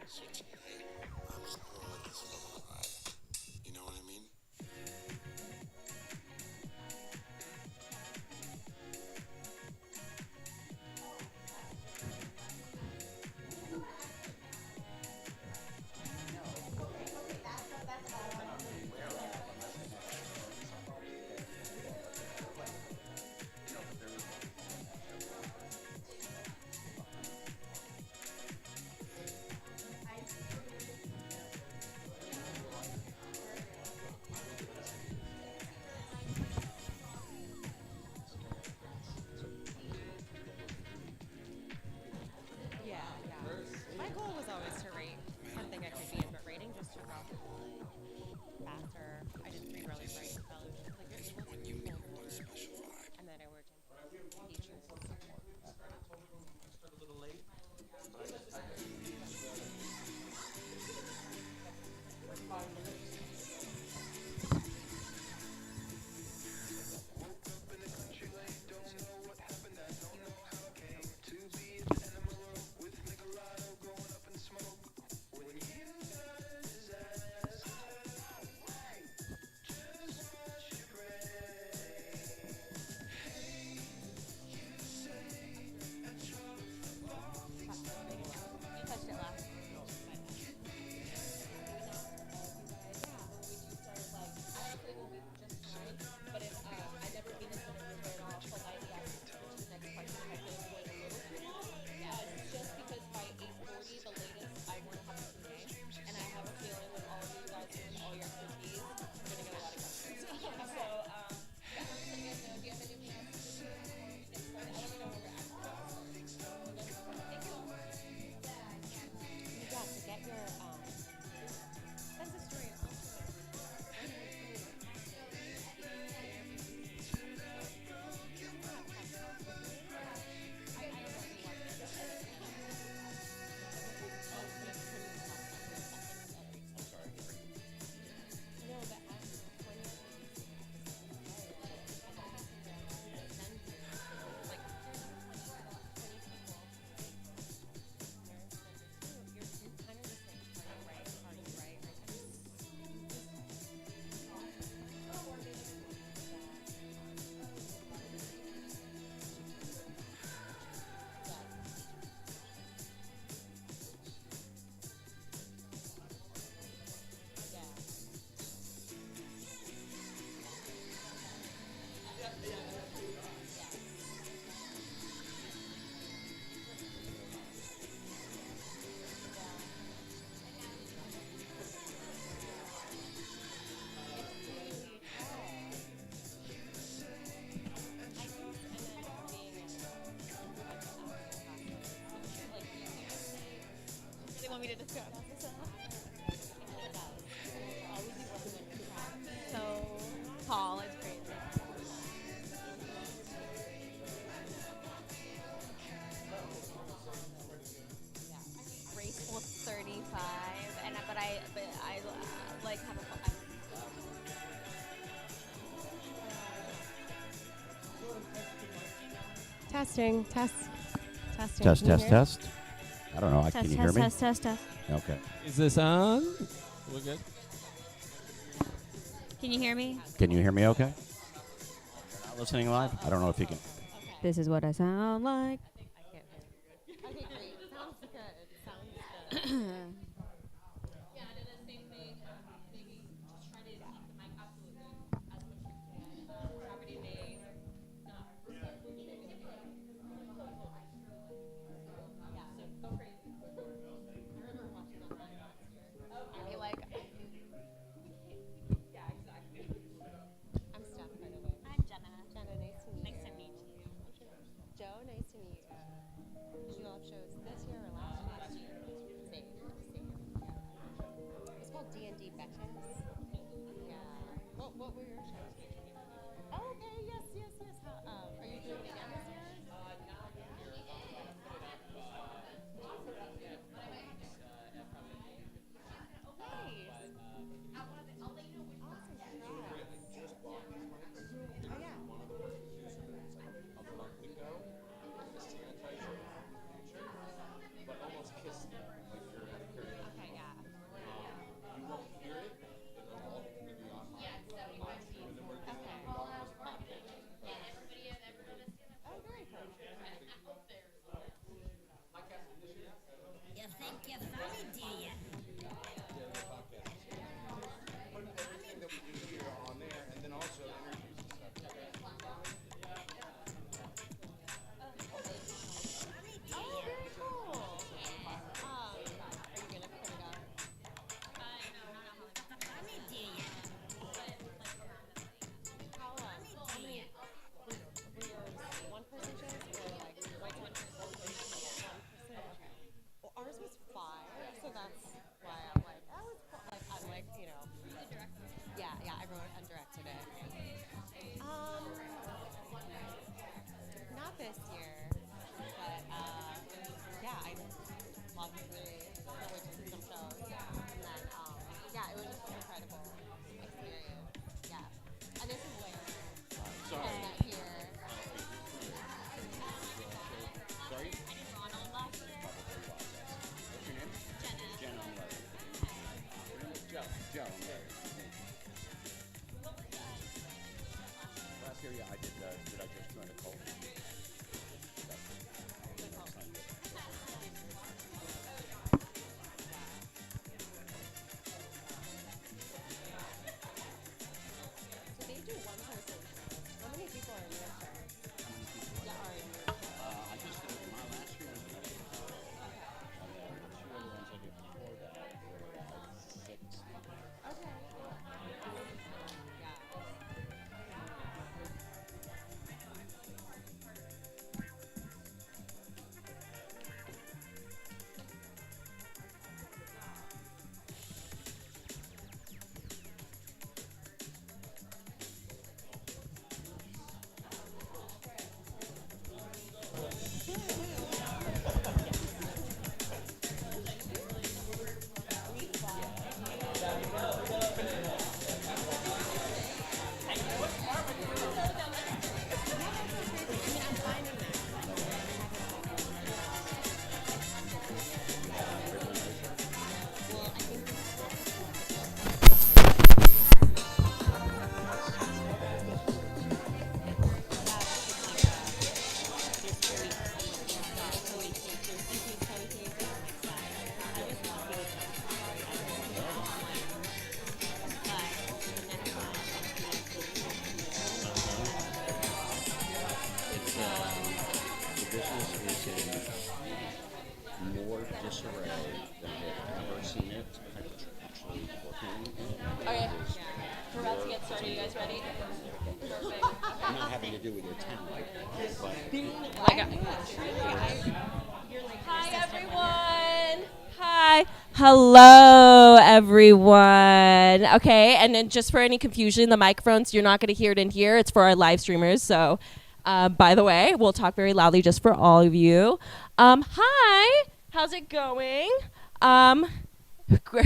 I'm just gonna let this one ride. You know what I mean? Yeah, yeah. My goal was always to rate something I could be in, but rating just took off faster. I did 3 really writing fellowships. Like it wasn't When you full work board. a special vibe. And then I worked in teachers. Start a little late. You touched it last. Yeah, to get your census story. They want me to discuss this. So tall, it's crazy. Graceful 35, and but I like have a. Testing, testing. Test, Can you test, hear? test. I don't know. Test, Can you test, hear me? test, test, test. Okay. Is this on? We're good. Can you hear me? Can you hear me okay? You're not listening live? I don't know if you can. This is what I sound like. I can't hear. Okay, great. Sounds good. Sounds good. I'm Steph, by the way. I'm Jenna. Jenna, nice to meet you. Nice to meet you. Joe, nice to meet you. Did you all have shows this year or last year? Same. It's called D&D Betches. Yeah. What were your shows? Oh, okay, yes. How, are you doing it again this year? Hi, everyone. Hi. Hello, everyone. Okay, and then just for any confusion, the microphones, you're not going to hear it in here. It's for our live streamers. So, by the way, we'll talk very loudly just for all of you. Hi. How's it going?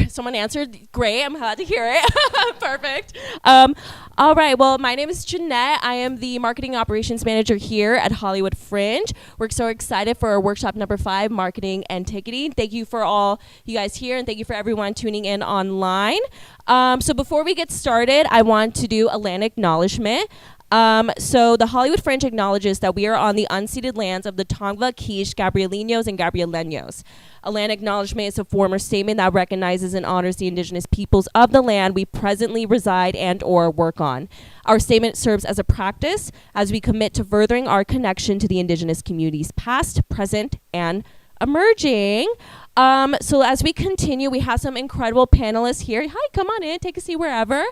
Someone answered. Great. I'm glad to hear it. Perfect. All right. Well, my name is Jeanette. I am the marketing operations manager here at Hollywood Fringe. We're so excited for our workshop number 5, marketing and ticketing. Thank you for all you guys here, and thank you for everyone tuning in online. So before we get started, I want to do a land acknowledgement. So the Hollywood Fringe acknowledges that we are on the unceded lands of the Tongva, Quiche, Gabrielinos, and Gabrieleños. A land acknowledgement is a formal statement that recognizes and honors the indigenous peoples of the land we presently reside and or work on. Our statement serves as a practice as we commit to furthering our connection to the indigenous communities past, present, and emerging. So as we continue, we have some incredible panelists here. Hi, come on in, take a seat wherever.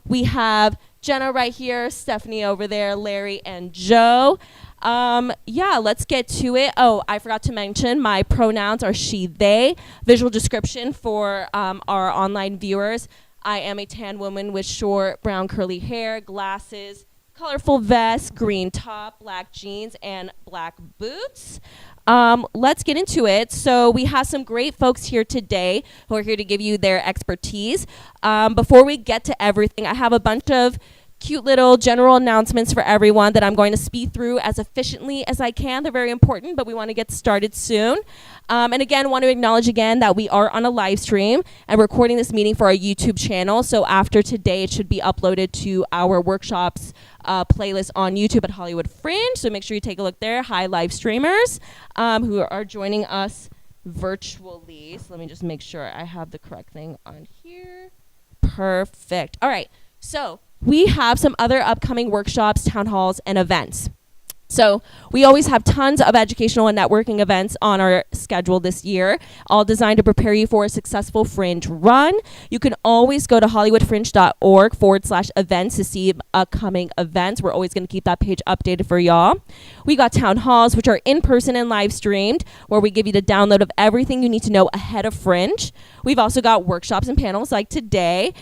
We have Jenna right here, Stephanie over there, Larry and Joe. Yeah, let's get to it. Oh, I forgot to mention my pronouns are she, they. Visual description for our online viewers. I am a tan woman with short brown curly hair, glasses, colorful vest, green top, black jeans, and black boots. Let's get into it. So we have some great folks here today who are here to give you their expertise. Before we get to everything, I have a bunch of cute little general announcements for everyone that I'm going to speed through as efficiently as I can. They're very important, but we want to get started soon. And again, want to acknowledge again that we are on a live stream and recording this meeting for our YouTube channel. So after today, it should be uploaded to our workshops playlist on YouTube at Hollywood Fringe. So make sure you take a look there. Hi, live streamers who are joining us virtually. So let me just make sure I have the correct thing on here. Perfect. All right. So we have some other upcoming workshops, town halls, and events. So we always have tons of educational and networking events on our schedule this year, all designed to prepare you for a successful Fringe run. You can always go to hollywoodfringe.org/events to see upcoming events. We're always going to keep that page updated for y'all. We got town halls, which are in person and live streamed, where we give you the download of everything you need to know ahead of Fringe. We've also got workshops and panels like today,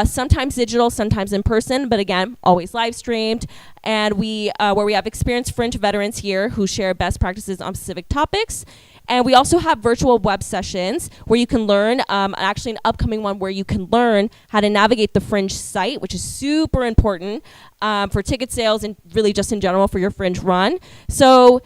sometimes digital, sometimes in person, but again, always live streamed. And where we have experienced Fringe veterans here who share best practices on specific topics. And we also have virtual web sessions where you can learn, actually an upcoming one where you can learn how to navigate the Fringe site, which is super important for ticket sales and really just in general for your Fringe run. So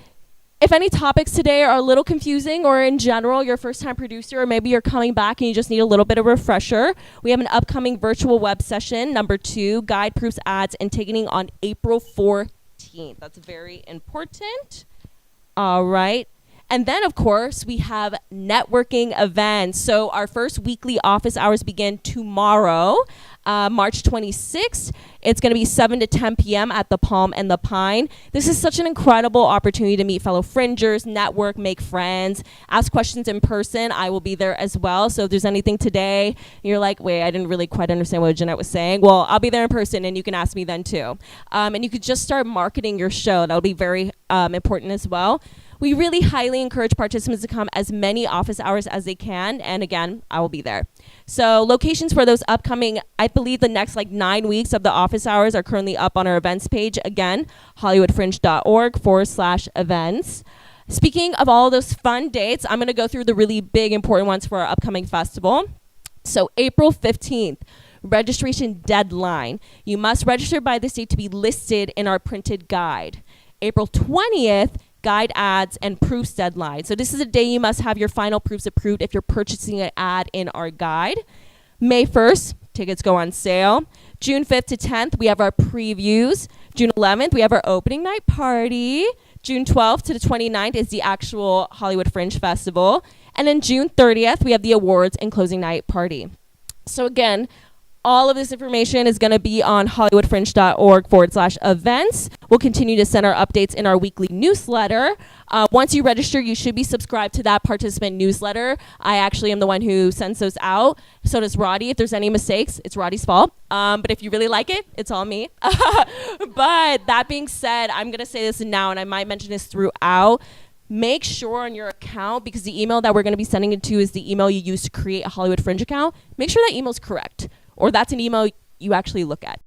if any topics today are a little confusing, or in general, you're a first-time producer, or maybe you're coming back and you just need a little bit of refresher, we have an upcoming virtual web session, number 2, Guide, Proofs, Ads, and Ticketing on April 14th. That's very important. All right. And then, of course, we have networking events. So our first weekly office hours begin tomorrow, March 26th. It's going to be 7 to 10 p.m. at the Palm and the Pine. This is such an incredible opportunity to meet fellow Fringers, network, make friends, ask questions in person. I will be there as well. So if there's anything today, you're like, wait, I didn't really quite understand what Jeanette was saying. Well, I'll be there in person, and you can ask me then too. And you could just start marketing your show. That'll be very important as well. We really highly encourage participants to come as many office hours as they can. And again, I will be there. So locations for those upcoming, I believe the next 9 weeks of the office hours are currently up on our events page. Again, hollywoodfringe.org/events. Speaking of all those fun dates, I'm going to go through the really big important ones for our upcoming festival. So April 15th. Registration deadline. You must register by this date to be listed in our printed guide. April 20th, guide ads and proofs deadline. So this is a day you must have your final proofs approved if you're purchasing an ad in our guide. May 1st, tickets go on sale. June 5th to 10th, we have our previews. June 11th, we have our opening night party. June 12th to the 29th is the actual Hollywood Fringe Festival. And then June 30th, we have the awards and closing night party. So again, all of this information is going to be on hollywoodfringe.org/events. We'll continue to send our updates in our weekly newsletter. Once you register, you should be subscribed to that participant newsletter. I actually am the one who sends those out. So does Roddy. If there's any mistakes, it's Roddy's fault. But if you really like it, it's all me. But that being said, I'm going to say this now, and I might mention this throughout. Make sure on your account, because the email that we're going to be sending it to is the email you use to create a Hollywood Fringe account. Make sure that email is correct, or that's an email you actually look at.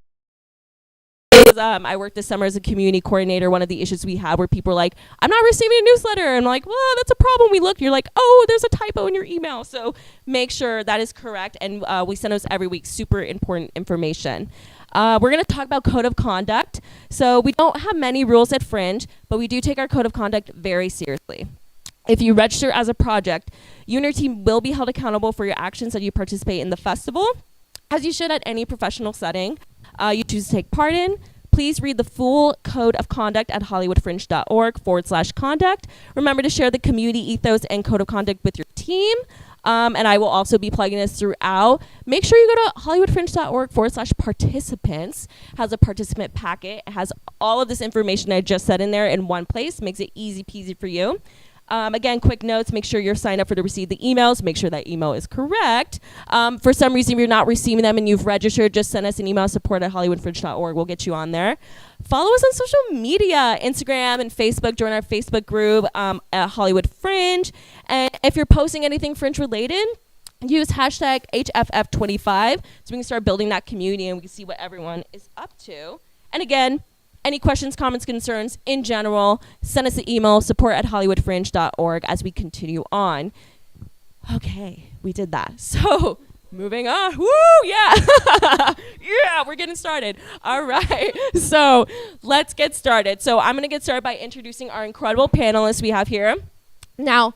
I worked this summer as a community coordinator. One of the issues we had where people were like, I'm not receiving a newsletter. And I'm like, well, that's a problem. We look, you're like, oh, there's a typo in your email. So make sure that is correct. And we send those every week. Super important information. We're going to talk about code of conduct. So we don't have many rules at Fringe, but we do take our code of conduct very seriously. If you register as a project, you and your team will be held accountable for your actions that you participate in the festival, as you should at any professional setting you choose to take part in. Please read the full code of conduct at hollywoodfringe.org/conduct. Remember to share the community ethos and code of conduct with your team. And I will also be plugging this throughout. Make sure you go to hollywoodfringe.org/participants. It has a participant packet. It has all of this information I just said in there in one place. Makes it easy peasy for you. Again, quick notes, make sure you're signed up to receive the emails. Make sure that email is correct. For some reason, if you're not receiving them and you've registered, just send us an email, support@hollywoodfringe.org. We'll get you on there. Follow us on social media, Instagram and Facebook. Join our Facebook group at Hollywood Fringe. And if you're posting anything Fringe related, use hashtag HFF25 so we can start building that community and we can see what everyone is up to. And again, any questions, comments, concerns in general, send us an email, support@hollywoodfringe.org as we continue on. Okay, we did that. So, moving on. Woo, yeah. Yeah, we're getting started. All right. So, let's get started. So, I'm going to get started by introducing our incredible panelists we have here. Now,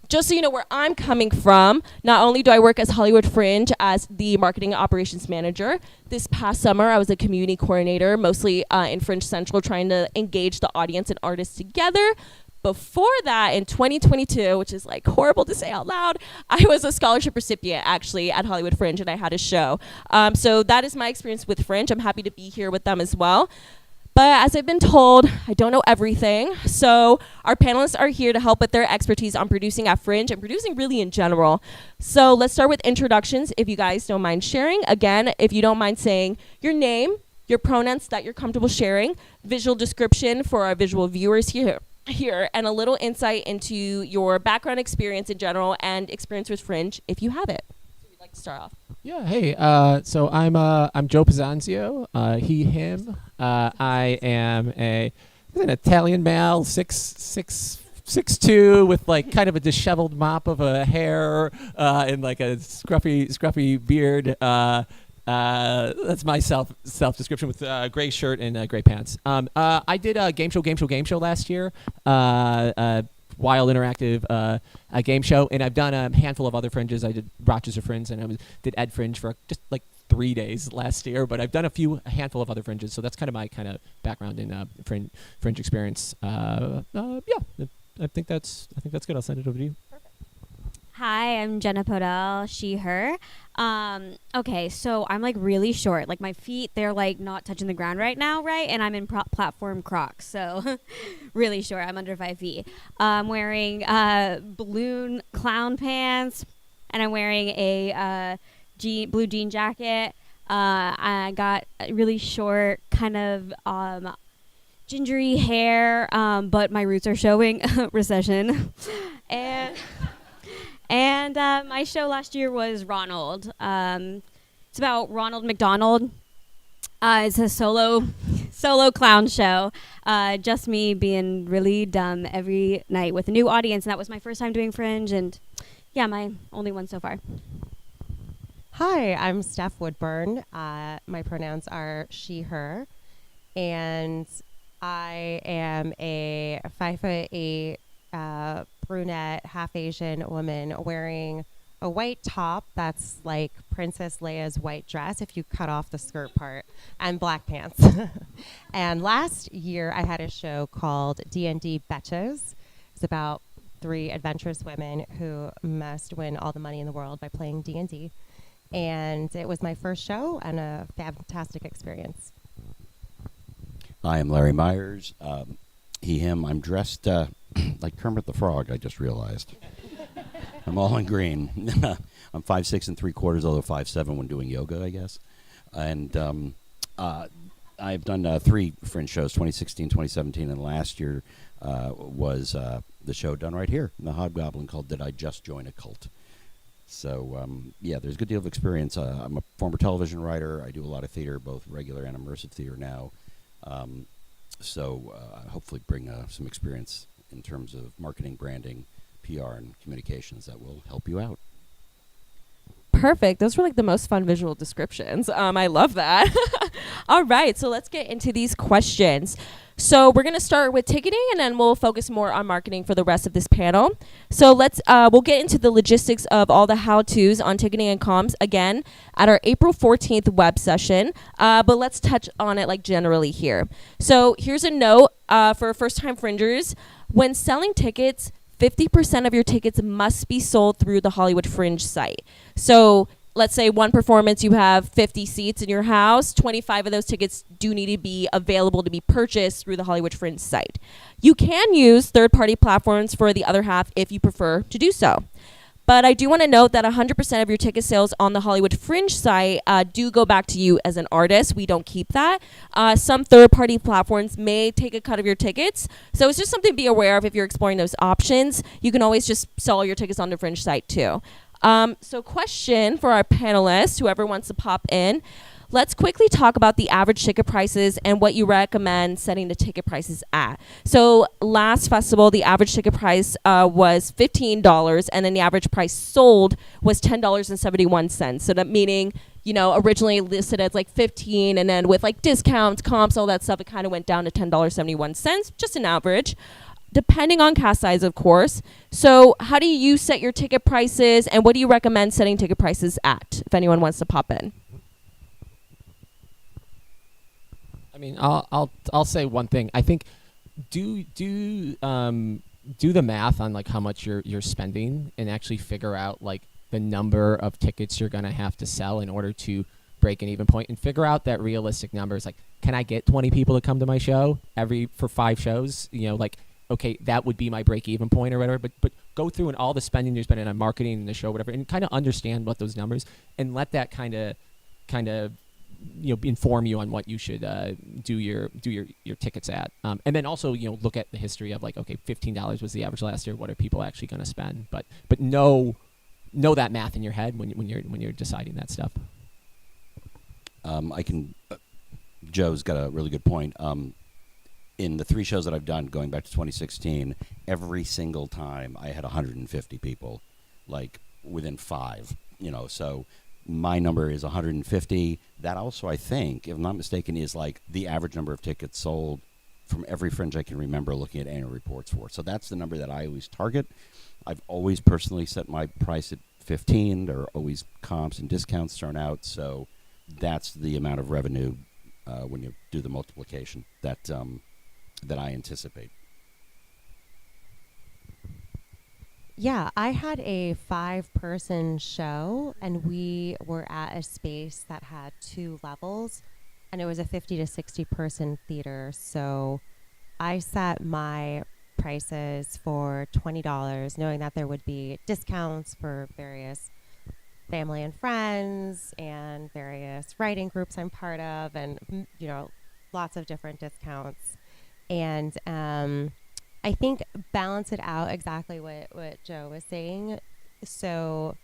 just so you know where I'm coming from, not only do I work as Hollywood Fringe as the marketing operations manager, this past summer I was a community coordinator, mostly in Fringe Central, trying to engage the audience and artists together. before that, in 2022, which is like horrible to say out loud, I was a scholarship recipient actually at Hollywood Fringe, and I had a show. So that is my experience with Fringe. I'm happy to be here with them as well. But as I've been told, I don't know everything. So our panelists are here to help with their expertise on producing at Fringe and producing really in general. So let's start with introductions, if you guys don't mind sharing. Again, if you don't mind saying your name, your pronouns that you're comfortable sharing, visual description for our visual viewers here, and a little insight into your background experience in general and experience with Fringe, if you have it. So we'd like to start off. Yeah. Hey. So I'm Joe Pizzanzio. He, him. I am an Italian male, 6'2", with like kind of a disheveled mop of a hair and like a scruffy beard. That's my self description with gray shirt and gray pants. I did a game show last year. Wild interactive a game show, and I've done a handful of other fringes. I did Rochester Fringe, and did Ed Fringe for just like 3 days last year. But I've done a handful of other fringes, so that's kind of my kind of background in fringe experience. Yeah, I think that's good. I'll send it over to you. Hi, I'm Jenna Podell, she, her. Okay, so I'm like really short. Like my feet, they're like not touching the ground right now, right? And I'm in platform Crocs, so really short. I'm under 5 feet. I'm wearing balloon clown pants, and I'm wearing a blue jean jacket. I got really short, kind of gingery hair, but my roots are showing. Recession. And my show last year was Ronald. It's about Ronald McDonald. It's a solo clown show. Just me being really dumb every night with a new audience. And that was my first time doing Fringe. And yeah, my only one so far. Hi, I'm Steph Woodburn. My pronouns are she, her. And I am a 5'8" brunette, half Asian woman wearing a white top that's like Princess Leia's white dress if you cut off the skirt part, and black pants. And last year I had a show called D&D Betches. It's about 3 adventurous women who must win all the money in the world by playing D&D. And it was my first show and a fantastic experience. I am Larry Myers. He, him. I'm dressed like Kermit the Frog, I just realized. I'm all in green. I'm 5'6"3/4", although 5'7" when doing yoga, I guess. And I've done 3 Fringe shows, 2016, 2017, and last year was the show done right here in the Hobgoblin called Did I Just Join a Cult? So, yeah, there's a good deal of experience. I'm a former television writer. I do a lot of theater, both regular and immersive theater now. So hopefully bring some experience in terms of marketing, branding, PR, and communications that will help you out. Perfect. Those were like the most fun visual descriptions. I love that. All right, so let's get into these questions. So we're going to start with ticketing, and then we'll focus more on marketing for the rest of this panel. So we'll get into the logistics of all the how-tos on ticketing and comms again at our April 14th web session. But let's touch on it like generally here. So here's a note for first-time fringers. When selling tickets, 50% of your tickets must be sold through the Hollywood Fringe site. So let's say one performance, you have 50 seats in your house, 25 of those tickets do need to be available to be purchased through the Hollywood Fringe site. You can use third-party platforms for the other half if you prefer to do so. But I do want to note that 100% of your ticket sales on the Hollywood Fringe site do go back to you as an artist. We don't keep that. Some third-party platforms may take a cut of your tickets. So it's just something to be aware of if you're exploring those options. You can always just sell your tickets on the Fringe site too. So question for our panelists, whoever wants to pop in. Let's quickly talk about the average ticket prices and what you recommend setting the ticket prices at. So last festival, the average ticket price was $15, and then the average price sold was $10.71. So that meaning, you know, originally listed as like 15, and then with like discounts, comps, all that stuff, it kind of went down to $10.71, just an average, depending on cast size, of course. So how do you set your ticket prices, and what do you recommend setting ticket prices at, if anyone wants to pop in? I mean, I'll say one thing. I think do do the math on like how much you're spending and actually figure out like the number of tickets you're gonna have to sell in order to break an even point, and figure out that realistic numbers. Like, can I get 20 people to come to my show for 5 shows? You know, like, okay, that would be my break even point or whatever. But go through and all the spending you're spending on marketing and the show, whatever, and kind of understand what those numbers, and let that kind of inform you on what you should do your tickets at. And then also look at the history of like, okay, $15 was the average last year. What are people actually going to spend? But know that math in your head when you're deciding that stuff. Joe's got a really good point. In the 3 shows that I've done, going back to 2016, every single time I had 150 people, like within 5. So my number is 150. That also, I think, if I'm not mistaken, is like the average number of tickets sold from every Fringe I can remember looking at annual reports for. So that's the number that I always target. I've always personally set my price at 15. There are always comps and discounts thrown out. So that's the amount of revenue when you do the multiplication that I anticipate. Yeah, I had a 5-person show, and we were at a space that had 2 levels, and it was a 50 to 60 person theater. So I set my prices for $20, knowing that there would be discounts for various family and friends and various writing groups I'm part of, and lots of different discounts. And I think balance it out exactly what Joe was saying. So,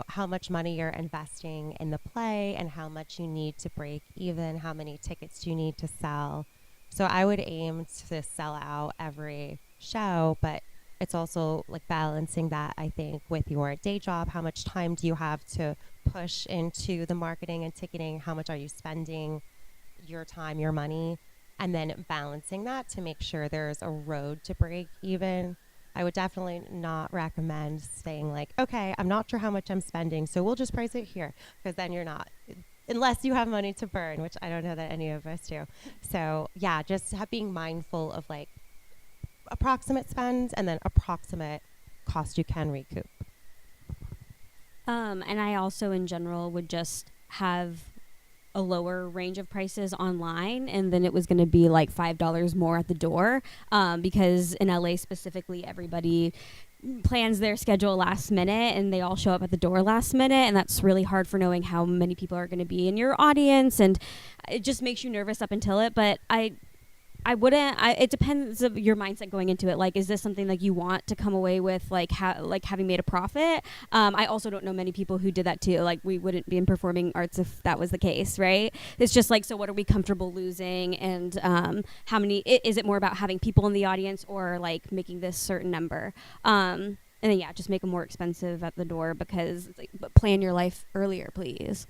how much money you're investing in the play and how much you need to break even, how many tickets you need to sell. So I would aim to sell out every show, but it's also like balancing that, I think, with your day job. How much time do you have to push into the marketing and ticketing? How much are you spending your time, your money? And then balancing that to make sure there's a road to break even. I would definitely not recommend saying like, okay, I'm not sure how much I'm spending, so we'll just price it here, because then you're not, unless you have money to burn, which I don't know that any of us do. So yeah, just being mindful of like approximate spend and then approximate cost you can recoup. And I also in general would just have a lower range of prices online, and then it was going to be like $5 more at the door, because in LA specifically, everybody plans their schedule last minute and they all show up at the door last minute, and that's really hard for knowing how many people are going to be in your audience, and it just makes you nervous up until it. But it depends of your mindset going into it. Like, is this something like you want to come away with, like having made a profit? I also don't know many people who did that too. Like, we wouldn't be in performing arts if that was the case, right? It's just like, so what are we comfortable losing? And how many, is it more about having people in the audience or like making this certain number? And then, yeah, just make them more expensive at the door, because it's like, but plan your life earlier, please.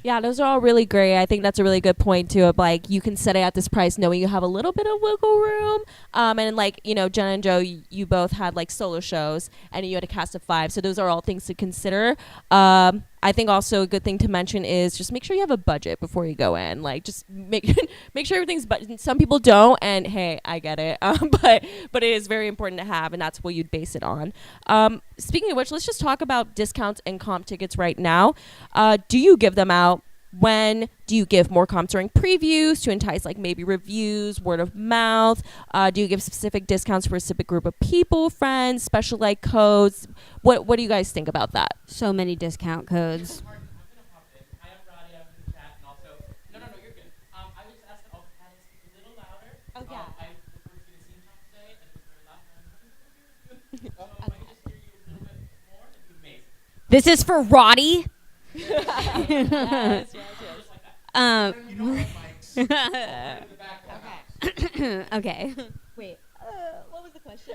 Yeah, those are all really great. I think that's a really good point too, of like, you can set it at this price knowing you have a little bit of wiggle room. And like, Jen and Joe, you both had like solo shows and you had a cast of 5. So those are all things to consider. I think also a good thing to mention is just make sure you have a budget before you go in. Like, just make sure everything's some people don't, and hey, I get it. But it is very important to have, and that's what you'd base it on. Speaking of which, let's just talk about discounts and comp tickets right now. Do you give them out? When do you give more comps during previews to entice like maybe reviews, word of mouth? Do you give specific discounts for a specific group of people, friends, special like codes? What do you guys think about that? So many discount codes. Oh, yeah. This is for Roddy. Yes. Okay. Wait, what was the question?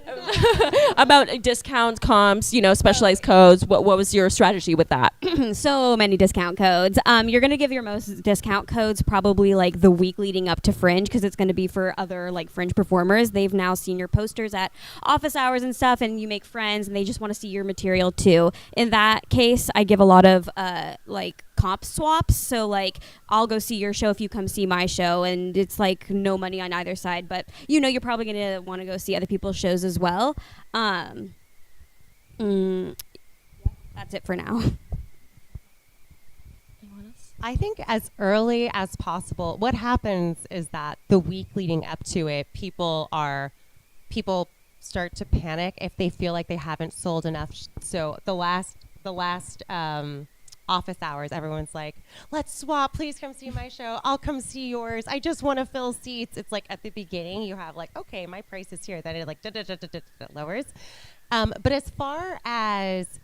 About discounts, comps, specialized codes. What was your strategy with that? So many discount codes. You're going to give your most discount codes probably like the week leading up to Fringe, because it's going to be for other like Fringe performers. They've now seen your posters at office hours and stuff, and you make friends and they just want to see your material too. In that case, I give a lot of like comp swaps. So like I'll go see your show if you come see my show, and it's like no money on either side. But you know you're probably gonna want to go see other people's shows as well. That's it for now. I think as early as possible. What happens is that the week leading up to it, people start to panic if they feel like they haven't sold enough. So the last office hours, everyone's like, let's swap, please come see my show, I'll come see yours, I just want to fill seats. It's like at the beginning you have like, okay, my price is here, then it like lowers. But as far as,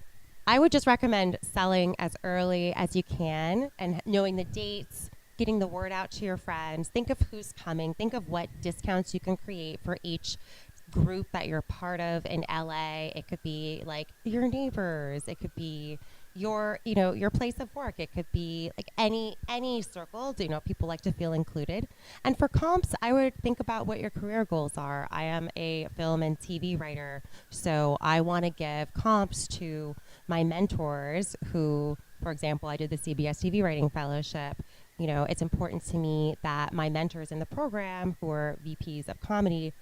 I would just recommend selling as early as you can and knowing the dates, getting the word out to your friends. Think of who's coming, think of what discounts you can create for each group that you're part of in LA. It could be like your neighbors, it could be your place of work, it could be like any circle. People like to feel included. And for comps, I would think about what your career goals are. I am a film and TV writer, so I want to give comps to my mentors who, for example, I did the CBS TV Writing Fellowship. It's important to me that my mentors in the program who are VPs of comedy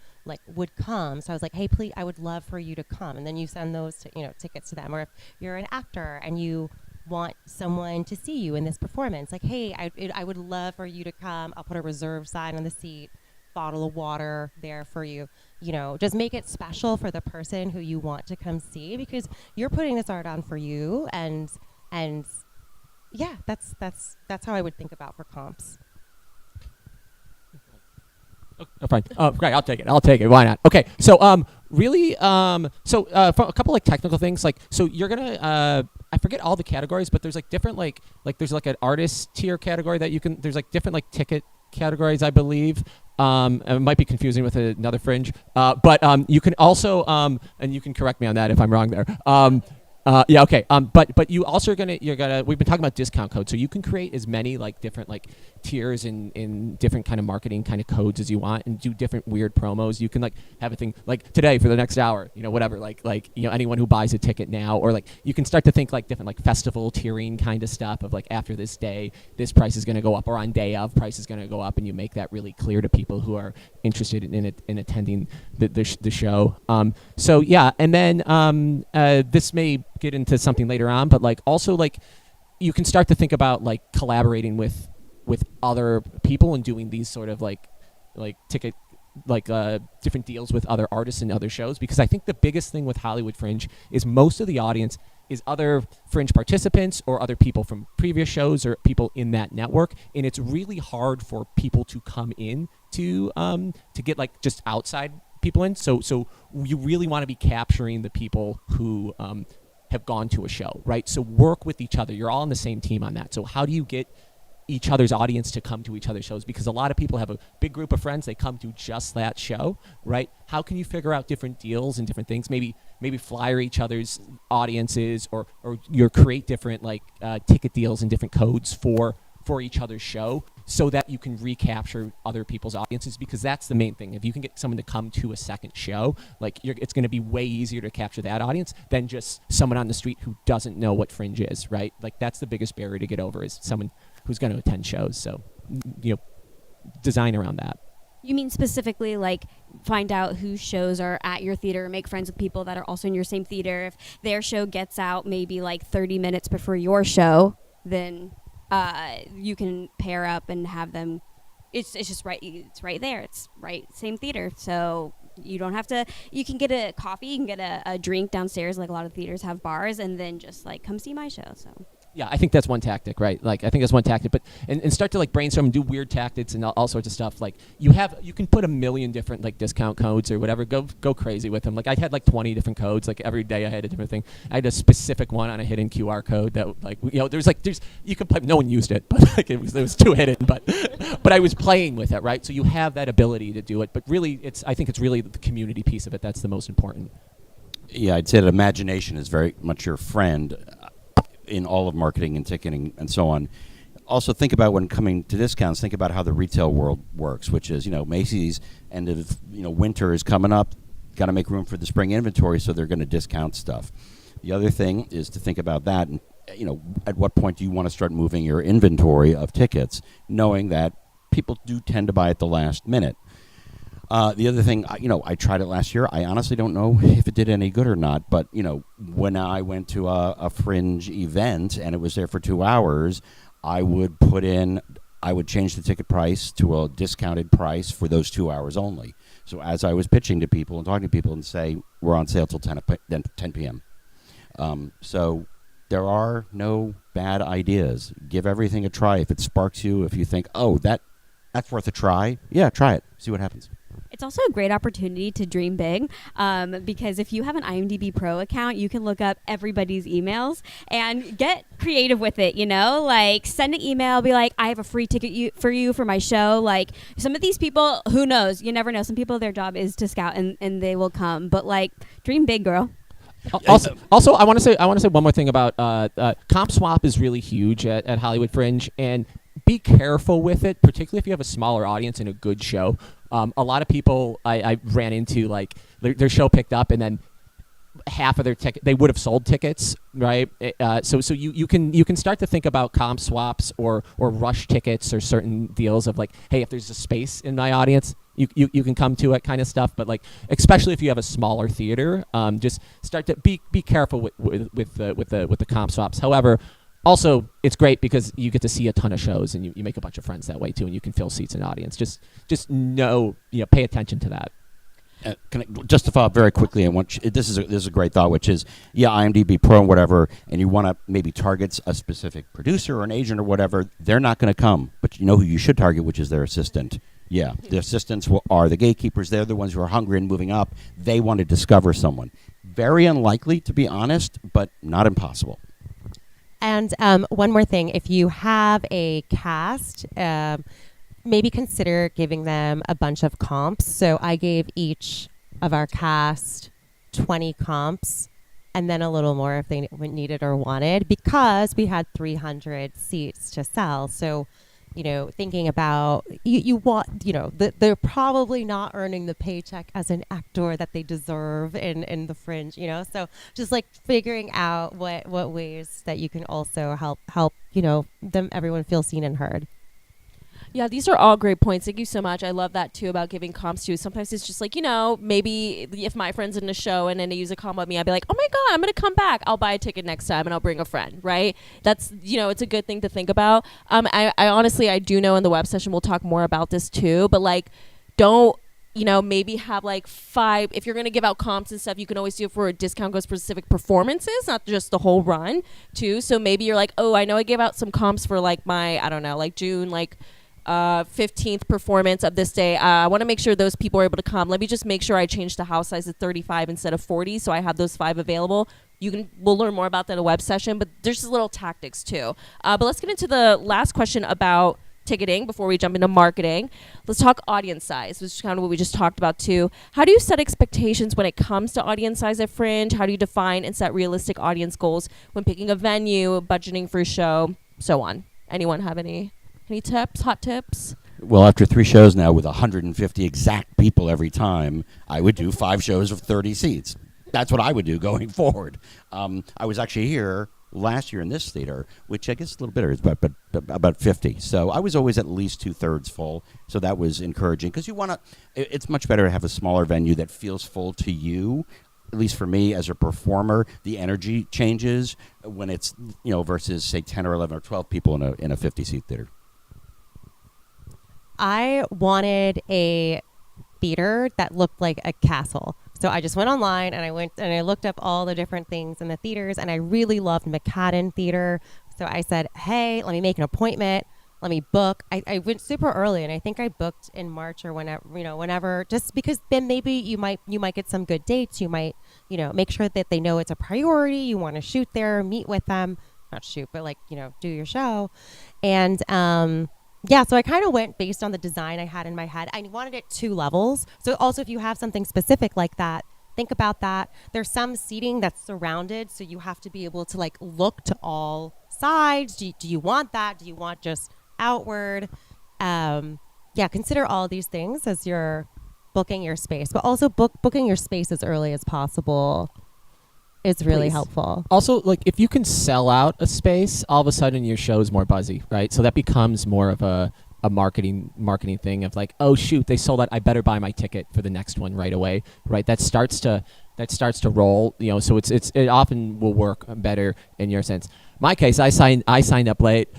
would come. So I was like, hey, please, I would love for you to come. And then you send those tickets to them. Or if you're an actor and you want someone to see you in this performance, like, hey, I would love for you to come. I'll put a reserve sign on the seat, bottle of water there for you. Just make it special for the person who you want to come see, because you're putting this art on for you. And yeah, that's how I would think about for comps. Oh, fine. Great. I'll take it. Why not? Okay. So, really, for a couple like technical things, so you're gonna, I forget all the categories, but there's like different like there's like an artist tier category that you can. There's like different like ticket categories, I believe. It might be confusing with another Fringe, but you can also, and you can correct me on that if I'm wrong there. Yeah, okay. But you also you're gonna. We've been talking about discount codes, so you can create as many like different like tiers in different kind of marketing kind of codes as you want, and do different weird promos. You can like have a thing like today for the next hour, whatever. Like anyone who buys a ticket now, or like you can start to think like different like festival tiering kind of stuff of like after this day, this price is gonna go up, or on day of, price is gonna go up, and you make that really clear to people who are interested in attending the show. So yeah, and then this may get into something later on, but like also like you can start to think about like collaborating with other people and doing these sort of like ticket different deals with other artists and other shows, because I think the biggest thing with Hollywood Fringe is most of the audience is other Fringe participants or other people from previous shows or people in that network, and it's really hard for people to come in to get like just outside people in. So you really want to be capturing the people who have gone to a show, right? So work with each other. You're all on the same team on that. So how do you get each other's audience to come to each other's shows? Because a lot of people have a big group of friends, they come to just that show, right? How can you figure out different deals and different things? Maybe flyer each other's audiences, or you create different like ticket deals and different codes for each other's show, so that you can recapture other people's audiences, because that's the main thing. If you can get someone to come to a second show, like it's going to be way easier to capture that audience than just someone on the street who doesn't know what Fringe is, right? Like that's the biggest barrier to get over, is someone who's going to attend shows. So, design around that. You mean specifically like find out whose shows are at your theater, make friends with people that are also in your same theater. If their show gets out maybe like 30 minutes before your show, then you can pair up and have them. It's just right. It's right there. It's right. Same theater. So you don't have to. You can get a coffee. You can get a drink downstairs. Like a lot of theaters have bars, and then just like come see my show. So. Yeah, I think that's one tactic, right? Like, I think that's one tactic, but and start to like brainstorm and do weird tactics and all sorts of stuff. Like, you can put a million different like discount codes or whatever. Go crazy with them. Like, I had like 20 different codes. Like every day I had a different thing. I had a specific one on a hidden QR code that like there's you could play. No one used it, but like it was too hidden. But I was playing with it, right? So you have that ability to do it. But really, I think it's really the community piece of it that's the most important. Yeah, I'd say that imagination is very much your friend in all of marketing and ticketing and so on. Also think about when coming to discounts, think about how the retail world works, which is, Macy's end of, winter is coming up, got to make room for the spring inventory, so they're going to discount stuff. The other thing is to think about that at what point do you want to start moving your inventory of tickets, knowing that people do tend to buy at the last minute. The other thing, I tried it last year. I honestly don't know if it did any good or not. But, when I went to a Fringe event and it was there for 2 hours, I would change the ticket price to a discounted price for those 2 hours only. So as I was pitching to people and talking to people and say, we're on sale till 10 p.m. So there are no bad ideas. Give everything a try. If it sparks you, if you think, oh, that's worth a try, yeah, try it. See what happens. It's also a great opportunity to dream big, because if you have an IMDb Pro account, you can look up everybody's emails and get creative with it, like send an email, be like, I have a free ticket for you for my show. Like some of these people, who knows? You never know. Some people, their job is to scout and they will come, but like dream big, girl. Also, I want to say one more thing about comp swap is really huge at Hollywood Fringe, and be careful with it, particularly if you have a smaller audience and a good show. A lot of people I ran into, like their show picked up and then half of their ticket they would have sold tickets, right? So you can start to think about comp swaps or rush tickets or certain deals of like, hey, if there's a space in my audience, you can come to it, kind of stuff. But like, especially if you have a smaller theater, just start to be careful with the comp swaps. However, also, it's great because you get to see a ton of shows and you make a bunch of friends that way too, and you can fill seats in the audience. Just pay attention to that. Can I just to follow up very quickly? This is a great thought, which is IMDb Pro and whatever, and you want to maybe target a specific producer or an agent or whatever. They're not going to come, but you know who you should target, which is their assistant. Yeah, the assistants are the gatekeepers. They're the ones who are hungry and moving up. They want to discover someone. Very unlikely, to be honest, but not impossible. And one more thing, if you have a cast, maybe consider giving them a bunch of comps. So I gave each of our cast 20 comps and then a little more if they needed or wanted, because we had 300 seats to sell. So, thinking about you want, they're probably not earning the paycheck as an actor that they deserve in the Fringe, so just like figuring out what ways that you can also help everyone feel seen and heard. Yeah, these are all great points. Thank you so much. I love that too about giving comps too. Sometimes it's just like, maybe if my friend's in the show and then they use a comp with me, I'd be like, oh my God, I'm going to come back. I'll buy a ticket next time and I'll bring a friend, right? That's, it's a good thing to think about. I honestly, I do know in the web session, we'll talk more about this too, but like, don't, maybe have like 5, if you're going to give out comps and stuff, you can always do it for a discount goes for specific performances, not just the whole run too. So maybe you're like, oh, I know I gave out some comps for like my, I don't know, like June, like 15th performance of this day. I want to make sure those people are able to come. Let me just make sure I change the house size to 35 instead of 40, so I have those 5 available. We'll learn more about that in a web session, but there's just little tactics too. But let's get into the last question about ticketing before we jump into marketing. Let's talk audience size, which is kind of what we just talked about too. How do you set expectations when it comes to audience size at Fringe? How do you define and set realistic audience goals when picking a venue, budgeting for a show, so on? Anyone have any tips, hot tips? Well, after 3 shows now with 150 exact people every time, I would do 5 shows of 30 seats. That's what I would do going forward. I was actually here last year in this theater, which I guess is a little bitter, is about 50. So I was always at least 2/3 full. So that was encouraging, because it's much better to have a smaller venue that feels full to you. At least for me as a performer, the energy changes when it's, versus say 10 or 11 or 12 people in a 50-seat theater. I wanted a theater that looked like a castle. So I just went online and I looked up all the different things in the theaters, and I really loved McCadden Theater. So I said, hey, let me make an appointment. Let me book. I went super early, and I think I booked in March or whenever, just because then maybe you might get some good dates. You might, make sure that they know it's a priority. You want to shoot there, meet with them, not shoot, but like, do your show. And, yeah, so I kind of went based on the design I had in my head. I wanted it 2 levels. So also if you have something specific like that, think about that. There's some seating that's surrounded, so you have to be able to like look to all sides. Do you want that? Do you want just outward? Consider all these things as you're booking your space, but also booking your space as early as possible. is really Please. helpful. Also, like if you can sell out a space, all of a sudden your show is more buzzy, right? So that becomes more of a marketing thing of like, oh shoot, they sold out. I better buy my ticket for the next one right away, right? That starts to roll, you know. So it often will work better in your sense. My case, I signed up late.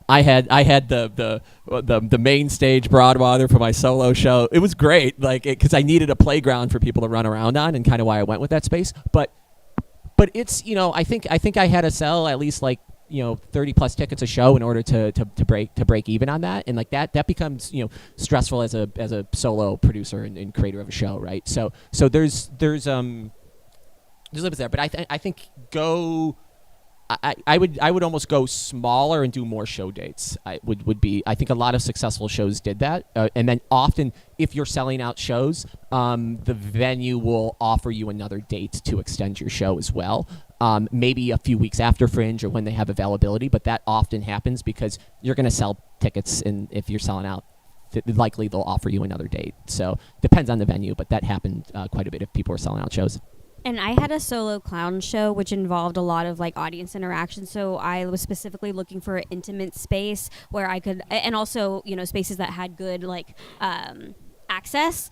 I had the main stage Broadwater for my solo show. It was great, like because I needed a playground for people to run around on, and kind of why I went with that space. But it's, you know, I think I had to sell at least like, you know, 30 plus tickets a show in order to break even on that, and like that becomes, you know, stressful as a solo producer and creator of a show, right? So there's limits there, but I think go. I would almost go smaller and do more show dates. I think a lot of successful shows did that, and then often if you're selling out shows, the venue will offer you another date to extend your show as well. Maybe a few weeks after Fringe or when they have availability, but that often happens because you're going to sell tickets, and if you're selling out, likely they'll offer you another date. So depends on the venue, but that happened quite a bit if people are selling out shows. And I had a solo clown show, which involved a lot of like audience interaction. So I was specifically looking for an intimate space where I could, and also, you know, spaces that had good like access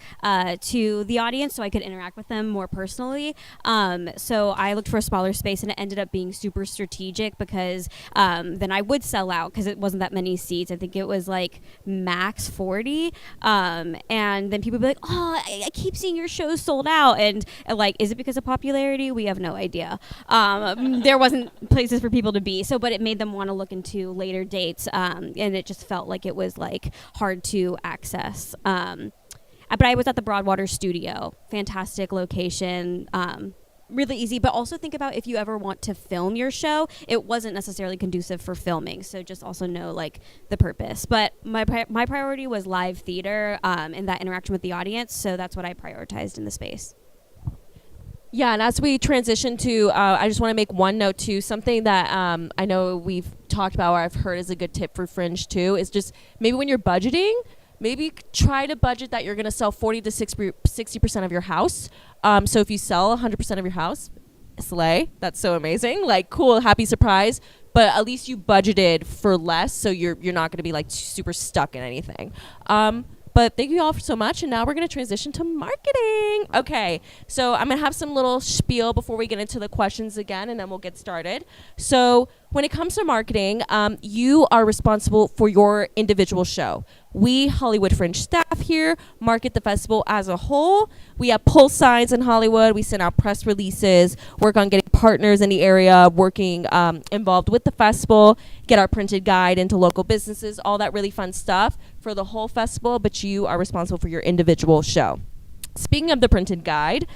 to the audience, so I could interact with them more personally. So I looked for a smaller space, and it ended up being super strategic because then I would sell out because it wasn't that many seats. I think it was like max 40. And then people would be like, oh, I keep seeing your shows sold out. And like, is it because of popularity? We have no idea. There wasn't places for people to be. So, but it made them want to look into later dates. And it just felt like it was like hard to access. But I was at the Broadwater Studio. Fantastic location. Really easy. But also think about if you ever want to film your show, it wasn't necessarily conducive for filming. So just also know like the purpose. But my priority was live theater and that interaction with the audience. So that's what I prioritized in the space. Yeah, and as we transition to, I just want to make one note too. Something that I know we've talked about, or I've heard is a good tip for Fringe too, is just maybe when you're budgeting, maybe try to budget that you're going to sell 40 to 60% of your house. So if you sell 100% of your house, slay. That's so amazing. Like, cool, happy surprise. But at least you budgeted for less, so you're not going to be like super stuck in anything. But thank you all so much, and now we're going to transition to marketing. Okay, so I'm going to have some little spiel before we get into the questions again, and then we'll get started. So when it comes to marketing, you are responsible for your individual show. We, Hollywood Fringe staff here, market the festival as a whole. We have pull signs in Hollywood. We send out press releases, work on getting partners in the area, working involved with the festival, get our printed guide into local businesses, all that really fun stuff for the whole festival, but you are responsible for your individual show. Speaking of the printed guide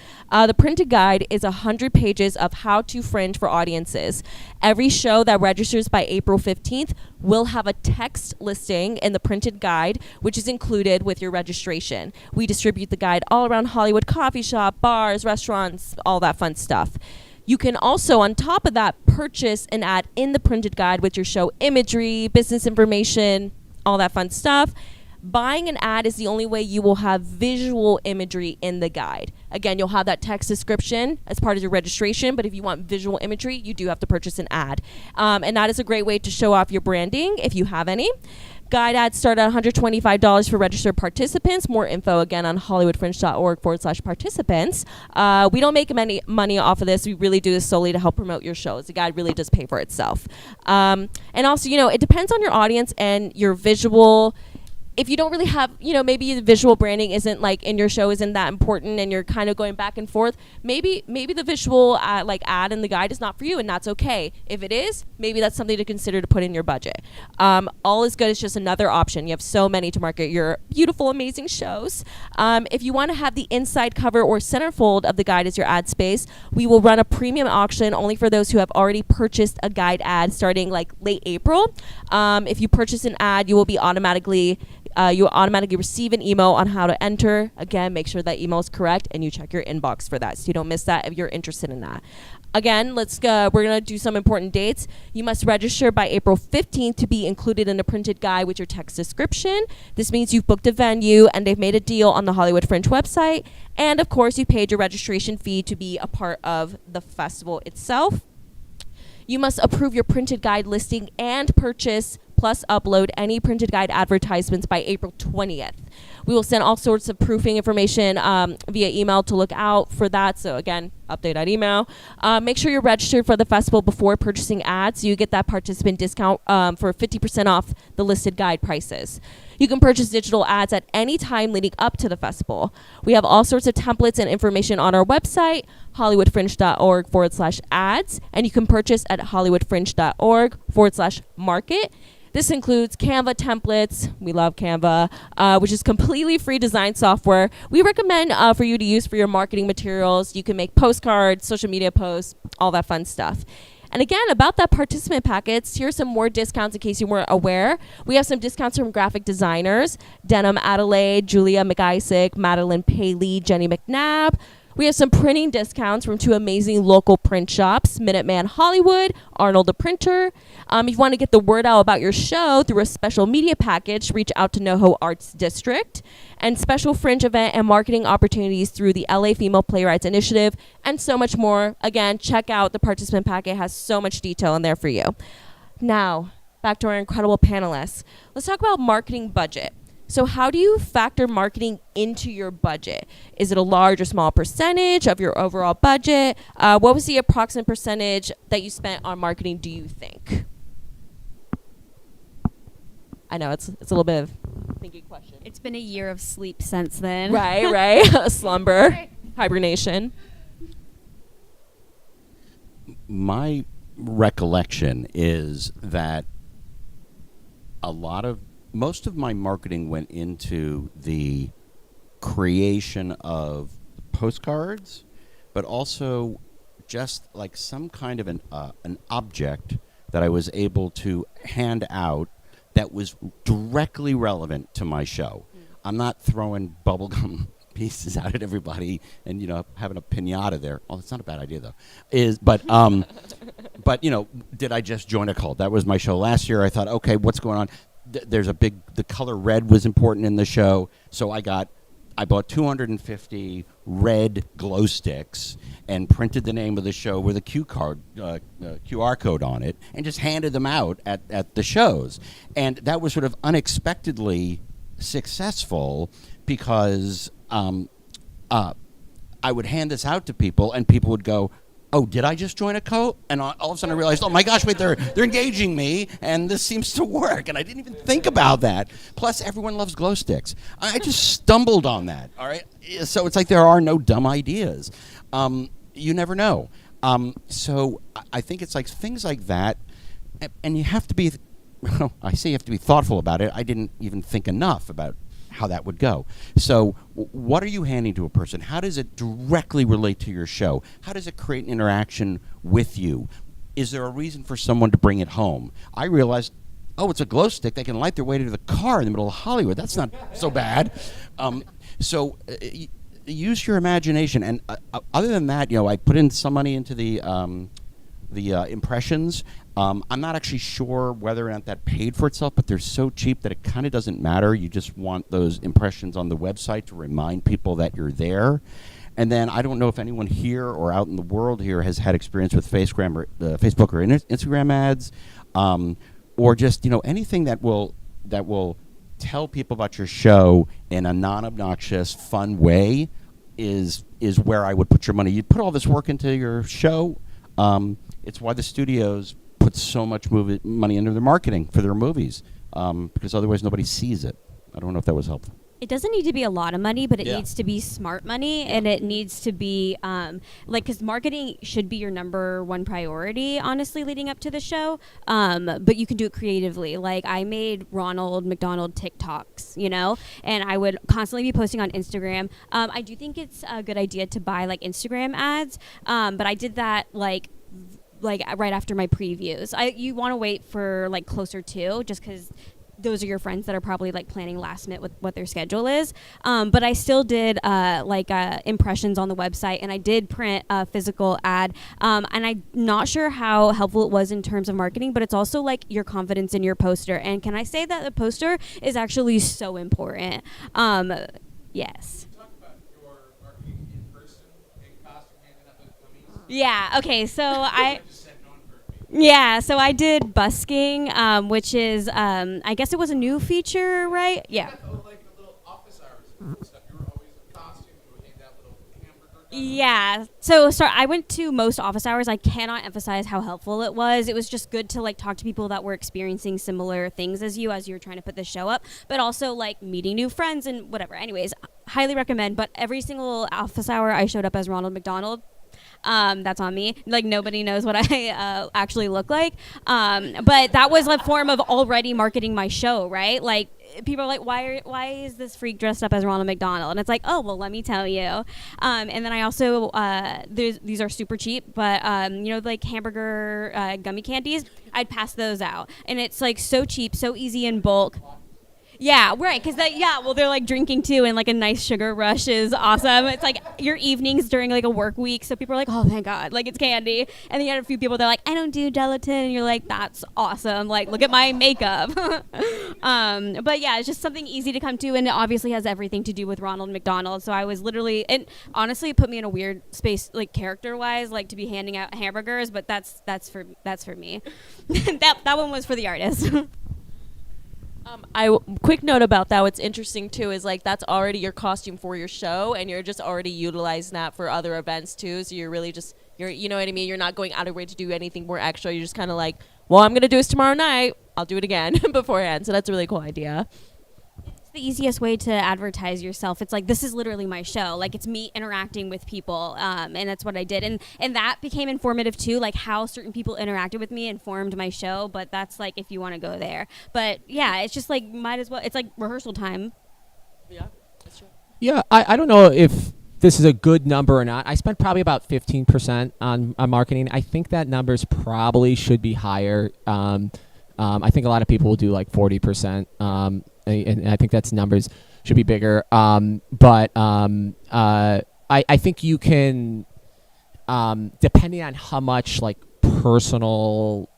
is 100 pages of how to Fringe for audiences. Every show that registers by April 15th will have a text listing in the printed guide, which is included with your registration. We distribute the guide all around Hollywood, coffee shop, bars, restaurants, all that fun stuff. You can also, on top of that, purchase an ad in the printed guide with your show imagery, business information, all that fun stuff. Buying an ad is the only way you will have visual imagery in the guide. Again, you'll have that text description as part of your registration, but if you want visual imagery, you do have to purchase an ad. And that is a great way to show off your branding if you have any. Guide ads start at $125 for registered participants. More info again on hollywoodfringe.org/participants. We don't make any money off of this. We really do this solely to help promote your shows. The guide really does pay for itself. And also, it depends on your audience and your visual. If you don't really have, maybe the visual branding isn't like in your show isn't that important and you're kind of going back and forth, maybe the visual ad in the guide is not for you, and that's okay. If it is, maybe that's something to consider to put in your budget. All is good is just another option. You have so many to market your beautiful, amazing shows. If you want to have the inside cover or centerfold of the guide as your ad space, we will run a premium auction only for those who have already purchased a guide ad starting like late April. If you purchase an ad, you will automatically receive an email on how to enter. Again, make sure that email is correct and you check your inbox for that so you don't miss that if you're interested in that. Again, we're going to do some important dates. You must register by April 15th to be included in a printed guide with your text description. This means you've booked a venue and they've made a deal on the Hollywood Fringe website. And of course, you paid your registration fee to be a part of the festival itself. You must approve your printed guide listing and purchase plus upload any printed guide advertisements by April 20th. We will send all sorts of proofing information via email to look out for that. So again, update that email. Make sure you're registered for the festival before purchasing ads, so you get that participant discount for 50% off the listed guide prices. You can purchase digital ads at any time leading up to the festival. We have all sorts of templates and information on our website, hollywoodfringe.org/ads, and you can purchase at hollywoodfringe.org/market. This includes Canva templates. We love Canva, which is completely free design software. We recommend for you to use for your marketing materials. You can make postcards, social media posts, all that fun stuff. And again, about that participant packets, here's some more discounts in case you weren't aware. We have some discounts from graphic designers, Denim Adelaide, Julia McIsaac, Madeline Paley, Jenny McNabb. We have some printing discounts from 2 amazing local print shops, Minuteman Hollywood, Arnold the Printer. If you want to get the word out about your show through a special media package, reach out to NoHo Arts District. And special Fringe event and marketing opportunities through the LA Female Playwrights Initiative, and so much more. Again, check out the participant packet. It has so much detail in there for you. Now, back to our incredible panelists. Let's talk about marketing budget. So how do you factor marketing into your budget? Is it a large or small percentage of your overall budget? What was the approximate percentage that you spent on marketing, do you think? I know it's a little bit of a thinking question. It's been a year of sleep since then. Right. Slumber, hibernation. My recollection is that most of my marketing went into the creation of postcards, but also just like some kind of an object that I was able to hand out that was directly relevant to my show. I'm not throwing bubblegum pieces out at everybody and, having a piñata there. Oh, that's not a bad idea, though. But did I just join a cult? That was my show last year. I thought, okay, what's going on? The color red was important in the show, so I bought 250 red glow sticks and printed the name of the show with a QR code on it, and just handed them out at the shows. And that was sort of unexpectedly successful because I would hand this out to people, and people would go, "Oh, did I just join a cult?" And all of a sudden I realized, oh my gosh, wait, they're engaging me, and this seems to work, and I didn't even think about that. Plus, everyone loves glow sticks. I just stumbled on that, all right? So it's like there are no dumb ideas. You never know. So I think it's like things like that, and you have to be, I say you have to be thoughtful about it. I didn't even think enough about how that would go. So what are you handing to a person? How does it directly relate to your show? How does it create an interaction with you? Is there a reason for someone to bring it home? I realized, oh, it's a glow stick. They can light their way to the car in the middle of Hollywood. That's not so bad. Use your imagination. And other than that, I put in some money into the impressions. I'm not actually sure whether or not that paid for itself, but they're so cheap that it kind of doesn't matter. You just want those impressions on the website to remind people that you're there. And then I don't know if anyone here or out in the world here has had experience with Facebook or Instagram ads, or just anything that will tell people about your show in a non-obnoxious, fun way is where I would put your money. You put all this work into your show. It's why the studios put so much money into their marketing for their movies, because otherwise nobody sees it. I don't know if that was helpful. It doesn't need to be a lot of money, but it needs to be smart money, and it needs to be because marketing should be your number one priority, honestly, leading up to the show. But you can do it creatively. Like I made Ronald McDonald TikToks, and I would constantly be posting on Instagram. I do think it's a good idea to buy like Instagram ads, but I did that like right after my previews. You want to wait for like closer to, just because those are your friends that are probably like planning last minute with what their schedule is. But I still did impressions on the website, and I did print a physical ad. And I'm not sure how helpful it was in terms of marketing, but it's also like your confidence in your poster. And can I say that the poster is actually so important? Yes. Yeah. Okay. So so I did busking, which is, I guess it was a new feature, right? Yeah. Yeah. So I went to most office hours. I cannot emphasize how helpful it was. It was just good to like talk to people that were experiencing similar things as you're trying to put the show up, but also like meeting new friends and whatever. Anyways, highly recommend. But every single office hour I showed up as Ronald McDonald. That's on me. Like nobody knows what I actually look like. But that was a form of already marketing my show, right? Like people are like, why is this freak dressed up as Ronald McDonald? And it's like, oh, well, let me tell you. And then I also, these are super cheap, but like hamburger gummy candies, I'd pass those out. And it's like so cheap, so easy in bulk. Yeah, right. Because they're like drinking too, and like a nice sugar rush is awesome. It's like your evenings during like a work week, so people are like, oh, thank God, like it's candy. And then you had a few people that are like, I don't do gelatin, and you're like, that's awesome. Like, look at my makeup. But yeah, it's just something easy to come to, and it obviously has everything to do with Ronald McDonald. So I was literally, and honestly, it put me in a weird space, like character-wise, like to be handing out hamburgers. But that's for me. that one was for the artist. Quick note about that. What's interesting too is like that's already your costume for your show, and you're just already utilizing that for other events too. So you're really just you know what I mean. You're not going out of your way to do anything more extra. You're just kind of like, well, I'm gonna do this tomorrow night. I'll do it again beforehand. So that's a really cool idea. It's the easiest way to advertise yourself. It's like, this is literally my show. Like, it's me interacting with people, and that's what I did. And that became informative, too, like how certain people interacted with me informed my show, but that's, like, if you want to go there. But, yeah, it's just, like, might as well. It's, like, rehearsal time. Yeah, that's true. Yeah, I don't know if this is a good number or not. I spent probably about 15% on marketing. I think that numbers probably should be higher. I think a lot of people will do, like, 40%. And I think that's numbers should be bigger. But I think you can, depending on how much like personal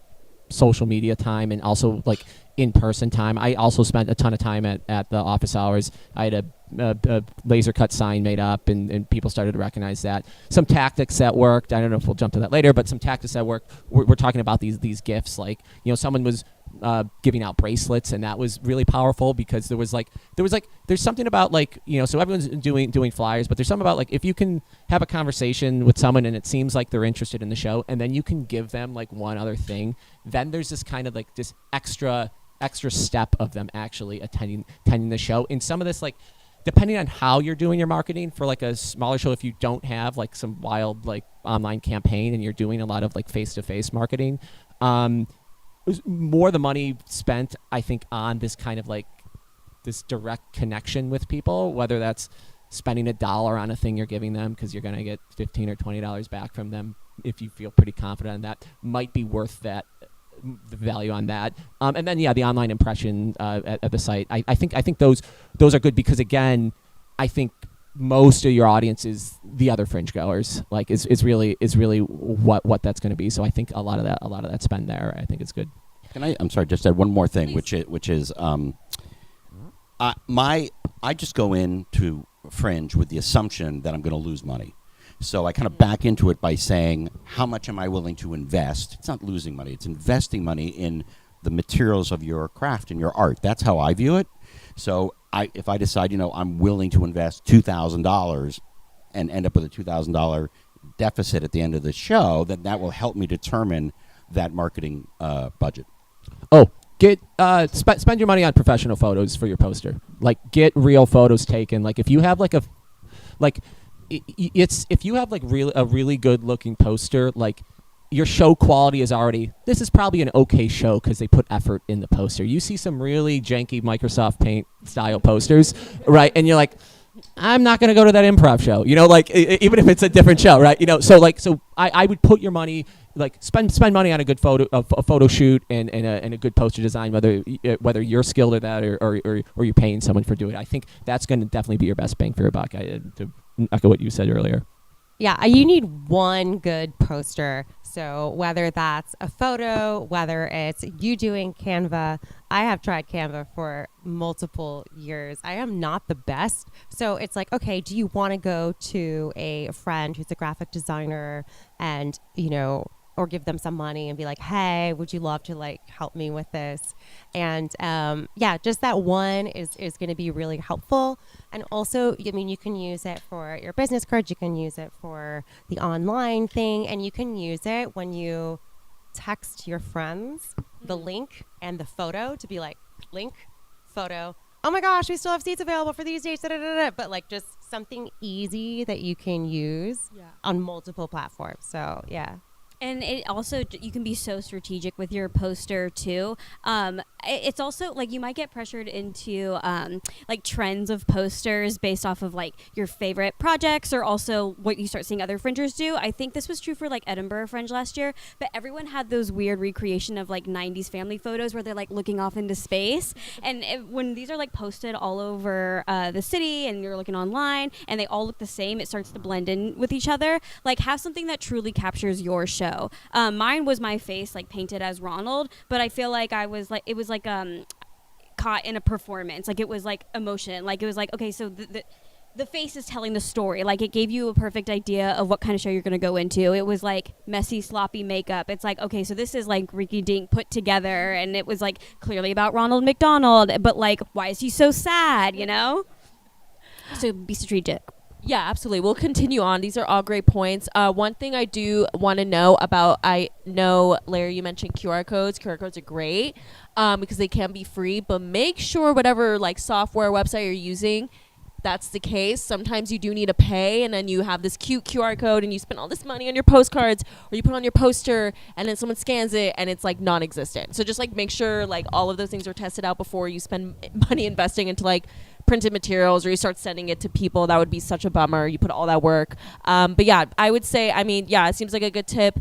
social media time and also like in-person time. I also spent a ton of time at the office hours. I had a laser cut sign made up, and people started to recognize that. Some tactics that worked. I don't know if we'll jump to that later, but some tactics that worked. We're talking about these gifts. Like, someone was giving out bracelets, and that was really powerful because there's something about like, so everyone's doing flyers, but there's something about like if you can have a conversation with someone and it seems like they're interested in the show, and then you can give them like one other thing, then there's this kind of like this extra step of them actually attending the show. And some of this, like, depending on how you're doing your marketing for like a smaller show, if you don't have like some wild like online campaign and you're doing a lot of like face-to-face marketing, more the money spent, I think, on this kind of like this direct connection with people, whether that's spending $1 on a thing you're giving them because you're going to get $15 or $20 back from them if you feel pretty confident on that, might be worth that, the value on that. And then, the online impression at the site. I think those are good because, again, I think most of your audience is the other Fringe goers. Like, is really what that's going to be. So I think a lot of that spend there, I think is good. I'm sorry, just add one more thing, which is I just go into Fringe with the assumption that I'm going to lose money. So I kind of back into it by saying, how much am I willing to invest? It's not losing money. It's investing money in the materials of your craft and your art. That's how I view it. So if I decide, I'm willing to invest $2,000 and end up with a $2,000 deficit at the end of the show, then that will help me determine that marketing budget. Oh, spend your money on professional photos for your poster. Like, get real photos taken. Like, if you have if you have like a really good looking poster, like your show quality is already, this is probably an okay show because they put effort in the poster. You see some really janky Microsoft Paint style posters, right? And you're like, I'm not going to go to that improv show, like even if it's a different show, right? So I would put your money like spend money on a good photo shoot and a good poster design, whether you're skilled at that or you're paying someone for doing it. I think that's going to definitely be your best bang for your buck. To echo what you said earlier. Yeah, you need one good poster. So whether that's a photo, whether it's you doing Canva, I have tried Canva for multiple years. I am not the best. So it's like, okay, do you want to go to a friend who's a graphic designer and, or give them some money and be like, hey, would you love to like help me with this? And just that one is going to be really helpful. And also, you can use it for your business cards, you can use it for the online thing, and you can use it when you text your friends the link and the photo to be like, link, photo, oh my gosh, we still have seats available for these dates, but like just something easy that you can use on multiple platforms. So, yeah. And it also, you can be so strategic with your poster too. It's also like you might get pressured into like trends of posters based off of like your favorite projects or also what you start seeing other fringers do. I think this was true for like Edinburgh Fringe last year, but everyone had those weird recreation of like 90s family photos where they're like looking off into space. And when these are like posted all over the city and you're looking online and they all look the same, it starts to blend in with each other. Like have something that truly captures your show. Mine was my face like painted as Ronald, but I feel like it was like caught in a performance. Like it was like emotion. Like it was like, okay, so the face is telling the story. Like it gave you a perfect idea of what kind of show you're going to go into. It was like messy, sloppy makeup. It's like, okay, so this is like Ricky Dink put together, and it was like clearly about Ronald McDonald, but like, why is he so sad, So be strategic. Yeah, absolutely. We'll continue on. These are all great points. One thing I do want to know about, I know, Larry, you mentioned QR codes. QR codes are great because they can be free, but make sure whatever like software website you're using, that's the case. Sometimes you do need to pay, and then you have this cute QR code and you spend all this money on your postcards or you put on your poster and then someone scans it and it's like non-existent. So just like make sure like all of those things are tested out before you spend money investing into like printed materials or you start sending it to people. That would be such a bummer. You put all that work. But yeah, I would say, it seems like a good tip.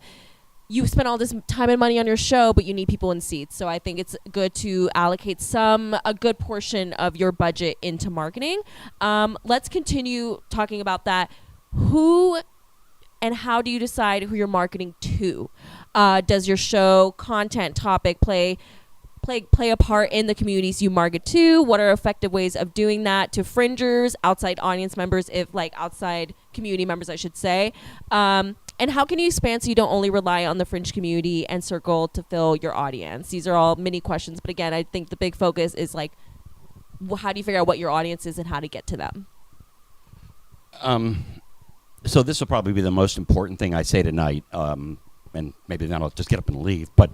You spend all this time and money on your show, but you need people in seats. So I think it's good to allocate a good portion of your budget into marketing. Let's continue talking about that. Who and how do you decide who you're marketing to? Does your show, content, topic play a part in the communities you market to? What are effective ways of doing that to fringers, outside audience members, outside community members, I should say? And how can you expand so you don't only rely on the fringe community and circle to fill your audience? These are all mini questions, but again, I think the big focus is like, how do you figure out what your audience is and how to get to them? So this will probably be the most important thing I say tonight, and maybe then I'll just get up and leave. But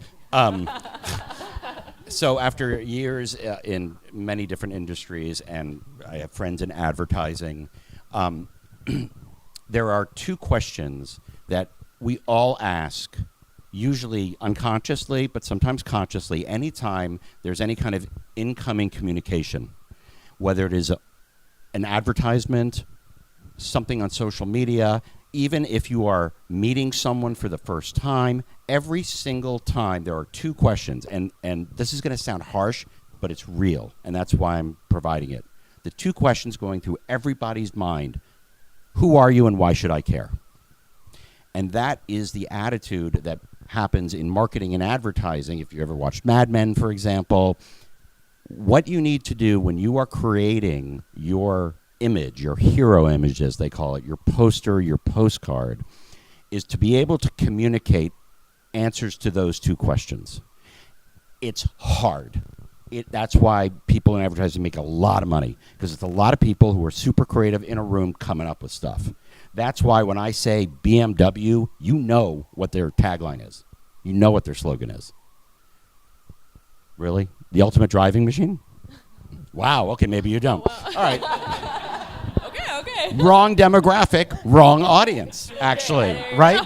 so after years in many different industries, and I have friends in advertising, there are two questions that we all ask, usually unconsciously, but sometimes consciously, anytime there's any kind of incoming communication, whether it is an advertisement, something on social media, even if you are meeting someone for the first time, every single time there are two questions, and this is going to sound harsh, but it's real, and that's why I'm providing it. The two questions going through everybody's mind: who are you and why should I care? And that is the attitude that happens in marketing and advertising. If you ever watched Mad Men, for example, what you need to do when you are creating your image, your hero image as they call it, your poster, your postcard, is to be able to communicate answers to those two questions. It's hard. That's why people in advertising make a lot of money, because it's a lot of people who are super creative in a room coming up with stuff. That's why when I say BMW, you know what their tagline is. You know what their slogan is. Really? The ultimate driving machine? Wow, okay, maybe you don't. Oh, wow. All right. Okay. Wrong demographic, wrong audience, actually, right?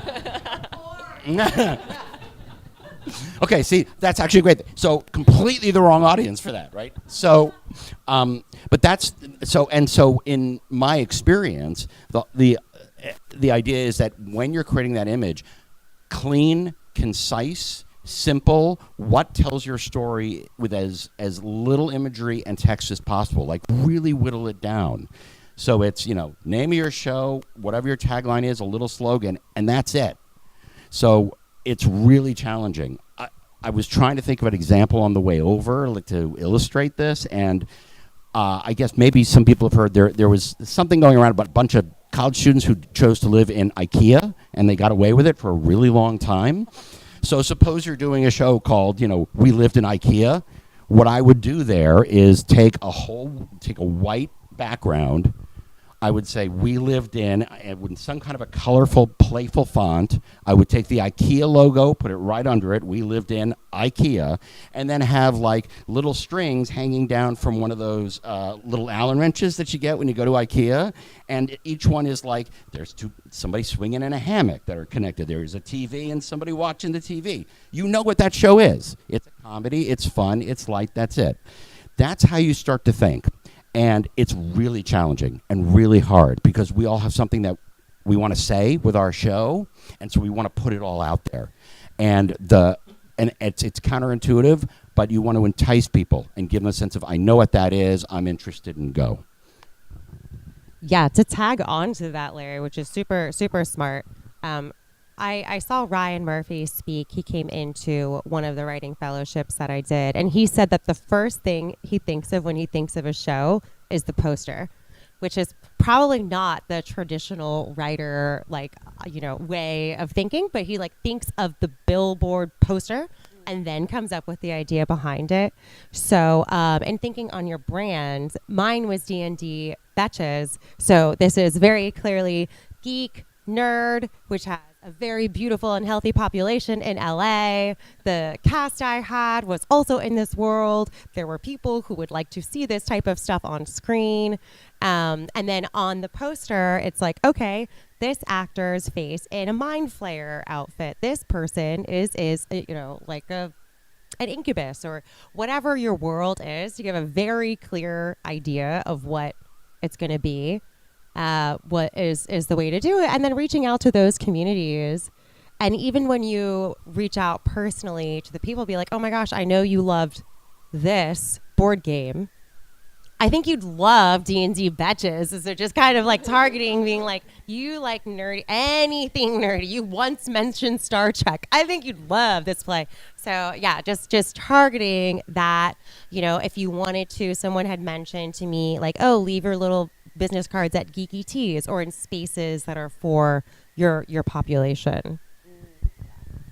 Okay, see, that's actually great. So completely the wrong audience for that, right? So, but that's so. And so, in my experience, the idea is that when you're creating that image, clean, concise, simple, what tells your story with as little imagery and text as possible. Like, really whittle it down. So it's, name of your show, whatever your tagline is, a little slogan, and that's it. So it's really challenging. I was trying to think of an example on the way over, like, to illustrate this, and I guess maybe some people have heard there was something going around about a bunch of college students who chose to live in IKEA, and they got away with it for a really long time. So suppose you're doing a show called, We Lived in IKEA. What I would do there is take a white background. I would say we lived in some kind of a colorful, playful font. I would take the IKEA logo, put it right under it. We lived in IKEA, and then have like little strings hanging down from one of those little Allen wrenches that you get when you go to IKEA. And each one is like, there's somebody swinging in a hammock that are connected. There's a TV and somebody watching the TV. You know what that show is. It's a comedy. It's fun. It's light. That's it. That's how you start to think. And it's really challenging and really hard because we all have something that we want to say with our show, and so we want to put it all out there. And it's counterintuitive, but you want to entice people and give them a sense of, I know what that is, I'm interested, and go. Yeah, to tag on to that, Larry, which is super, super smart. I saw Ryan Murphy speak. He came into one of the writing fellowships that I did, and he said that the first thing he thinks of when he thinks of a show is the poster, which is probably not the traditional writer, way of thinking, but he thinks of the billboard poster and then comes up with the idea behind it. So, and thinking on your brand, mine was D&D Betches. So this is very clearly geek, nerd, which has a very beautiful and healthy population in LA. The cast I had was also in this world. There were people who would like to see this type of stuff on screen. And then on the poster, it's like, okay, this actor's face in a Mind Flayer outfit. This person is like an incubus or whatever your world is. You give a very clear idea of what it's going to be. What is the way to do it, and then reaching out to those communities. And even when you reach out personally to the people, be like, oh my gosh, I know you loved this board game. I think you'd love D&D Betches. So just kind of targeting, being like, you like nerdy, anything nerdy. You once mentioned Star Trek. I think you'd love this play. So yeah, just targeting that. If you wanted to, someone had mentioned to me leave your little business cards at Geeky Teas or in spaces that are for your population.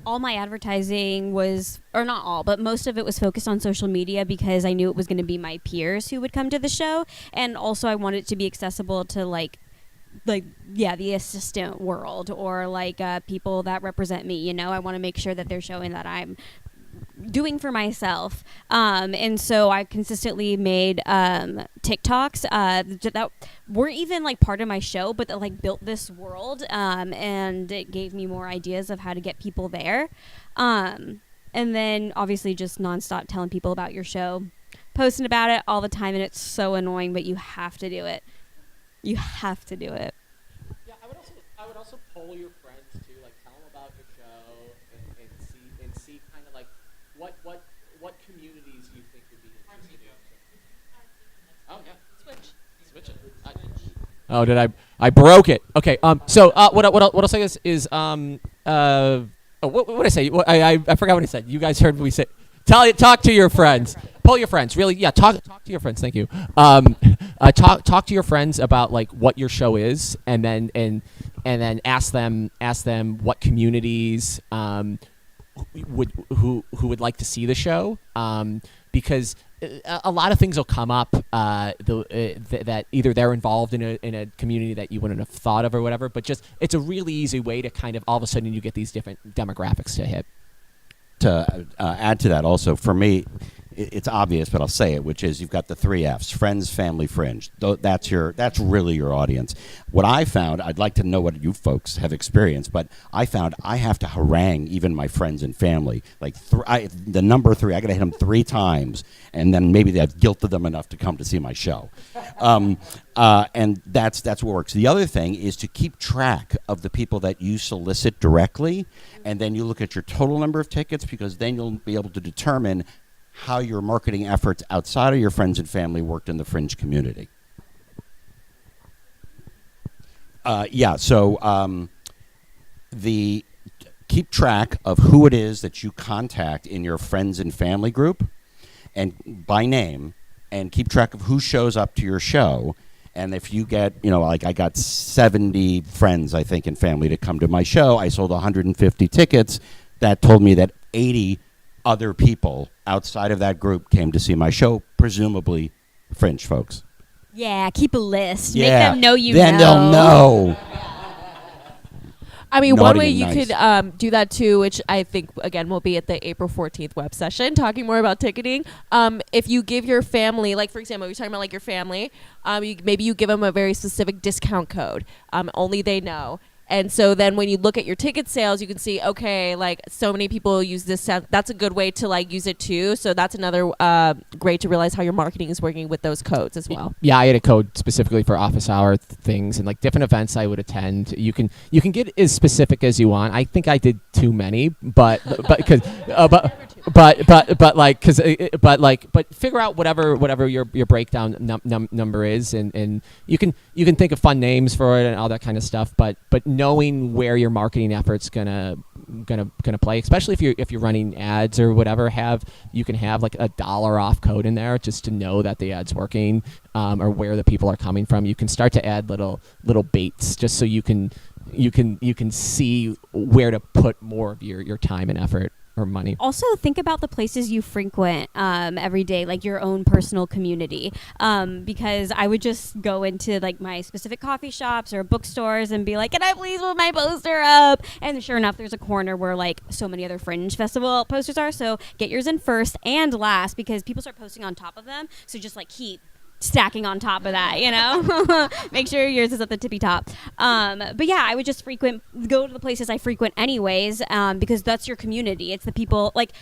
All my advertising was, or not all, but most of it was focused on social media because I knew it was going to be my peers who would come to the show. And also I wanted it to be accessible to the assistant world or people that represent me. I want to make sure that they're showing that I'm doing for myself. And so I consistently made TikToks that weren't even part of my show, but that built this world, and it gave me more ideas of how to get people there. And then obviously just nonstop telling people about your show, posting about it all the time, and it's so annoying, but you have to do it. You have to do it. Yeah, I would also poll your friends too, tell them about your show and see kind of what communities you think would be interested in. Oh yeah, switch it. Oh, did I broke it? Okay. So what I'll say is what did I say? I forgot what I said. You guys heard me say. Talk to your friends. Poll your friends. Really, yeah. Talk to your friends. Thank you. Talk to your friends about what your show is, and then ask them what communities who would like to see the show, because a lot of things will come up that either they're involved in a community that you wouldn't have thought of or whatever, but just it's a really easy way to kind of all of a sudden you get these different demographics to hit. To add to that also, for me, it's obvious, but I'll say it, which is you've got the 3 Fs: friends, family, fringe. That's really your audience. What I found, I'd like to know what you folks have experienced, but I found I have to harangue even my friends and family. Like the number 3, I got to hit them 3 times, and then maybe I've guilted them enough to come to see my show. And that's what works. The other thing is to keep track of the people that you solicit directly, and then you look at your total number of tickets, because then you'll be able to determine how your marketing efforts outside of your friends and family worked in the Fringe community. Keep track of who it is that you contact in your friends and family group, and by name, and keep track of who shows up to your show. And if you get, like I got 70 friends, I think, and family to come to my show, I sold 150 tickets. That told me that 80 other people outside of that group came to see my show, presumably Fringe folks. Yeah, keep a list. Yeah. Make them know you then know. they'll know. I mean, Naughty one way and you nice. could do that too, which I think, again, will be at the April 14th web session, talking more about ticketing. If you give your family, like, for example, you're talking about, like, your family, maybe you give them a very specific discount code. Only they know. And so then when you look at your ticket sales, you can see, okay, like, so many people use this. That's a good way to, like, use it too. So that's another great to realize how your marketing is working with those codes as well. Yeah, I had a code specifically for office hour things and like different events I would attend. You can get as specific as you want. I think I did too many, but figure out whatever your breakdown number is, and you can think of fun names for it and all that kind of stuff. But knowing where your marketing efforts gonna play, especially if you're running ads or whatever, you can have like $1 off code in there just to know that the ad's working, or where the people are coming from. You can start to add little baits just so you can see where to put more of your time and effort or money. Also, think about the places you frequent every day, like your own personal community. Because I would just go into like my specific coffee shops or bookstores and be like, "Can I please put my poster up?" And sure enough, there's a corner where like so many other Fringe Festival posters are. So get yours in first and last, because people start posting on top of them. So just like keep stacking on top of that, make sure yours is at the tippy top. But yeah, I would just go to the places I frequent anyways, because that's your community. It's the people, like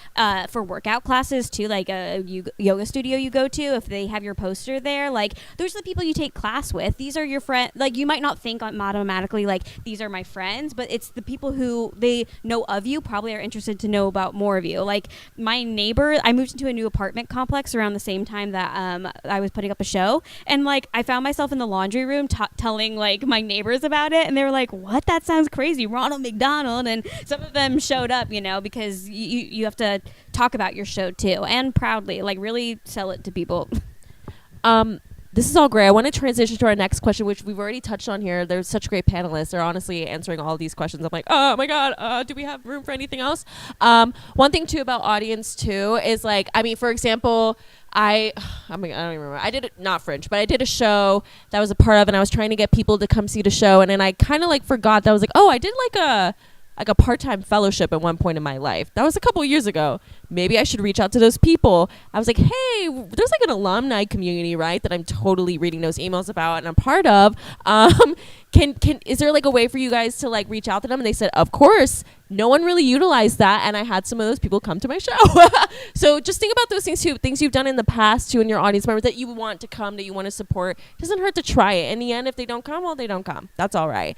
for workout classes too, like a yoga studio you go to, if they have your poster there, like those are the people you take class with. These are your friends. Like you might not think automatically like these are my friends, but it's the people who they know of you, probably are interested to know about more of you. Like my neighbor, I moved into a new apartment complex around the same time that I was putting up a show, and like I found myself in the laundry room telling like my neighbors about it, and they were like, "What? That sounds crazy, Ronald McDonald." And some of them showed up, because you have to talk about your show too, and proudly, like really sell it to people. This is all great. I want to transition to our next question, which we've already touched on here. There's such great panelists. They're honestly answering all of these questions. I'm like, oh my God, do we have room for anything else? One thing too about audience too is like, I mean, for example, I don't even remember. I did it, not Fringe, but I did a show that I was a part of, and I was trying to get people to come see the show, and then I kind of like forgot that I was like, oh, I did like a part-time fellowship at one point in my life. That was a couple years ago. Maybe I should reach out to those people. I was like, hey, there's like an alumni community, right, that I'm totally reading those emails about and I'm part of. Is there like a way for you guys to like reach out to them? And they said, of course. No one really utilized that, and I had some of those people come to my show. So just think about those things too, things you've done in the past too in your audience members that you want to come, that you want to support. It doesn't hurt to try it. In the end, if they don't come, well, they don't come. That's all right.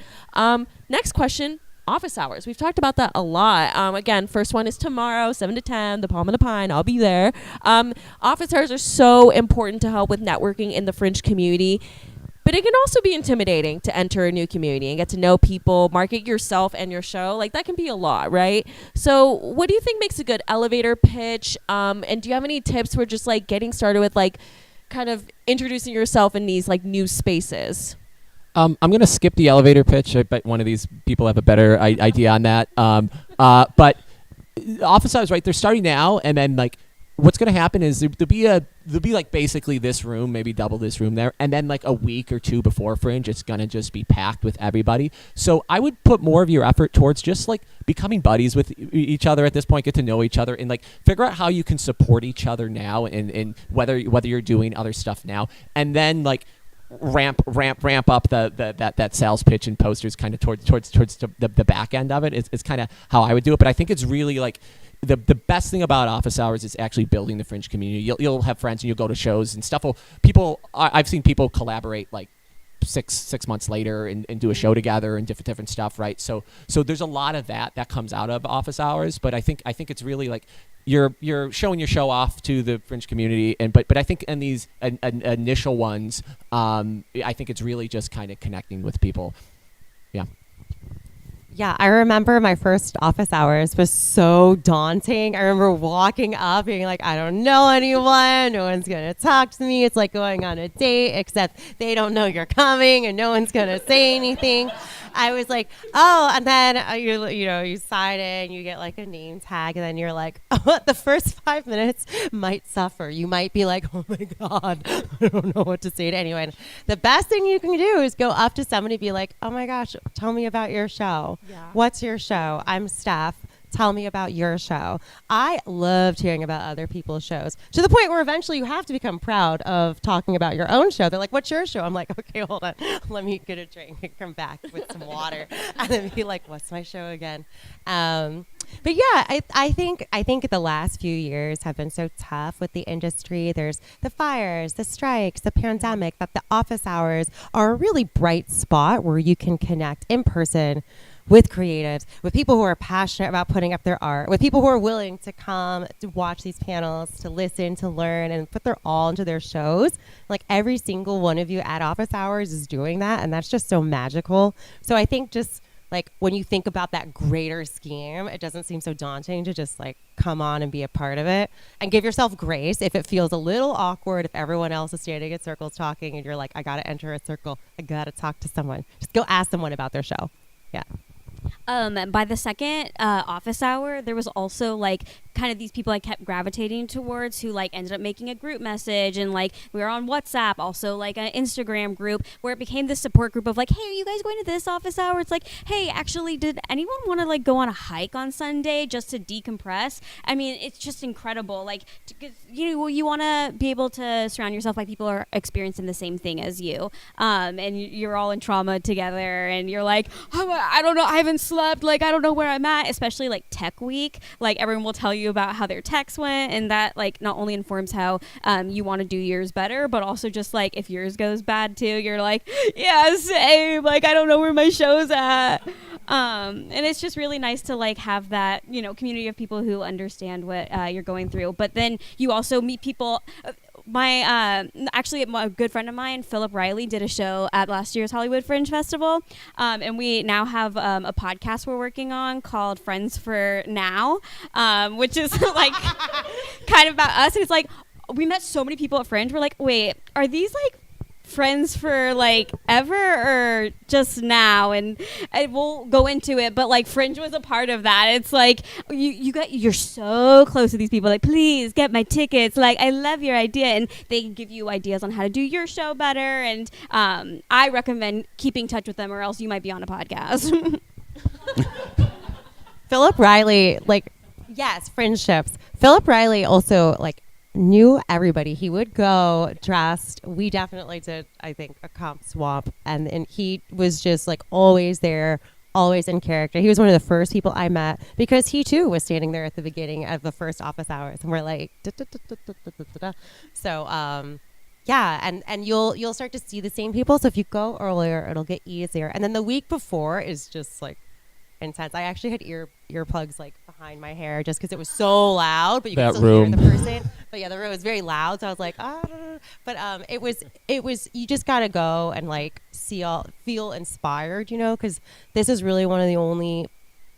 Next question. Office hours. We've talked about that a lot. Again, first one is tomorrow, 7 to 10, the Palm and the Pine. I'll be there. Office hours are so important to help with networking in the Fringe community, but it can also be intimidating to enter a new community and get to know people, market yourself and your show. Like that can be a lot, right? So what do you think makes a good elevator pitch? And do you have any tips for just like getting started with like kind of introducing yourself in these like new spaces? I'm going to skip the elevator pitch. I bet one of these people have a better idea on that. But office hours, right? They're starting now, and then like what's going to happen is there'll be like basically this room, maybe double this room there, and then like a week or two before Fringe, it's going to just be packed with everybody. So I would put more of your effort towards just like becoming buddies with each other at this point, get to know each other, and like figure out how you can support each other now, and whether you're doing other stuff now, and then like ramp up that sales pitch and posters kind of towards the back end of it. It's kind of how I would do it. But I think it's really like the best thing about office hours is actually building the Fringe community. You'll have friends and you'll go to shows and stuff. I've seen people collaborate like six months later and do a show together and different stuff, right? So there's a lot of that comes out of office hours. But I think it's really like you're showing your show off to the Fringe community, but I think in these initial ones, I think it's really just kind of connecting with people. Yeah. Yeah, I remember my first office hours was so daunting. I remember walking up being like, I don't know anyone. No one's going to talk to me. It's like going on a date, except they don't know you're coming and no one's going to say anything. I was like, oh, and then you sign in, you get like a name tag, and then you're like, oh, the first 5 minutes might suffer. You might be like, oh my God, I don't know what to say to anyone. The best thing you can do is go up to somebody and be like, oh my gosh, tell me about your show. Yeah. What's your show? I'm Steph. Tell me about your show. I loved hearing about other people's shows, to the point where eventually you have to become proud of talking about your own show. They're like, what's your show? I'm like, okay, hold on. Let me get a drink and come back with some water. And then be like, what's my show again? But yeah, I think the last few years have been so tough with the industry. There's the fires, the strikes, the pandemic, that the office hours are a really bright spot where you can connect in person with creatives, with people who are passionate about putting up their art, with people who are willing to come to watch these panels, to listen, to learn, and put their all into their shows. Like every single one of you at office hours is doing that, and that's just so magical. So I think just like when you think about that greater scheme, it doesn't seem so daunting to just like come on and be a part of it, and give yourself grace if it feels a little awkward, if everyone else is standing in circles talking and you're like, I gotta enter a circle, I gotta talk to someone. Just go ask someone about their show. Yeah. By the second office hour, there was also like kind of these people I kept gravitating towards who like ended up making a group message, and like we were on WhatsApp, also like an Instagram group where it became this support group of like, hey, are you guys going to this office hour? It's like, hey, actually, did anyone want to like go on a hike on Sunday just to decompress? I mean, it's just incredible. Like, you want to be able to surround yourself by people who are experiencing the same thing as you, and you're all in trauma together, and you're like, oh, I don't know, I haven't slept, like I don't know where I'm at. Especially like tech week, like everyone will tell you about how their techs went, and that like not only informs how you want to do yours better, but also just like if yours goes bad too, you're like, yeah, same, like I don't know where my show's at. And it's just really nice to like have that community of people who understand what you're going through. But then you also meet people. Actually, a good friend of mine, Philip Riley, did a show at last year's Hollywood Fringe Festival, and we now have a podcast we're working on called Friends for Now, which is like kind of about us. And it's like we met so many people at Fringe. We're like, wait, are these like friends for like ever or just now? And we'll go into it, but like Fringe was a part of that. It's like you're so close to these people, like, please get my tickets, like I love your idea, and they give you ideas on how to do your show better. And I recommend keeping in touch with them, or else you might be on a podcast. Philip Riley, like, yes, friendships. Philip Riley also like knew everybody. He would go dressed. We definitely did, I think, a comp swap, and he was just like always there, always in character. He was one of the first people I met because he too was standing there at the beginning of the first office hours, and we're like, so yeah, and you'll start to see the same people. So if you go earlier, it'll get easier. And then the week before is just like intense. I actually had earplugs like behind my hair just because it was so loud, but you could still hear the person. But yeah, the room was very loud, so I was like, but it was you just gotta go and like feel inspired, because this is really one of the only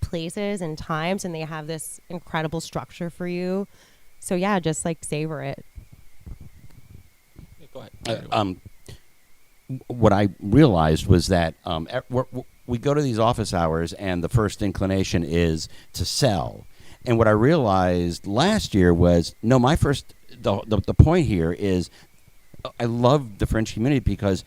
places and times, and they have this incredible structure for you. So yeah, just like savor it. Go ahead. What I realized was that we go to these office hours, and the first inclination is to sell. And what I realized last year was, no, the point here is I love the Fringe community because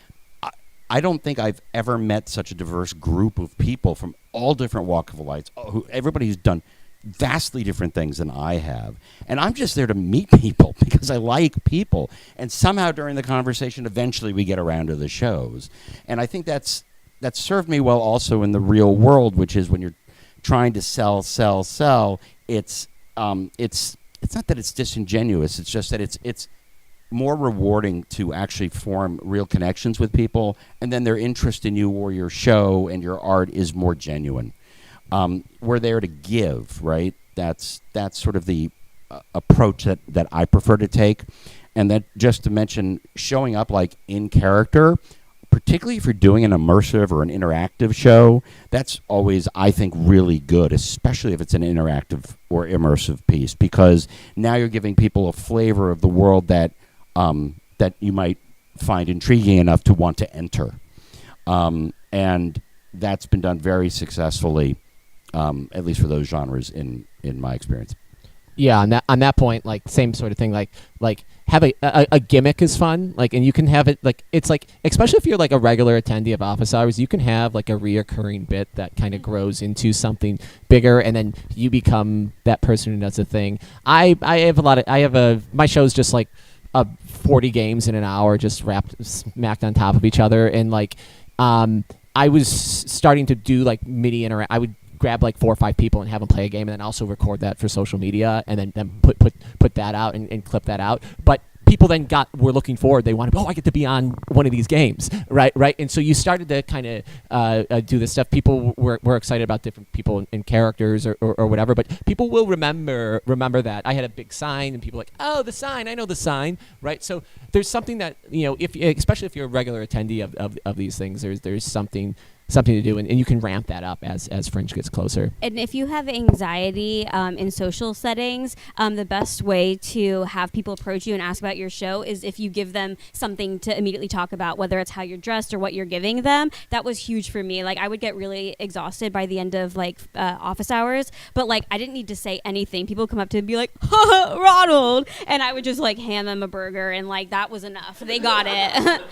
I don't think I've ever met such a diverse group of people from all different walks of life. Everybody who's done vastly different things than I have. And I'm just there to meet people because I like people. And somehow during the conversation, eventually we get around to the shows. And I think that's served me well also in the real world, which is when you're trying to sell. It's not that it's disingenuous. It's just that it's more rewarding to actually form real connections with people, and then their interest in you or your show and your art is more genuine. We're there to give, right? That's sort of the approach that I prefer to take. And that, just to mention, showing up like in character, particularly if you're doing an immersive or an interactive show, that's always, I think, really good, especially if it's an interactive or immersive piece, because now you're giving people a flavor of the world that you might find intriguing enough to want to enter. And that's been done very successfully, at least for those genres in my experience. Yeah, on that point, like same sort of thing. Like have a gimmick is fun. Like, and you can have it like it's like, especially if you're like a regular attendee of office hours, you can have like a reoccurring bit that kind of grows into something bigger, and then you become that person who does the thing. My show's just like 40 games in an hour, just smacked on top of each other, and like I was starting to do like I would grab like 4 or 5 people and have them play a game, and then also record that for social media, and then put that out and clip that out. But people then were looking forward. They wanted, I get to be on one of these games, right? And so you started to kind of do this stuff. People were excited about different people and characters or whatever, but people will remember that. I had a big sign, and people were like, oh, the sign, I know the sign, right? So there's something that, especially if you're a regular attendee of these things, there's something to do, and you can ramp that up as Fringe gets closer. And if you have anxiety in social settings, the best way to have people approach you and ask about your show is if you give them something to immediately talk about, whether it's how you're dressed or what you're giving them. That was huge for me. Like, I would get really exhausted by the end of like office hours, but like I didn't need to say anything. People would come up to me and be like, Ronald, and I would just like hand them a burger, and like that was enough. They got it.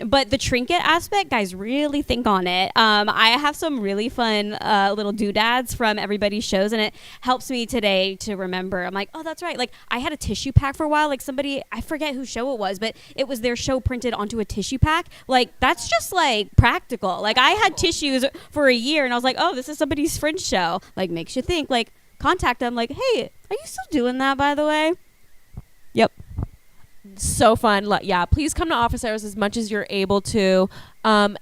But the trinket aspect, guys, really think on it. I have some really fun little doodads from everybody's shows, and it helps me today to remember. I'm like, oh, that's right. Like, I had a tissue pack for a while. Like, somebody, I forget whose show it was, but it was their show printed onto a tissue pack. Like, that's just like practical. Like, I had tissues for a year, and I was like, oh, this is somebody's Fringe show. Like, makes you think. Like, contact them. Like, hey, are you still doing that, by the way? Yep. So fun. Yeah, please come to office hours as much as you're able to. I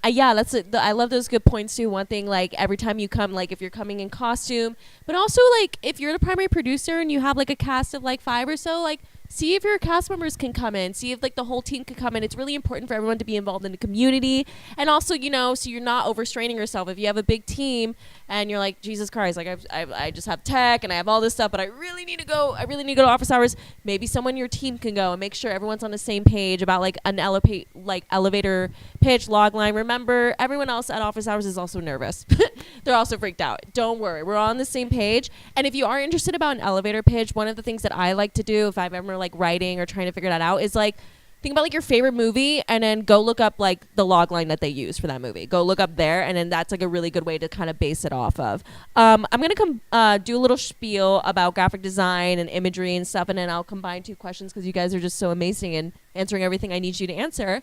love those good points too. One thing, like, every time you come, like, if you're coming in costume, but also like if you're the primary producer and you have like a cast of like 5 or so, like, see if your cast members can come in, see if like the whole team can come in. It's really important for everyone to be involved in the community, and also, so you're not overstraining yourself. If you have a big team and you're like, Jesus Christ, like I just have tech and I have all this stuff, but I really need to go to office hours. Maybe someone in your team can go and make sure everyone's on the same page about like an elevator pitch, log line. Remember, everyone else at office hours is also nervous. They're also freaked out. Don't worry, we're all on the same page. And if you are interested about an elevator pitch, one of the things that I like to do if I've ever like writing or trying to figure that out is like think about like your favorite movie, and then go look up like the log line that they use for that movie. Go look up there, and then that's like a really good way to kind of base it off of. I'm gonna do a little spiel about graphic design and imagery and stuff, and then I'll combine 2 questions because you guys are just so amazing in answering everything I need you to answer.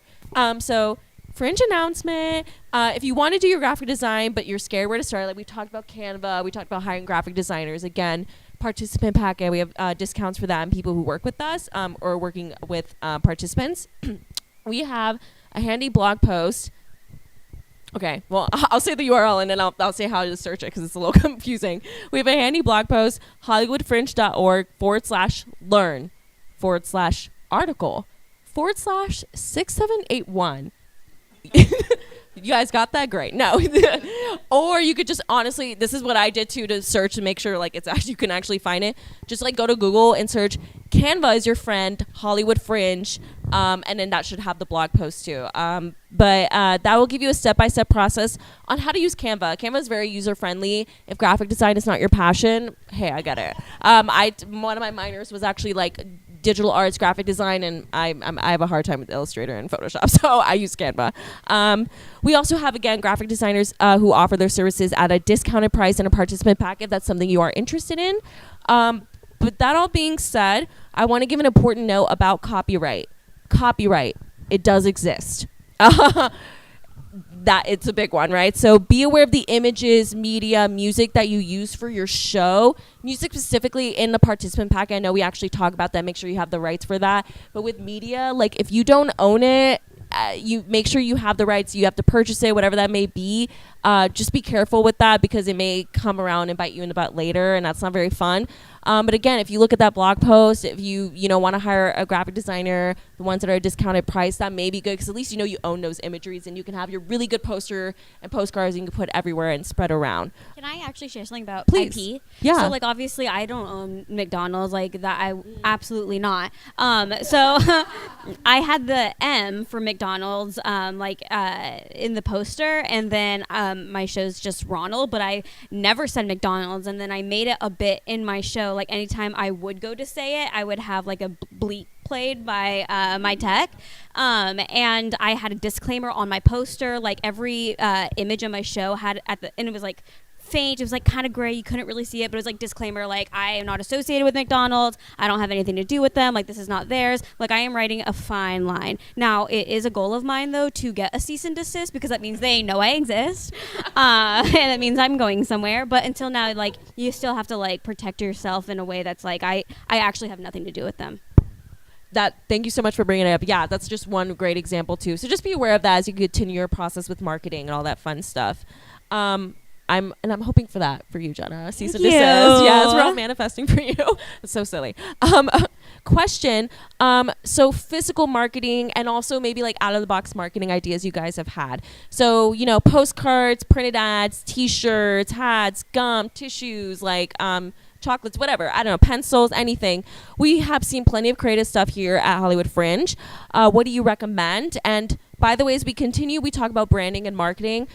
So Fringe announcement. If you want to do your graphic design but you're scared where to start, like we talked about Canva, we talked about hiring graphic designers. Again, participant packet, we have discounts for that and people who work with us or working with participants. We have a handy blog post. Okay, well, I'll say the URL and then I'll say how to search it because it's a little confusing. We have a handy blog post, hollywoodfringe.org/learn/article/6781. You guys got that? Great. No. Or you could just honestly, this is what I did too to search and make sure like it's actually, you can actually find it. Just like go to Google and search Canva is your friend, Hollywood Fringe, and then that should have the blog post too. But that will give you a step-by-step process on how to use Canva. Canva is very user-friendly. If graphic design is not your passion, hey, I get it. One of my minors was actually like digital arts, graphic design, and I have a hard time with Illustrator and Photoshop, so I use Canva. We also have, again, graphic designers who offer their services at a discounted price and a participant pack if that's something you are interested in. But that all being said, I want to give an important note about copyright. Copyright, it does exist. That it's a big one, right? So be aware of the images, media, music that you use for your show. Music specifically in the participant pack. I know we actually talk about that. Make sure you have the rights for that. But with media, like if you don't own it, you make sure you have the rights. You have to purchase it, whatever that may be. Just be careful with that because it may come around and bite you in the butt later, and that's not very fun. But again, if you look at that blog post, if you want to hire a graphic designer, the ones that are a discounted price, that may be good because at least you own those imageries and you can have your really good poster and postcards you can put everywhere and spread around. Can I actually share something about Please. IP? Yeah. So like obviously I don't own McDonald's like that. I absolutely not. So I had the M for McDonald's in the poster, and then my show's just Ronald, but I never said McDonald's, and then I made it a bit in my show. Like anytime I would go to say it, I would have like a bleep played by my tech, and I had a disclaimer on my poster. Like every image of my show had and it was like faint. It was like kind of gray. You couldn't really see it, but it was like disclaimer, like I am not associated with McDonald's. I don't have anything to do with them. Like this is not theirs. Like I am writing a fine line. Now it is a goal of mine though to get a cease and desist because that means they know I exist, and it means I'm going somewhere. But until now, like you still have to like protect yourself in a way that's like I actually have nothing to do with them. Thank you so much for bringing it up. Yeah, that's just one great example too. So just be aware of that as you continue your process with marketing and all that fun stuff. I'm hoping for that for you, Jenna. Cease and desist. Yes, we're all manifesting for you. It's so silly. Question. So physical marketing and also maybe like out of the box marketing ideas you guys have had. So, postcards, printed ads, t-shirts, hats, gum, tissues, like chocolates, whatever. I don't know, pencils, anything. We have seen plenty of creative stuff here at Hollywood Fringe. What do you recommend? And by the way, as we continue, we talk about branding and marketing.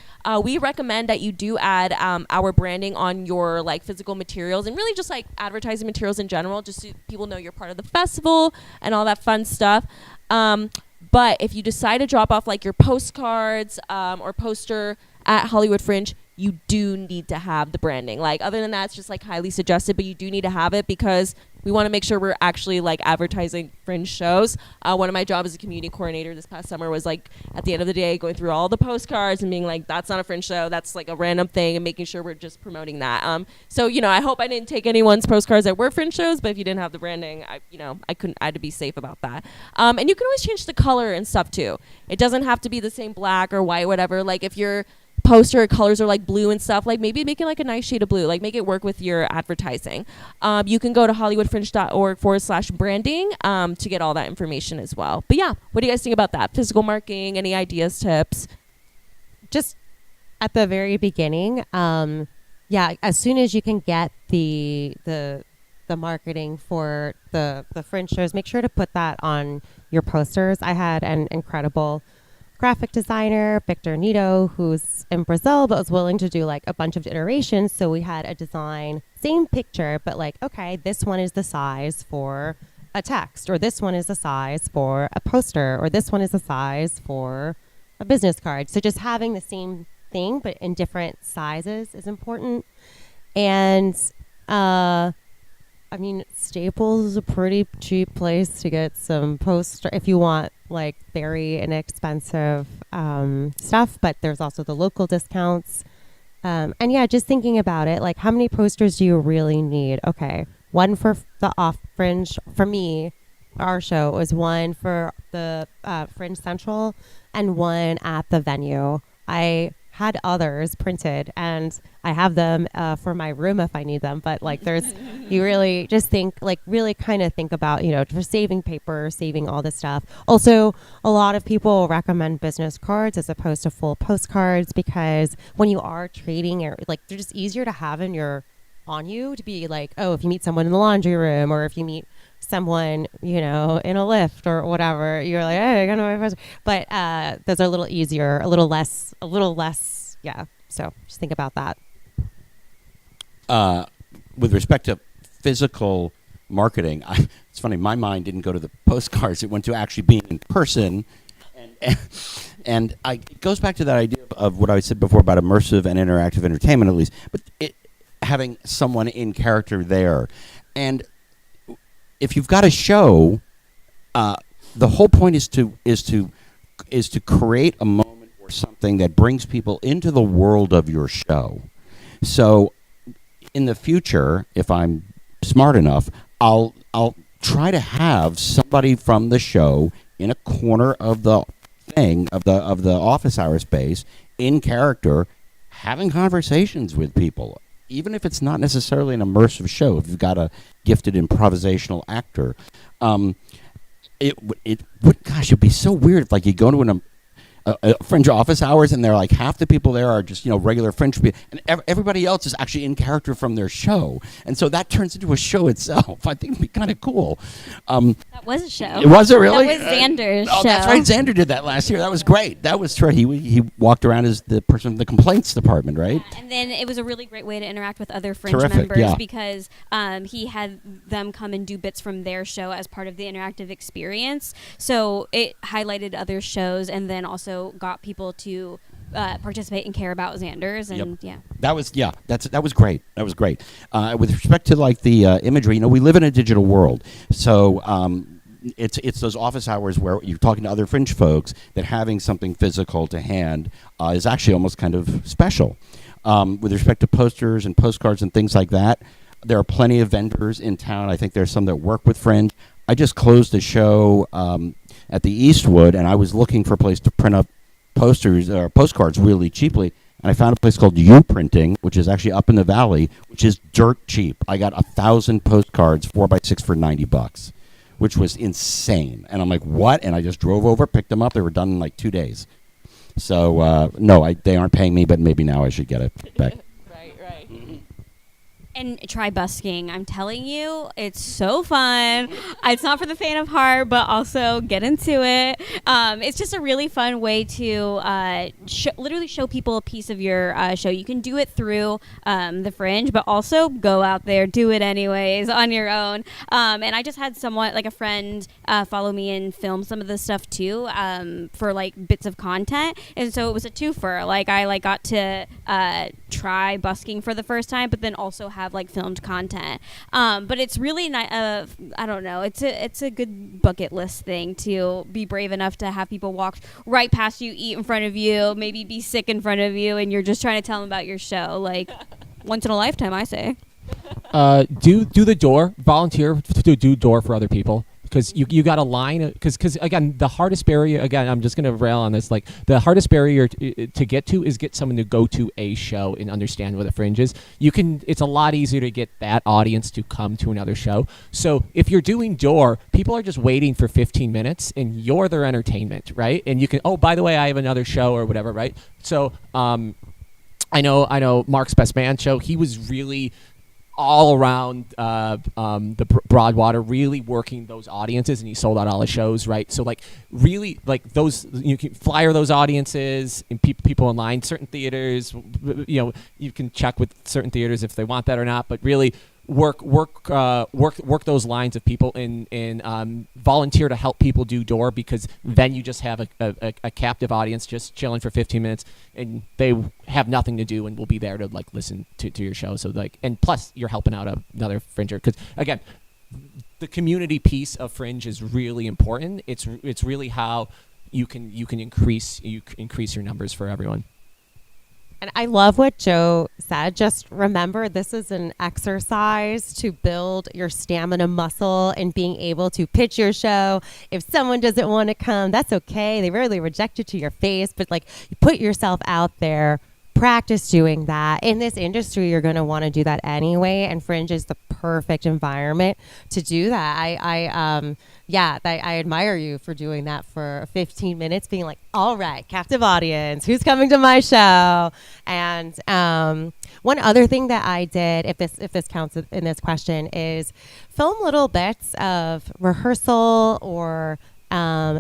We recommend that you do add our branding on your like physical materials and really just like advertising materials in general, just so people know you're part of the festival and all that fun stuff. But if you decide to drop off like your postcards or poster at Hollywood Fringe, you do need to have the branding. Like other than that, it's just like highly suggested, but you do need to have it because we want to make sure we're actually like advertising Fringe shows. One of my jobs as a community coordinator this past summer was like at the end of the day going through all the postcards and being like, that's not a Fringe show, that's like a random thing, and making sure we're just promoting that. So I hope I didn't take anyone's postcards that were Fringe shows, but if you didn't have the branding, I had to be safe about that. And you can always change the color and stuff too. It doesn't have to be the same black or white, whatever. Like if your poster colors are like blue and stuff, like maybe make it like a nice shade of blue, like make it work with your advertising. You can go to hollywoodfringe.org/branding to get all that information as well. But yeah, what do you guys think about that? Physical marketing, any ideas, tips? Just at the very beginning, as soon as you can get the marketing for the Fringe shows, make sure to put that on your posters. I had an incredible graphic designer, Victor Nito, who's in Brazil, but was willing to do like a bunch of iterations. So we had a design, same picture, but like, okay, this one is the size for a text, or this one is the size for a poster, or this one is the size for a business card. So just having the same thing, but in different sizes is important. And, Staples is a pretty cheap place to get some poster if you want like very inexpensive stuff, but there's also the local discounts. Just thinking about it, like how many posters do you really need? Okay, one for the off Fringe. For me, our show was one for the Fringe Central and one at the venue. I had others printed and I have them for my room if I need them, but like you really just think like really kind of think about, for saving paper, saving all this stuff. Also, a lot of people recommend business cards as opposed to full postcards because when you are trading, like they're just easier to have on you to be like, oh, if you meet someone in the laundry room or if you meet someone, you know, in a lift or whatever, you're like, hey, I got my first. But those are a little easier, a little less. Yeah. So just think about that. With respect to physical marketing, it's funny. My mind didn't go to the postcards; it went to actually being in person, and it goes back to that idea of what I said before about immersive and interactive entertainment, at least. But having someone in character there, and if you've got a show, the whole point is to create a moment or something that brings people into the world of your show. So, in the future, if I'm smart enough, I'll try to have somebody from the show in a corner of the thing of the office hour space in character, having conversations with people, even if it's not necessarily an immersive show. If you've got a gifted improvisational actor, it'd be so weird if like you go to a Fringe office hours and they're like half the people there are just, you know, regular Fringe people, and everybody else is actually in character from their show, and so that turns into a show itself. I think it'd be kind of cool. That was a show. Was it really? That was Xander's show. Oh, that's right. Xander did that last year. That was great. That was true. He walked around as the person in the complaints department, right? Yeah, and then it was a really great way to interact with other Fringe Terrific, members yeah. because he had them come and do bits from their show as part of the interactive experience. So it highlighted other shows and then also got people to participate and care about Xander's, and that was great. That was great. With respect to like the imagery, you know, we live in a digital world, so it's those office hours where you're talking to other Fringe folks that having something physical to hand is actually almost kind of special. With respect to posters and postcards and things like that, there are plenty of vendors in town. I think there's some that work with Fringe. I just closed a show at the Eastwood, and I was looking for a place to print up posters or postcards really cheaply, and I found a place called U Printing, which is actually up in the valley, which is dirt cheap. I got 1,000 postcards 4x6 for $90, which was insane. And I'm like, what? And I just drove over, picked them up. They were done in like 2 days. So no, they aren't paying me, but maybe now I should get it back. Right. And try busking. I'm telling you, it's so fun. It's not for the faint of heart, but also get into it. It's just a really fun way to literally show people a piece of your show. You can do it through the Fringe, but also go out there, do it anyways on your own. And I just had someone, like a friend, follow me and film some of the stuff too, for like bits of content. And so it was a twofer. Like I got to try busking for the first time, but then also have like filmed content. But it's really I don't know. It's a good bucket list thing to be brave enough to have people walk right past you, eat in front of you, maybe be sick in front of you, and you're just trying to tell them about your show. Like once in a lifetime, I say. Do the door. Volunteer to do door for other people. Because you got a line, because again, the hardest barrier, again, I'm just going to rail on this, like the hardest barrier to get to is get someone to go to a show and understand what the Fringe is. It's a lot easier to get that audience to come to another show. So if you're doing door, people are just waiting for 15 minutes and you're their entertainment, right? And you can, oh, by the way, I have another show or whatever, right? So I know Mark's Best Man show, he was really all around the Broadwater, really working those audiences, and he sold out all his shows, right? So like really like those, you can flyer those audiences and people in line. Certain theaters, you know, you can check with certain theaters if they want that or not, but really work those lines of people and volunteer to help people do door, because then you just have a captive audience just chilling for 15 minutes and they have nothing to do and will be there to like listen to your show. So like, and plus you're helping out another Fringer, because again, the community piece of Fringe is really important. It's really how you can increase your numbers for everyone. And I love what Joe said. Just remember, this is an exercise to build your stamina muscle and being able to pitch your show. If someone doesn't want to come, that's okay. They rarely reject it to your face, but like you put yourself out there, practice doing that. In this industry, you're going to want to do that anyway. And Fringe is the perfect environment to do that. I admire you for doing that for 15 minutes, being like, all right, captive audience, who's coming to my show? And one other thing that I did, if this counts in this question, is film little bits of rehearsal or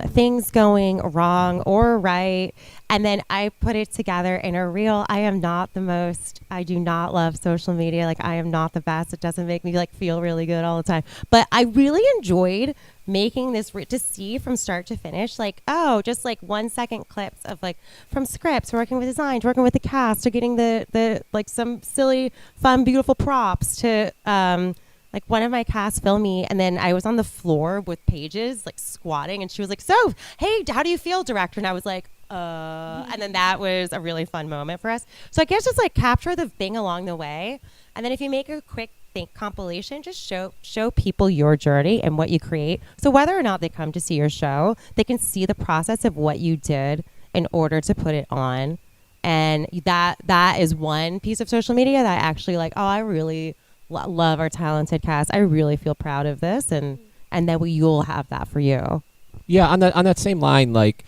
things going wrong or right, and then I put it together in a reel. I do not love social media. Like, I am not the best. It doesn't make me like feel really good all the time. But I really enjoyed making this to see from start to finish, like, just like 1 second clips of like from scripts, working with designs, working with the cast, to getting the like some silly, fun, beautiful props to like one of my cast filmed me, and then I was on the floor with Pages, like squatting, and she was like, "So, hey, how do you feel, director?" And I was like, and then that was a really fun moment for us. So I guess just like capture the thing along the way, and then if you make a quick compilation, just show people your journey and what you create. So whether or not they come to see your show, they can see the process of what you did in order to put it on, and that is one piece of social media that I actually like. I really love our talented cast. I really feel proud of this, and then you'll have that for you. Yeah, on that same line, like,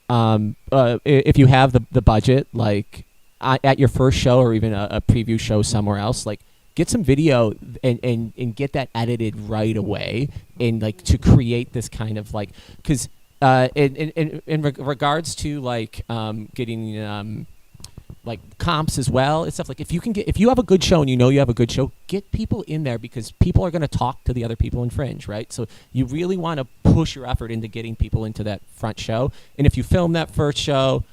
if you have the budget, like at your first show or even a preview show somewhere else, like get some video and get that edited right away, and like to create this kind of like, because in regards to like getting like comps as well and stuff, like if you have a good show and you have a good show, get people in there, because people are going to talk to the other people in Fringe, right? So you really want to push your effort into getting people into that front show. And if you film that first show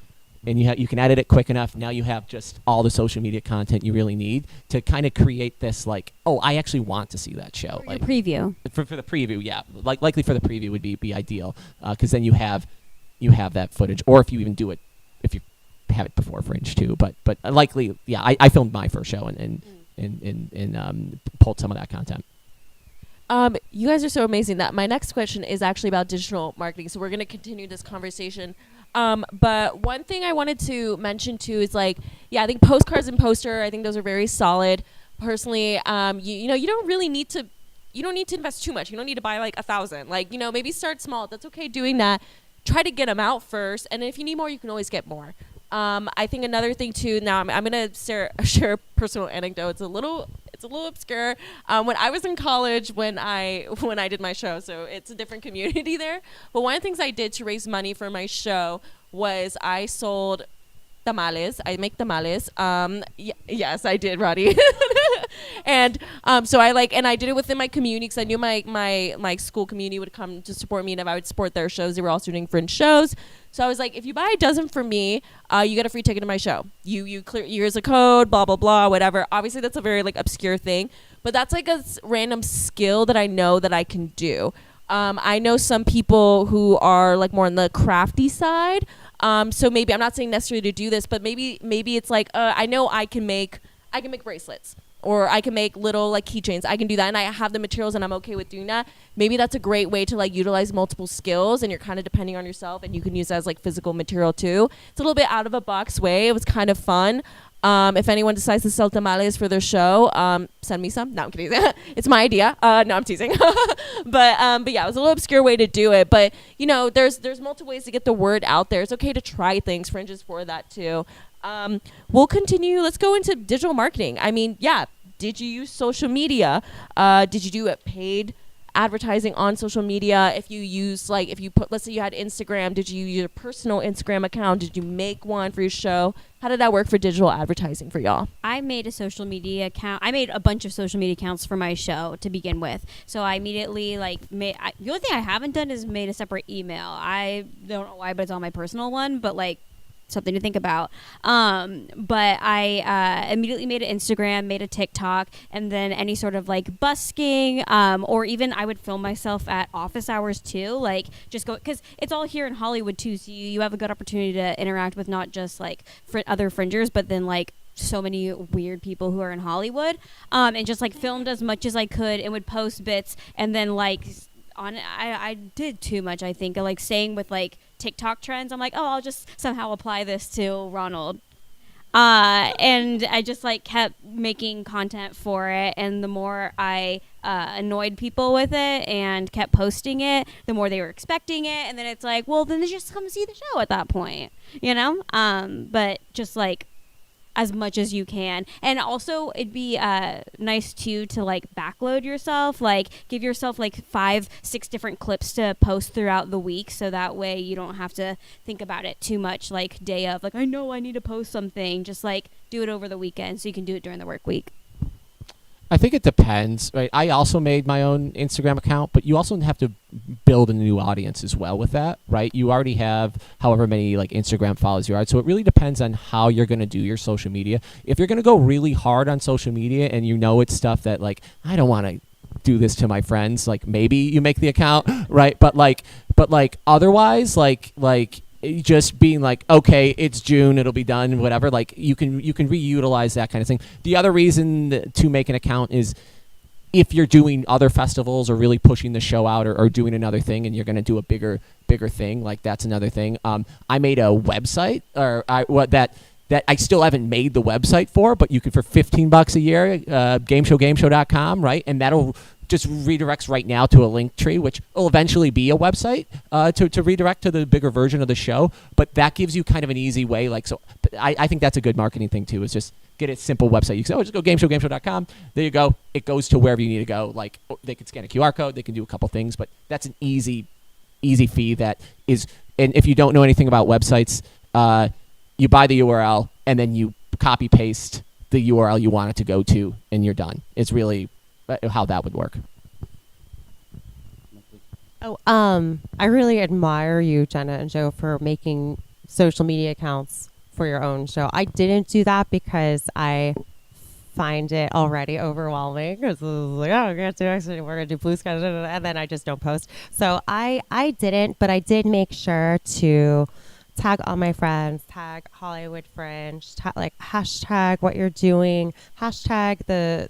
and you can edit it quick enough, now you have just all the social media content you really need to kind of create this like, I actually want to see that show. For like preview. For the preview, yeah. Like likely for the preview would be ideal, because then you have that footage, or if you even do it, if you have it before Fringe too, but likely, yeah. I filmed my first show and pulled some of that content. You guys are so amazing. That my next question is actually about digital marketing, so we're going to continue this conversation. But one thing I wanted to mention too is like, I think postcards and poster, I think those are very solid. Personally, you don't really need to. You don't need to invest too much. You don't need to buy like 1,000. Like, maybe start small. That's okay doing that. Try to get them out first, and if you need more, you can always get more. I think another thing too. Now I'm gonna share a personal anecdote. It's a little obscure. When I was in college, when I did my show, so it's a different community there. But one of the things I did to raise money for my show was I sold tamales. I make tamales. Yes, I did, Roddy. And so I did it within my community, because I knew my school community would come to support me, and if I would support their shows, they were also doing Fringe shows. So I was like, if you buy a dozen from me, you get a free ticket to my show. You clear, here's a code, blah blah blah, whatever. Obviously, that's a very like obscure thing, but that's like a random skill that I know that I can do. I know some people who are like more on the crafty side. So maybe I'm not saying necessarily to do this, but maybe it's like I know I can make bracelets, or I can make little like keychains. I can do that, and I have the materials, and I'm okay with doing that. Maybe that's a great way to like utilize multiple skills, and you're kind of depending on yourself, and you can use that as like physical material too. It's a little bit out of a box way. It was kind of fun. If anyone decides to sell tamales for their show, send me some. No, I'm kidding. It's my idea. No, I'm teasing. But yeah, it was a little obscure way to do it. But there's multiple ways to get the word out there. It's okay to try things. Fringe is for that too. We'll continue. Let's go into digital marketing. I mean, did you use social media? Did you do a paid advertising on social media? If you put, let's say you had Instagram, did you use your personal Instagram account? Did you make one for your show? How did that work for digital advertising for y'all? I made a social media account. I made a bunch of social media accounts for my show to begin with. So I immediately the only thing I haven't done is made a separate email. I don't know why, but it's on my personal one, but something to think about. But I immediately made an Instagram, made a TikTok, and then any sort of busking, or even I would film myself at office hours too, just go, because it's all here in Hollywood too, so you have a good opportunity to interact with not just other fringers, but then so many weird people who are in Hollywood, and just filmed as much as I could and would post bits, and then I did too much, I think, staying with TikTok trends. I'm I'll just somehow apply this to Ronald. And I just like kept making content for it, and the more I annoyed people with it and kept posting it, the more they were expecting it, and then it's like, well, then they just come see the show at that point, you know. But just like as much as you can, and also it'd be nice too to like backload yourself, like give yourself like 5-6 different clips to post throughout the week, so that way you don't have to think about it too much, like day of, like I know I need to post something. Just like do it over the weekend so you can do it during the work week. I think it depends, right? I also made my own Instagram account, but you also have to build a new audience as well with that, right? You already have however many like Instagram followers you are, so it really depends on how you're going to do your social media. If you're going to go really hard on social media and you know it's stuff that like I don't want to do this to my friends, like maybe you make the account, right? But otherwise, like just being like, okay, it's June, it'll be done, whatever. Like you can reutilize that kind of thing. The other reason to make an account is if you're doing other festivals or really pushing the show out or doing another thing, and you're going to do a bigger thing, like that's another thing. I made a website, that I still haven't made the website for, but you could for $15 a year, gameshow.com, right? And that'll just redirects right now to a link tree, which will eventually be a website to redirect to the bigger version of the show. But that gives you kind of an easy way. Like, so I think that's a good marketing thing too, is just get a simple website. You can say, just go gameshow.com. There you go. It goes to wherever you need to go. Like they can scan a QR code, they can do a couple things, but that's an easy fee that is, and if you don't know anything about websites, you buy the URL and then you copy paste the URL you want it to go to, and you're done. It's really how that would work. I really admire you, Jenna and Joe, for making social media accounts for your own show. I didn't do that because I find it already overwhelming. Because like, oh, we're gonna do Blue Sky, and then I just don't post. So I didn't, but I did make sure to tag all my friends, tag Hollywood Fringe, like hashtag what you're doing, hashtag the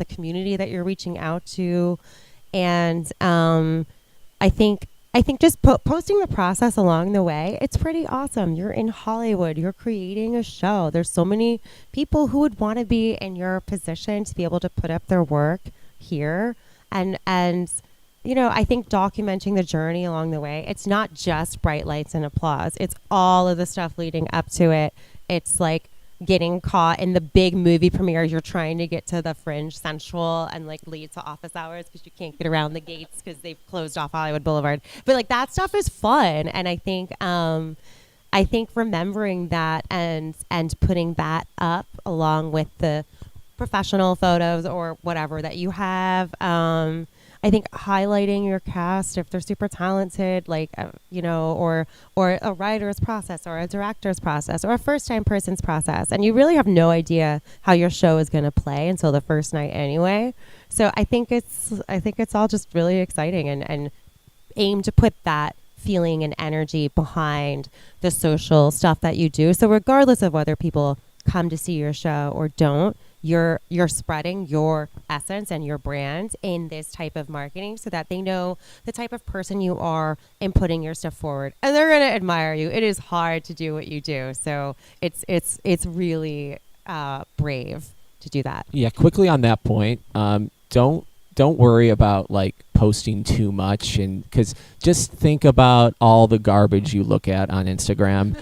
community that you're reaching out to, and I think just posting the process along the way, it's pretty awesome. You're in Hollywood, you're creating a show. There's so many people who would want to be in your position to be able to put up their work here, and you know, I think documenting the journey along the way, it's not just bright lights and applause. It's all of the stuff leading up to it. It's like getting caught in the big movie premieres. You're trying to get to the Fringe Central and like lead to office hours because you can't get around the gates because they've closed off Hollywood Boulevard. But like that stuff is fun. And I think remembering that and putting that up along with the professional photos or whatever that you have, I think highlighting your cast if they're super talented, like, you know, or a writer's process or a director's process or a first-time person's process. And you really have no idea how your show is going to play until the first night anyway. So I think it's all just really exciting and aim to put that feeling and energy behind the social stuff that you do. So regardless of whether people come to see your show or don't, you're spreading your essence and your brand in this type of marketing so that they know the type of person you are in putting your stuff forward, and they're going to admire you. It is hard to do what you do, so it's really brave to do that. Yeah, quickly on that point, don't worry about like posting too much, and because just think about all the garbage you look at on Instagram.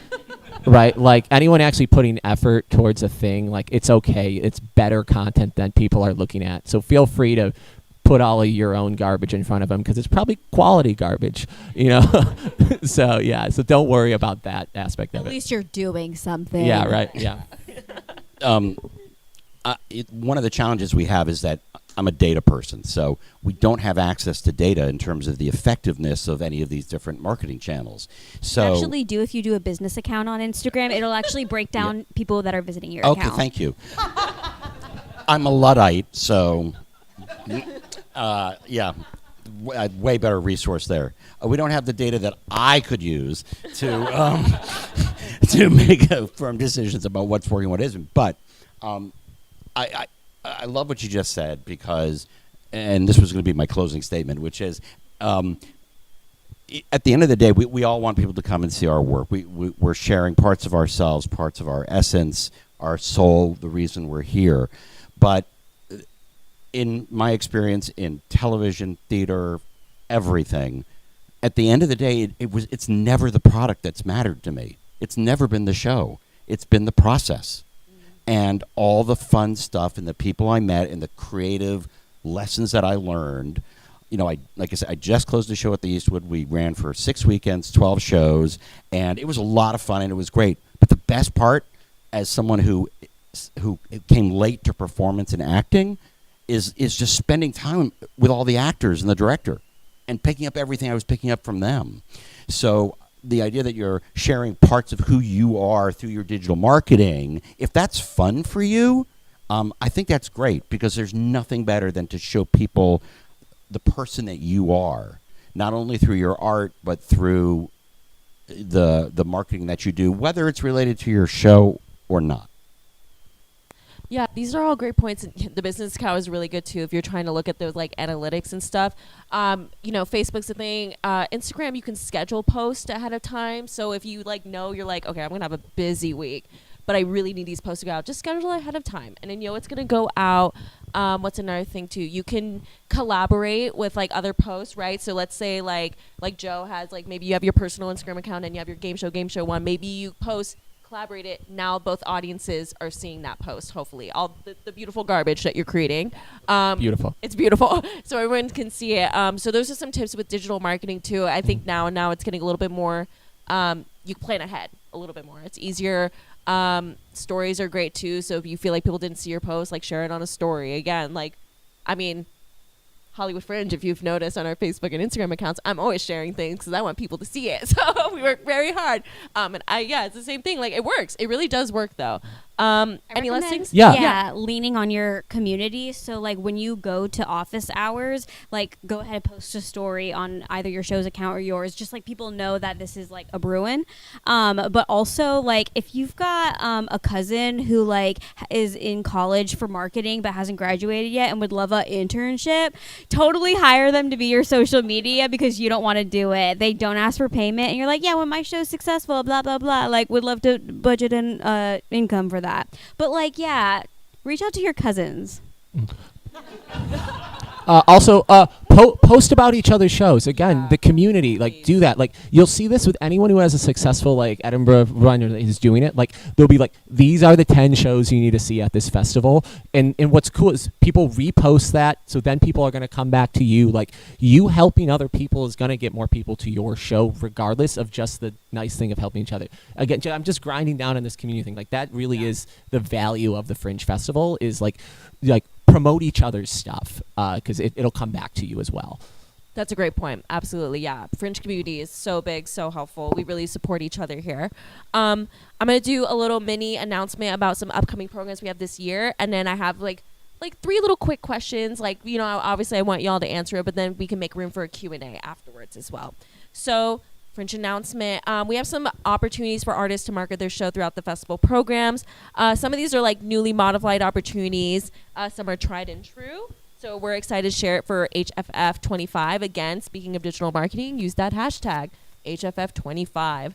Right, like anyone actually putting effort towards a thing, like it's okay. It's better content than people are looking at. So feel free to put all of your own garbage in front of them because it's probably quality garbage, you know. So yeah, so don't worry about that aspect of it. At least you're doing something. Yeah, right. Yeah. One of the challenges we have is that I'm a data person, so we don't have access to data in terms of the effectiveness of any of these different marketing channels. So You actually do if you do a business account on Instagram. It'll actually break down people that are visiting your okay, account. thank you. I'm a Luddite, so yeah, way better resource there. We don't have the data that I could use to to make firm decisions about what's working, what isn't. But I love what you just said because, and this was going to be my closing statement, which is at the end of the day, we all want people to come and see our work. We're sharing parts of ourselves, parts of our essence, our soul, the reason we're here. But in my experience in television, theater, everything, at the end of the day, it's never the product that's mattered to me. It's never been the show. It's been the process. And all the fun stuff and the people I met and the creative lessons that I learned. You know, like I said, I just closed a show at the Eastwood. We ran for 6 weekends, 12 shows, and it was a lot of fun and it was great. But the best part, as someone who came late to performance and acting, is just spending time with all the actors and the director and picking up everything I was picking up from them. So the idea that you're sharing parts of who you are through your digital marketing, if that's fun for you, I think that's great, because there's nothing better than to show people the person that you are, not only through your art, but through the marketing that you do, whether it's related to your show or not. Yeah, these are all great points. And the business cow is really good too if you're trying to look at those like analytics and stuff. You know, Facebook's a thing. Instagram, you can schedule posts ahead of time. So if you like know you're like, okay, I'm gonna have a busy week, but I really need these posts to go out, just schedule ahead of time, and then you know it's gonna go out. What's another thing too? You can collaborate with like other posts, right? So let's say like Joe has like, maybe you have your personal Instagram account and you have your game show one. Maybe you post, collaborate it. Now both audiences are seeing that post. Hopefully, all the beautiful garbage that you're creating. Beautiful. It's beautiful, so everyone can see it. So those are some tips with digital marketing too. I think now it's getting a little bit more. You plan ahead a little bit more. It's easier. Stories are great too. So if you feel like people didn't see your post, like share it on a story. Again, like, I mean, Hollywood Fringe, if you've noticed on our Facebook and Instagram accounts, I'm always sharing things because I want people to see it. So we work very hard. And it's the same thing. Like, it works. It really does work though. Any lessons? Yeah, leaning on your community. So like when you go to office hours, like go ahead and post a story on either your show's account or yours, just like people know that this is like a Bruin. But also like if you've got a cousin who like is in college for marketing but hasn't graduated yet and would love an internship, totally hire them to be your social media because you don't want to do it. They don't ask for payment and you're like, yeah, when my show's successful, blah blah blah, like would love to budget an income for that. But like, yeah, reach out to your cousins. Also, post about each other's shows. Again, the community, like, do that. Like, you'll see this with anyone who has a successful, like, Edinburgh run or is doing it. Like, they'll be like, these are the 10 shows you need to see at this festival. And what's cool is people repost that, so then people are going to come back to you. Like, you helping other people is going to get more people to your show, regardless of just the nice thing of helping each other. Again, I'm just grinding down on this community thing. Like, that really is the value of the Fringe Festival, is, like promote each other's stuff, because it'll come back to you as well. That's a great point. Absolutely, yeah. Fringe community is so big, so helpful. We really support each other here. I'm going to do a little mini announcement about some upcoming programs we have this year, and then I have like 3 little quick questions. Like, you know, obviously I want y'all to answer it, but then we can make room for a Q&A afterwards as well. So, Fringe announcement. We have some opportunities for artists to market their show throughout the festival programs. Some of these are like newly modified opportunities. Some are tried and true. So we're excited to share it for HFF25. Again, speaking of digital marketing, use that hashtag, HFF25.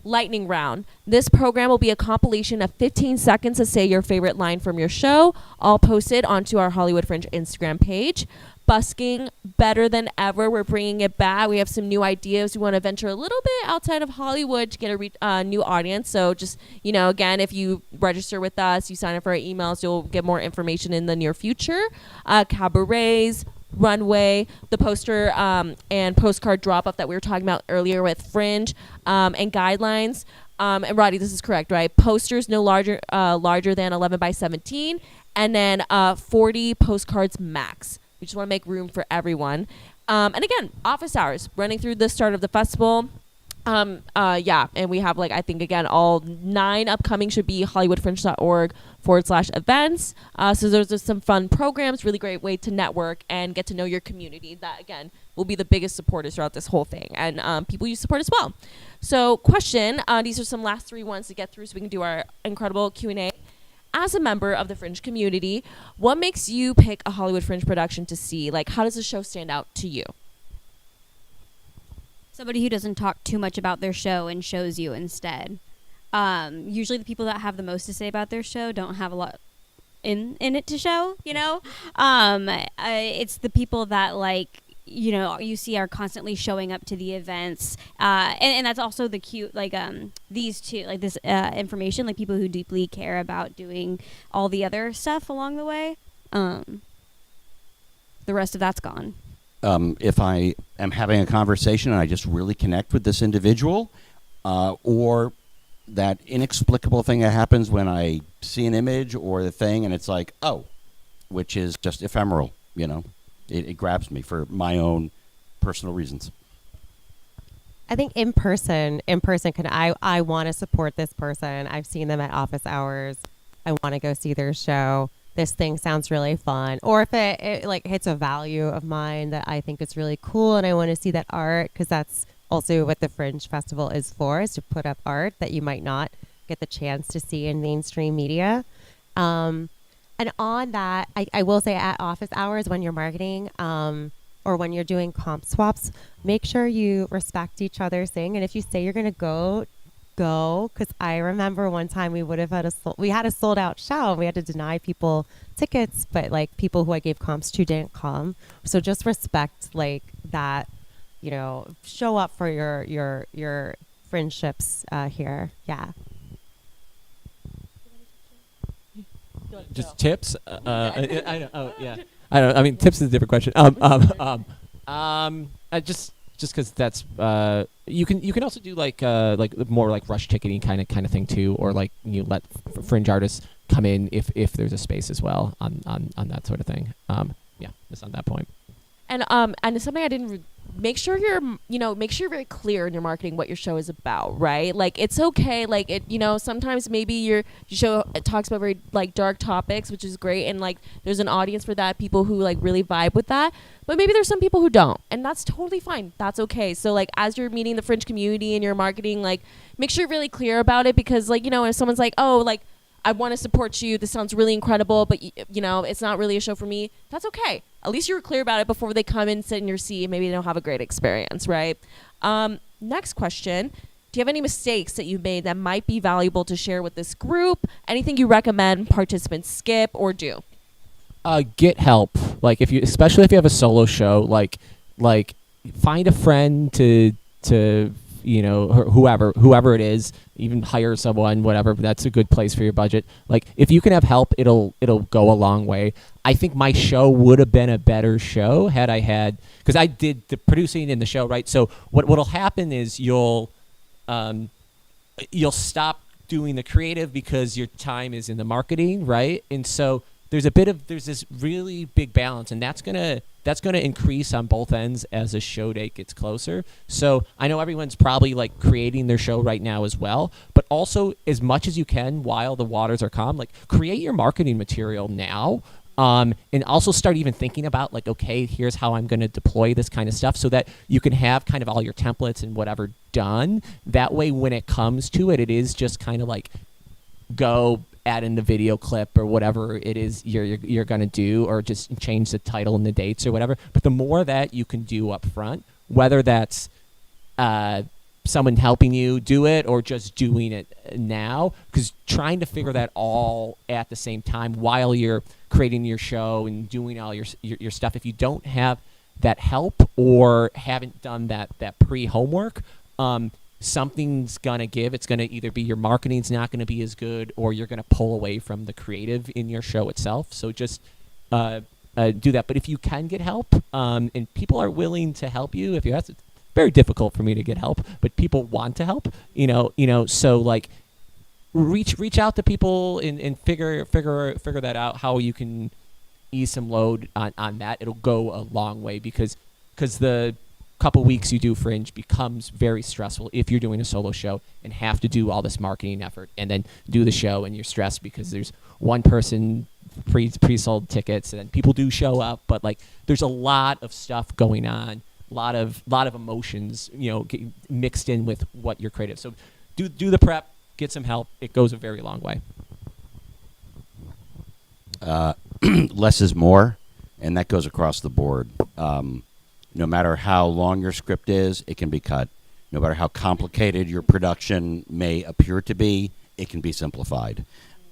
Lightning round. This program will be a compilation of 15 seconds to say your favorite line from your show, all posted onto our Hollywood Fringe Instagram page. Busking, better than ever. We're bringing it back. We have some new ideas. We want to venture a little bit outside of Hollywood to get a new audience. So just, you know, again, if you register with us, you sign up for our emails, you'll get more information in the near future. Cabarets, runway, the poster and postcard drop-off that we were talking about earlier with Fringe, and guidelines. And Roddy, this is correct, right? Posters no larger than 11 by 17, and then 40 postcards max. We just want to make room for everyone. And again, office hours running through the start of the festival. And we have I think again, all 9 upcoming should be hollywoodfringe.org/events. So there's some fun programs, really great way to network and get to know your community. That again will be the biggest supporters throughout this whole thing, and people you support as well. So question, these are some last 3 ones to get through so we can do our incredible Q&A. As a member of the Fringe community, what makes you pick a Hollywood Fringe production to see? Like, how does the show stand out to you? Somebody who doesn't talk too much about their show and shows you instead. Usually the people that have the most to say about their show don't have a lot in it to show, you know? It's the people that, like, you know, you see are constantly showing up to the events. And that's also the cute, like, these two, like this information, like people who deeply care about doing all the other stuff along the way. The rest of that's gone. If I am having a conversation and I just really connect with this individual, or that inexplicable thing that happens when I see an image or the thing and it's like, oh, which is just ephemeral, you know, it grabs me for my own personal reasons. I think in person can I want to support this person. I've seen them at office hours. I want to go see their show. This thing sounds really fun. Or if it like hits a value of mine that I think is really cool and I want to see that art, because that's also what the Fringe Festival is for, is to put up art that you might not get the chance to see in mainstream media. And on that, I will say at office hours when you're marketing, or when you're doing comp swaps, make sure you respect each other's thing. And if you say you're going to go, because I remember one time we had a sold out show and we had to deny people tickets, but like people who I gave comps to didn't come. So just respect like that, you know, show up for your friendships here. Yeah. Just tips. I know. Oh yeah. I don't. I mean, tips is a different question. Just because that's you can also do like more like rush ticketing kind of thing too, or like you let fringe artists come in if there's a space as well on that sort of thing. Yeah, just on that point. And something I didn't make sure you're very clear in your marketing what your show is about, right? Like it's okay, like it, you know, sometimes maybe your show talks about very like dark topics, which is great, and like there's an audience for that, people who like really vibe with that. But maybe there's some people who don't, and that's totally fine. That's okay. So like as you're meeting the Fringe community and you're marketing, like make sure you're really clear about it, because like, you know, if someone's like, oh, like I want to support you, this sounds really incredible, but you know, it's not really a show for me, that's okay. At least you were clear about it before they come and sit in your seat. Maybe they don't have a great experience, right? Next question. Do you have any mistakes that you've made that might be valuable to share with this group? Anything you recommend participants skip or do? Get help. Like especially if you have a solo show, like find a friend to you know, whoever it is, even hire someone, whatever. But that's a good place for your budget. Like if you can have help, it'll go a long way. I think my show would have been a better show had I had, because I did the producing in the show, right? So what'll happen is you'll stop doing the creative because your time is in the marketing, right? And so there's this really big balance, and that's gonna increase on both ends as the show date gets closer. So I know everyone's probably like creating their show right now as well, but also as much as you can while the waters are calm, like create your marketing material now. And also start even thinking about like, okay, here's how I'm going to deploy this kind of stuff, so that you can have kind of all your templates and whatever done. That way, when it comes to it, it is just kind of like go add in the video clip or whatever it is you're going to do, or just change the title and the dates or whatever. But the more that you can do up front, whether that's someone helping you do it or just doing it now, because trying to figure that all at the same time while you're creating your show and doing all your stuff, if you don't have that help or haven't done that pre-homework, something's gonna give. It's gonna either be your marketing's not gonna be as good, or you're gonna pull away from the creative in your show itself. So just do that. But if you can get help, and people are willing to help you, if you have to, it's very difficult for me to get help, but people want to help. You know. So like, reach out to people and figure that out, how you can ease some load on that. It'll go a long way, because the couple weeks you do Fringe becomes very stressful if you're doing a solo show and have to do all this marketing effort and then do the show, and you're stressed because there's one person pre-sold tickets, and then people do show up, but like there's a lot of stuff going on, a lot of emotions, you know, mixed in with what you're creative. So do the prep, get some help. It goes a very long way. Less is more, and that goes across the board. No matter how long your script is, it can be cut. No matter how complicated your production may appear to be, it can be simplified.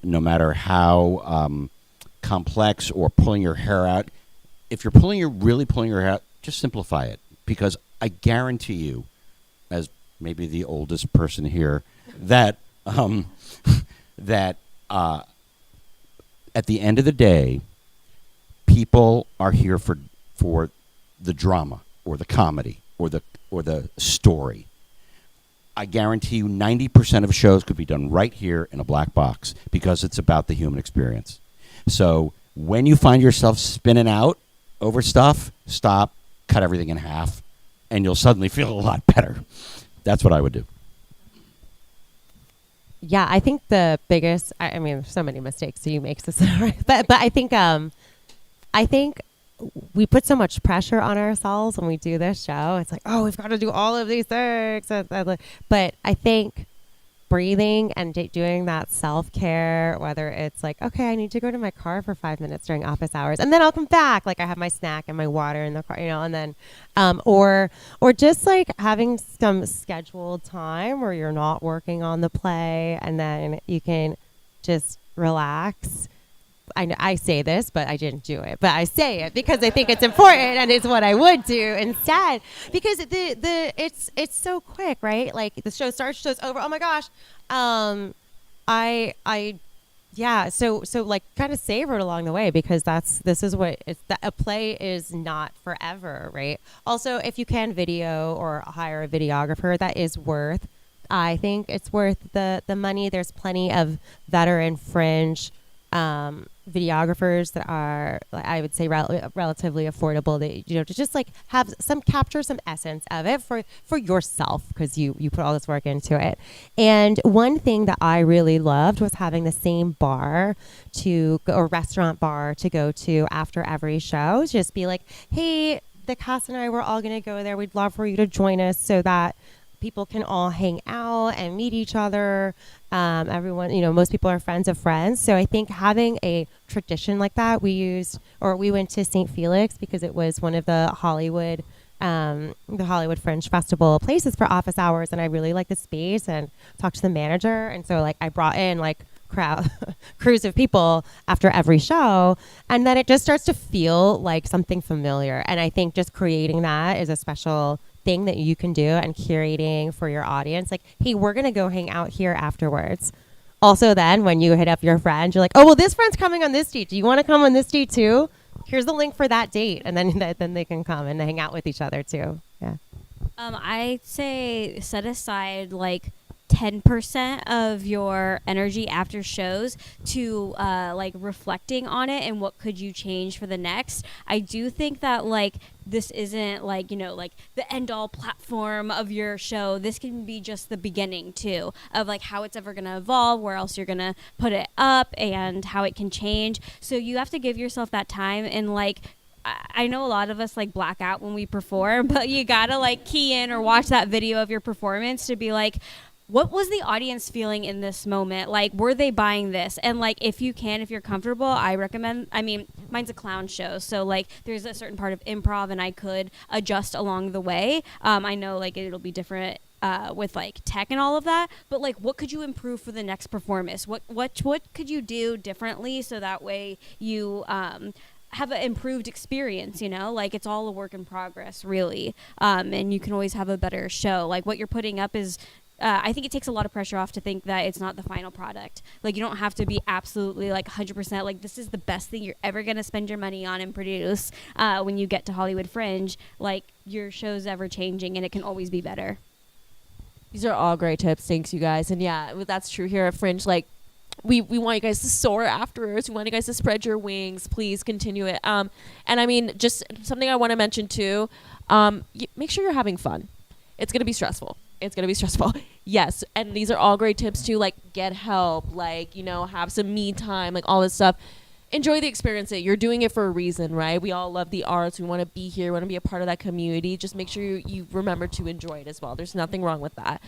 No matter how complex or pulling your hair out, if you're really pulling your hair out, just simplify it. Because I guarantee you, as maybe the oldest person here, that at the end of the day, people are here for the drama or the comedy or the story. I guarantee you 90% of shows could be done right here in a black box because it's about the human experience. So when you find yourself spinning out over stuff, stop, cut everything in half, and you'll suddenly feel a lot better. That's what I would do. Yeah, I think the biggest, I mean, there's so many mistakes so you make this, but I think we put so much pressure on ourselves when we do this show. It's like, oh, we've got to do all of these things. But I think breathing and doing that self-care, whether it's like, okay, I need to go to my car for 5 minutes during office hours and then I'll come back. Like I have my snack and my water in the car, and then, or just like having some scheduled time where you're not working on the play and then you can just relax. I say this, but I didn't do it. But I say it because I think it's important and it's what I would do instead. Because it's so quick, right? Like the show starts, show's over. Oh my gosh. So like kind of savor it along the way because a play is not forever, right? Also, if you can video or hire a videographer, that is worth. I think it's worth the money. There's plenty of veteran Fringe videographers that are, I would say, relatively affordable. That to just like have capture some essence of it for yourself because you put all this work into it. And one thing that I really loved was having the same bar or restaurant bar to go to after every show. Just be like, hey, the cast and I were all gonna go there. We'd love for you to join us so that people can all hang out and meet each other. Everyone, most people are friends of friends. So I think having a tradition like that, we went to St. Felix because it was one of the Hollywood Fringe Festival places for office hours. And I really liked the space and talked to the manager. And so like I brought in like crews of people after every show. And then it just starts to feel like something familiar. And I think just creating that is a special thing that you can do and curating for your audience. Like, hey, we're going to go hang out here afterwards. Also, then when you hit up your friend, you're like, oh, well, this friend's coming on this date. Do you want to come on this date too? Here's the link for that date. And then they can come and hang out with each other too. Yeah. I'd say set aside like 10% of your energy after shows to like reflecting on it and what could you change for the next. I do think that like this isn't like like the end all platform of your show. This can be just the beginning too of like how it's ever going to evolve, where else you're going to put it up, and how it can change. So you have to give yourself that time. And like I know a lot of us like black out when we perform, but you gotta like key in or watch that video of your performance to be like, what was the audience feeling in this moment? Like, were they buying this? And like, if you're comfortable, I recommend, mine's a clown show. So like, there's a certain part of improv and I could adjust along the way. I know like it'll be different with like tech and all of that, but like, what could you improve for the next performance? What could you do differently so that way you, have an improved experience, like it's all a work in progress really. And you can always have a better show. Like what you're putting up is, I think it takes a lot of pressure off to think that it's not the final product. Like you don't have to be absolutely like 100% like this is the best thing you're ever going to spend your money on and produce when you get to Hollywood Fringe. Like your show's ever changing and it can always be better. These are all great tips. Thanks, you guys. And yeah, that's true here at Fringe. Like we want you guys to soar afterwards. We want you guys to spread your wings. Please continue it. And just something I want to mention too, make sure you're having fun. It's going to be stressful. Yes. And these are all great tips too. Like get help, like, have some me time, like all this stuff. Enjoy the experience. You're doing it for a reason, right? We all love the arts. We want to be here. We want to be a part of that community. Just make sure you remember to enjoy it as well. There's nothing wrong with that.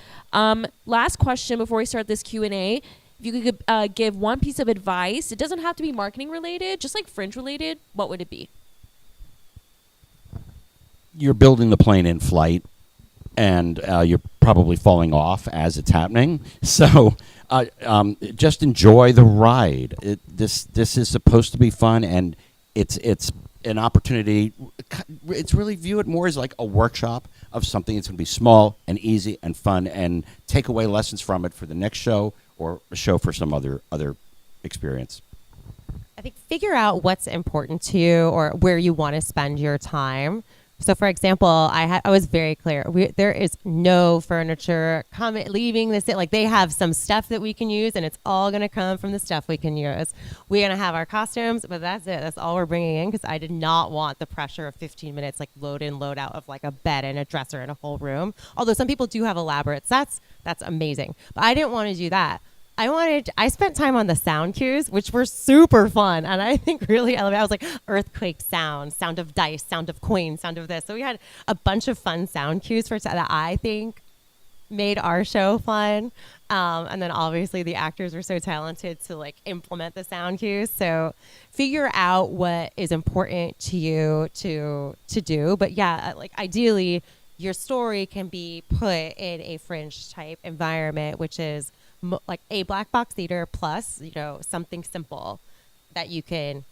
Last question before we start this Q&A. If you could give one piece of advice, it doesn't have to be marketing related, just like Fringe related, what would it be? you're building the plane in flight, and you're probably falling off as it's happening. So just enjoy the ride. This is supposed to be fun, and it's an opportunity. It's really view it more as like a workshop of something that's going to be small and easy and fun, and take away lessons from it for the next show or a show for some other experience. I think figure out what's important to you or where you want to spend your time. So, for example, I was very clear. There is no furniture leaving this. Like, they have some stuff that we can use, and it's all going to come from the stuff we can use. We're going to have our costumes, but that's it. That's all we're bringing in, because I did not want the pressure of 15 minutes, like load in, load out of like a bed and a dresser and a whole room. Although some people do have elaborate sets. That's amazing. But I didn't want to do that. I spent time on the sound cues, which were super fun, and I think really elevated. I was like, earthquake sound, sound of dice, sound of coin, sound of this. So we had a bunch of fun sound cues that I think made our show fun. And then obviously the actors were so talented to like implement the sound cues. So figure out what is important to you to do. But yeah, like ideally your story can be put in a Fringe type environment, which is like a black box theater plus, something simple that you can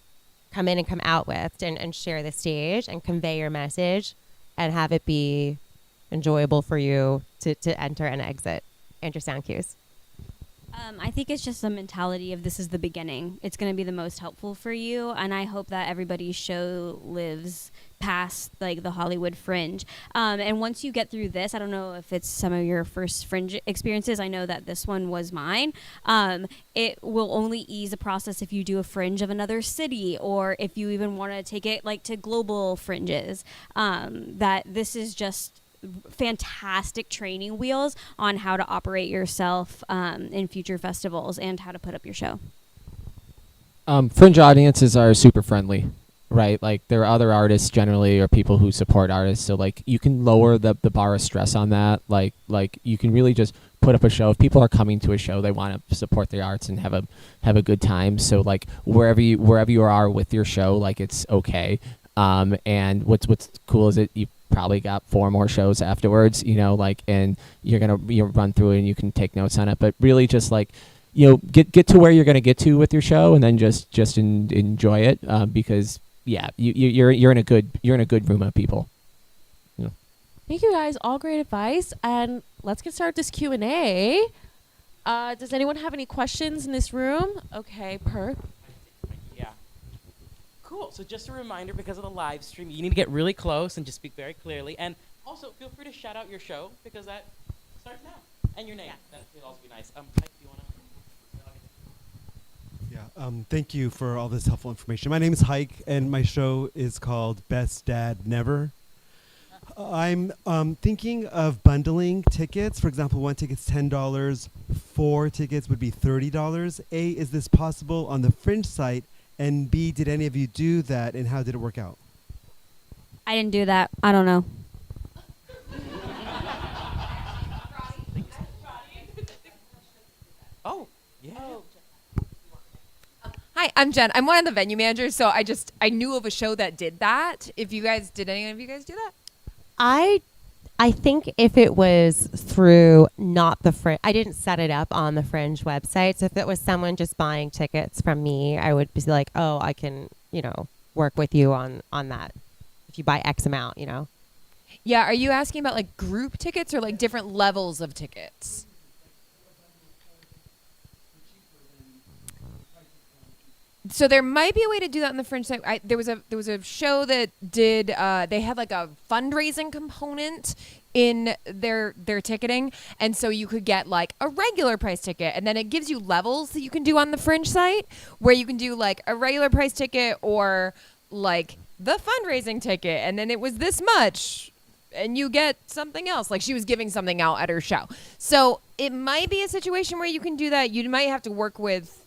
come in and come out with and share the stage and convey your message and have it be enjoyable for you to enter and exit and your sound cues. I think it's just the mentality of this is the beginning. It's going to be the most helpful for you, and I hope that everybody's show lives past like the Hollywood Fringe. And once you get through this, I don't know if it's some of your first Fringe experiences. I know that this one was mine. It will only ease the process if you do a Fringe of another city, or if you even want to take it like to global Fringes. That this is just fantastic training wheels on how to operate yourself in future festivals and how to put up your show. Fringe audiences are super friendly, right? Like, there are other artists generally or people who support artists, so like you can lower the bar of stress on that. Like you can really just put up a show. If people are coming to a show, they want to support the arts and have a good time. So like wherever you are with your show, like it's okay. And what's cool is that you probably got 4 more shows afterwards, and you're gonna run through it and you can take notes on it. But really, just like get to where you're gonna get to with your show, and then just enjoy it, because you're in a good room of people. Thank you guys, all great advice, and let's get started with this Q&A. Does anyone have any questions in this room? Okay, Yeah. Cool. So just a reminder, because of the live stream, you need to get really close and just speak very clearly. And also, feel free to shout out your show, because that starts now. And your name. That would also be nice. Mike, do you want to? Yeah. Thank you for all this helpful information. My name is Hike, and my show is called Best Dad Never. I'm thinking of bundling tickets. For example, one ticket's $10. 4 tickets would be $30. A, is this possible on the Fringe site? And B, did any of you do that, and how did it work out? I didn't do that. I don't know. Oh, yeah. Hi, I'm Jen. I'm one of the venue managers, so I knew of a show that did that. Did any of you guys do that? I think if it was through not the Fringe, I didn't set it up on the Fringe website. So if it was someone just buying tickets from me, I would be like, oh, I can, work with you on that. If you buy X amount, Yeah, are you asking about like group tickets or like different levels of tickets? So there might be a way to do that on the Fringe site. There was a show that did they had like a fundraising component in their ticketing, and so you could get like a regular price ticket, and then it gives you levels that you can do on the Fringe site, where you can do like a regular price ticket or like the fundraising ticket, and then it was this much, and you get something else. Like she was giving something out at her show, so it might be a situation where you can do that. You might have to work with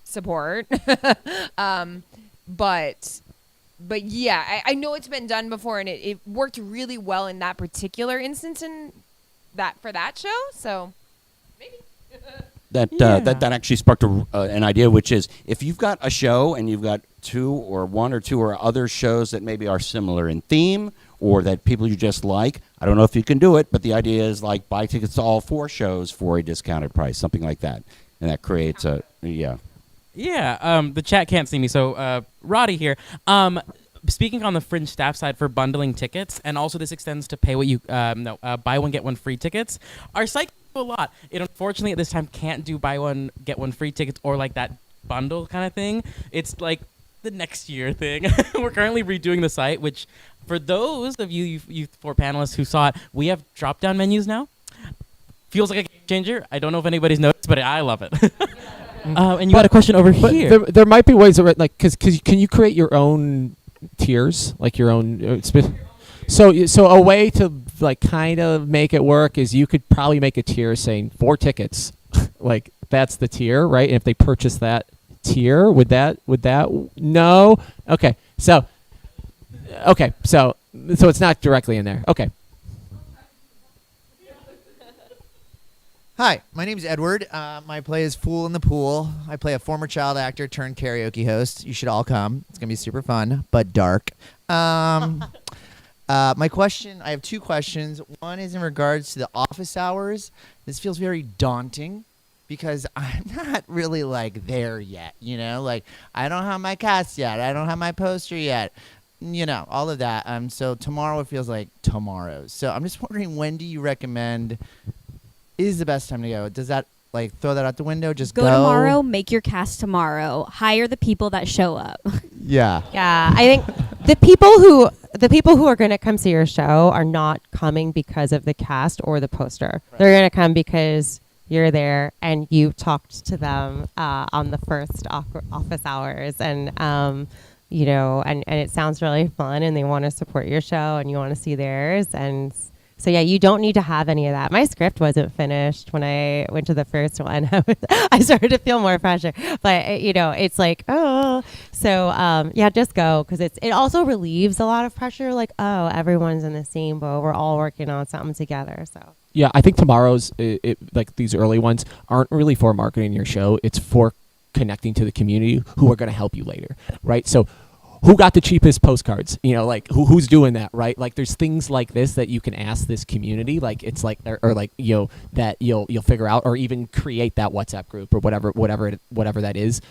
support, but yeah, I know it's been done before, and it worked really well in that particular instance for that show. So maybe that actually sparked an idea, which is if you've got a show and you've got one or two or other shows that maybe are similar in theme or that people you just like. I don't know if you can do it, but the idea is like buy tickets to all 4 shows for a discounted price, something like that. And that creates a, yeah. Yeah, the chat can't see me, so Roddy here. Speaking on the Fringe staff side for bundling tickets, and also this extends to pay what you buy one get one free tickets. Our site can do a lot. It unfortunately at this time can't do buy one get one free tickets or like that bundle kind of thing. It's like the next year thing. We're currently redoing the site, which for those of you 4 panelists who saw it, we have drop down menus now. Feels like a game changer. I don't know if anybody's noticed, but I love it. And you had a question over here. There might be ways of like because can you create your own tiers, like your own so a way to like kind of make it work is you could probably make a tier saying 4 tickets like that's the tier, right? And if they purchase that tier, would that no? Okay so it's not directly in there. Okay. Hi, my name's Edward. My play is Fool in the Pool. I play a former child actor turned karaoke host. You should all come. It's going to be super fun, but dark. My question, I have 2 questions. One is in regards to the office hours. This feels very daunting because I'm not really like there yet, you know? Like I don't have my cast yet. I don't have my poster yet. You know, all of that. So tomorrow it feels like tomorrow. So I'm just wondering, when do you recommend is the best time to go? Does that like throw that out the window? Just go tomorrow, make your cast tomorrow. Hire the people that show up. Yeah. Yeah, I think the people who are going to come see your show are not coming because of the cast or the poster. Right. They're going to come because you're there and you talked to them on the first office hours, and you know, and it sounds really fun, and they want to support your show, and you want to see theirs, and so yeah, you don't need to have any of that. My script wasn't finished when I went to the first one. I started to feel more pressure, but you know, it's like, oh, so yeah, just go, because it also relieves a lot of pressure. Like, oh, everyone's in the same boat. We're all working on something together. So yeah, I think tomorrow's like these early ones aren't really for marketing your show. It's for connecting to the community who are going to help you later, right? So who got the cheapest postcards? You know, like who's doing that, right? Like there's things like this that you can ask this community. Like it's like or like, you know, that you'll figure out, or even create that WhatsApp group or whatever that is.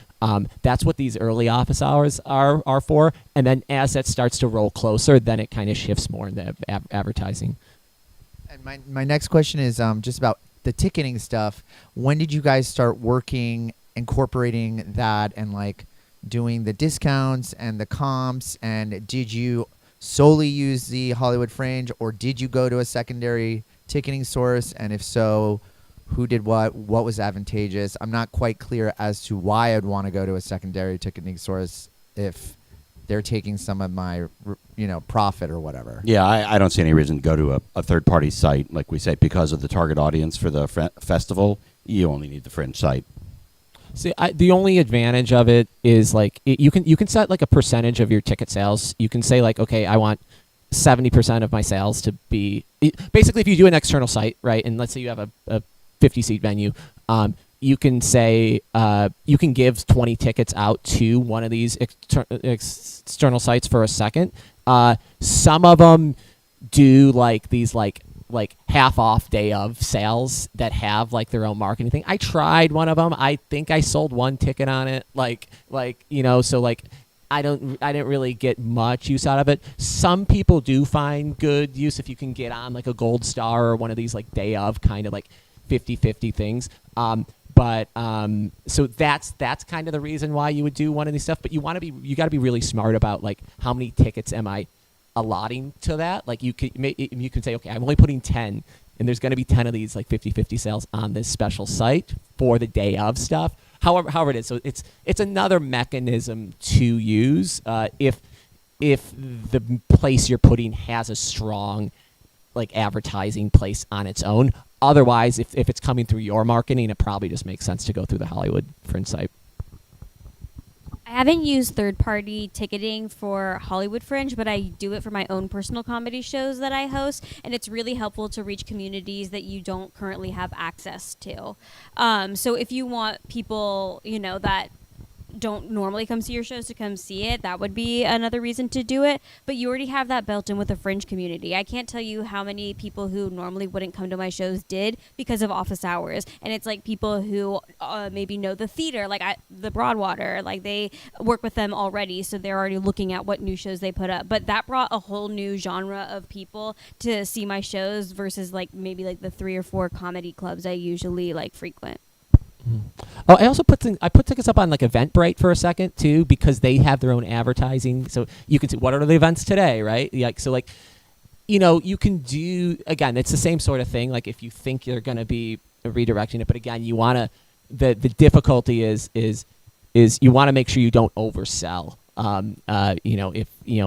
That's what these early office hours are for. And then as that starts to roll closer, then it kind of shifts more into advertising. And my next question is just about the ticketing stuff. When did you guys start incorporating that and like doing the discounts and the comps, and did you solely use the Hollywood Fringe, or did you go to a secondary ticketing source, and if so, who did what was advantageous? I'm not quite clear as to why I'd want to go to a secondary ticketing source if they're taking some of my, you know, profit or whatever. Yeah, I don't see any reason to go to a third-party site, like we say, because of the target audience for the festival. You only need the Fringe site. See, the only advantage of it is like you can set like a percentage of your ticket sales. You can say like, okay, I want 70% of my sales to be basically, if you do an external site, right? And let's say you have a 50-seat venue, you can say you can give 20 tickets out to one of these external sites for a second. Some of them do like these like half off day of sales that have like their own marketing thing. I tried one of them. I think I sold 1 ticket on it. Like you know, so like I didn't really get much use out of it. Some people do find good use if you can get on like a Gold Star or one of these like day of kind of like 50-50 things. But so that's kind of the reason why you would do one of these stuff. But you got to be really smart about like how many tickets am I allotting to that. Like you can say, okay, I'm only putting 10, and there's going to be 10 of these like 50-50 sales on this special site for the day of stuff. However it is. So it's another mechanism to use if the place you're putting has a strong like advertising place on its own. Otherwise, if it's coming through your marketing, it probably just makes sense to go through the Hollywood Fringe site. I haven't used third-party ticketing for Hollywood Fringe, but I do it for my own personal comedy shows that I host, and it's really helpful to reach communities that you don't currently have access to. So if you want people, you know, that don't normally come see your shows to come see it, that would be another reason to do it. But you already have that built in with the Fringe community. I can't tell you how many people who normally wouldn't come to my shows did because of office hours. And it's like people who maybe know the theater, like the Broadwater, like they work with them already, so they're already looking at what new shows they put up. But that brought a whole new genre of people to see my shows versus like maybe like the 3 or 4 comedy clubs I usually like frequent. Oh, I also put tickets up on like Eventbrite for a second too, because they have their own advertising, so you can see what are the events today, right? Like so, like you can do again. It's the same sort of thing. Like if you think you're going to be redirecting it, but again, you want to. The difficulty is you want to make sure you don't oversell.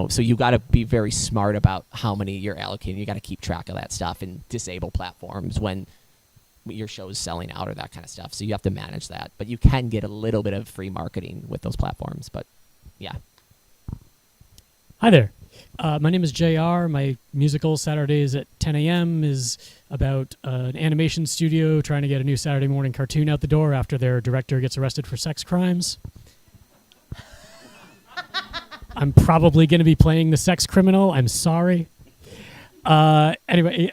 So you got to be very smart about how many you're allocating. You got to keep track of that stuff and disable platforms when your show is selling out or that kind of stuff. So you have to manage that, but you can get a little bit of free marketing with those platforms. But yeah. Hi there. My name is JR. My musical Saturdays at 10 a.m. is about an animation studio trying to get a new Saturday morning cartoon out the door after their director gets arrested for sex crimes. I'm probably going to be playing the sex criminal. I'm sorry. Anyway,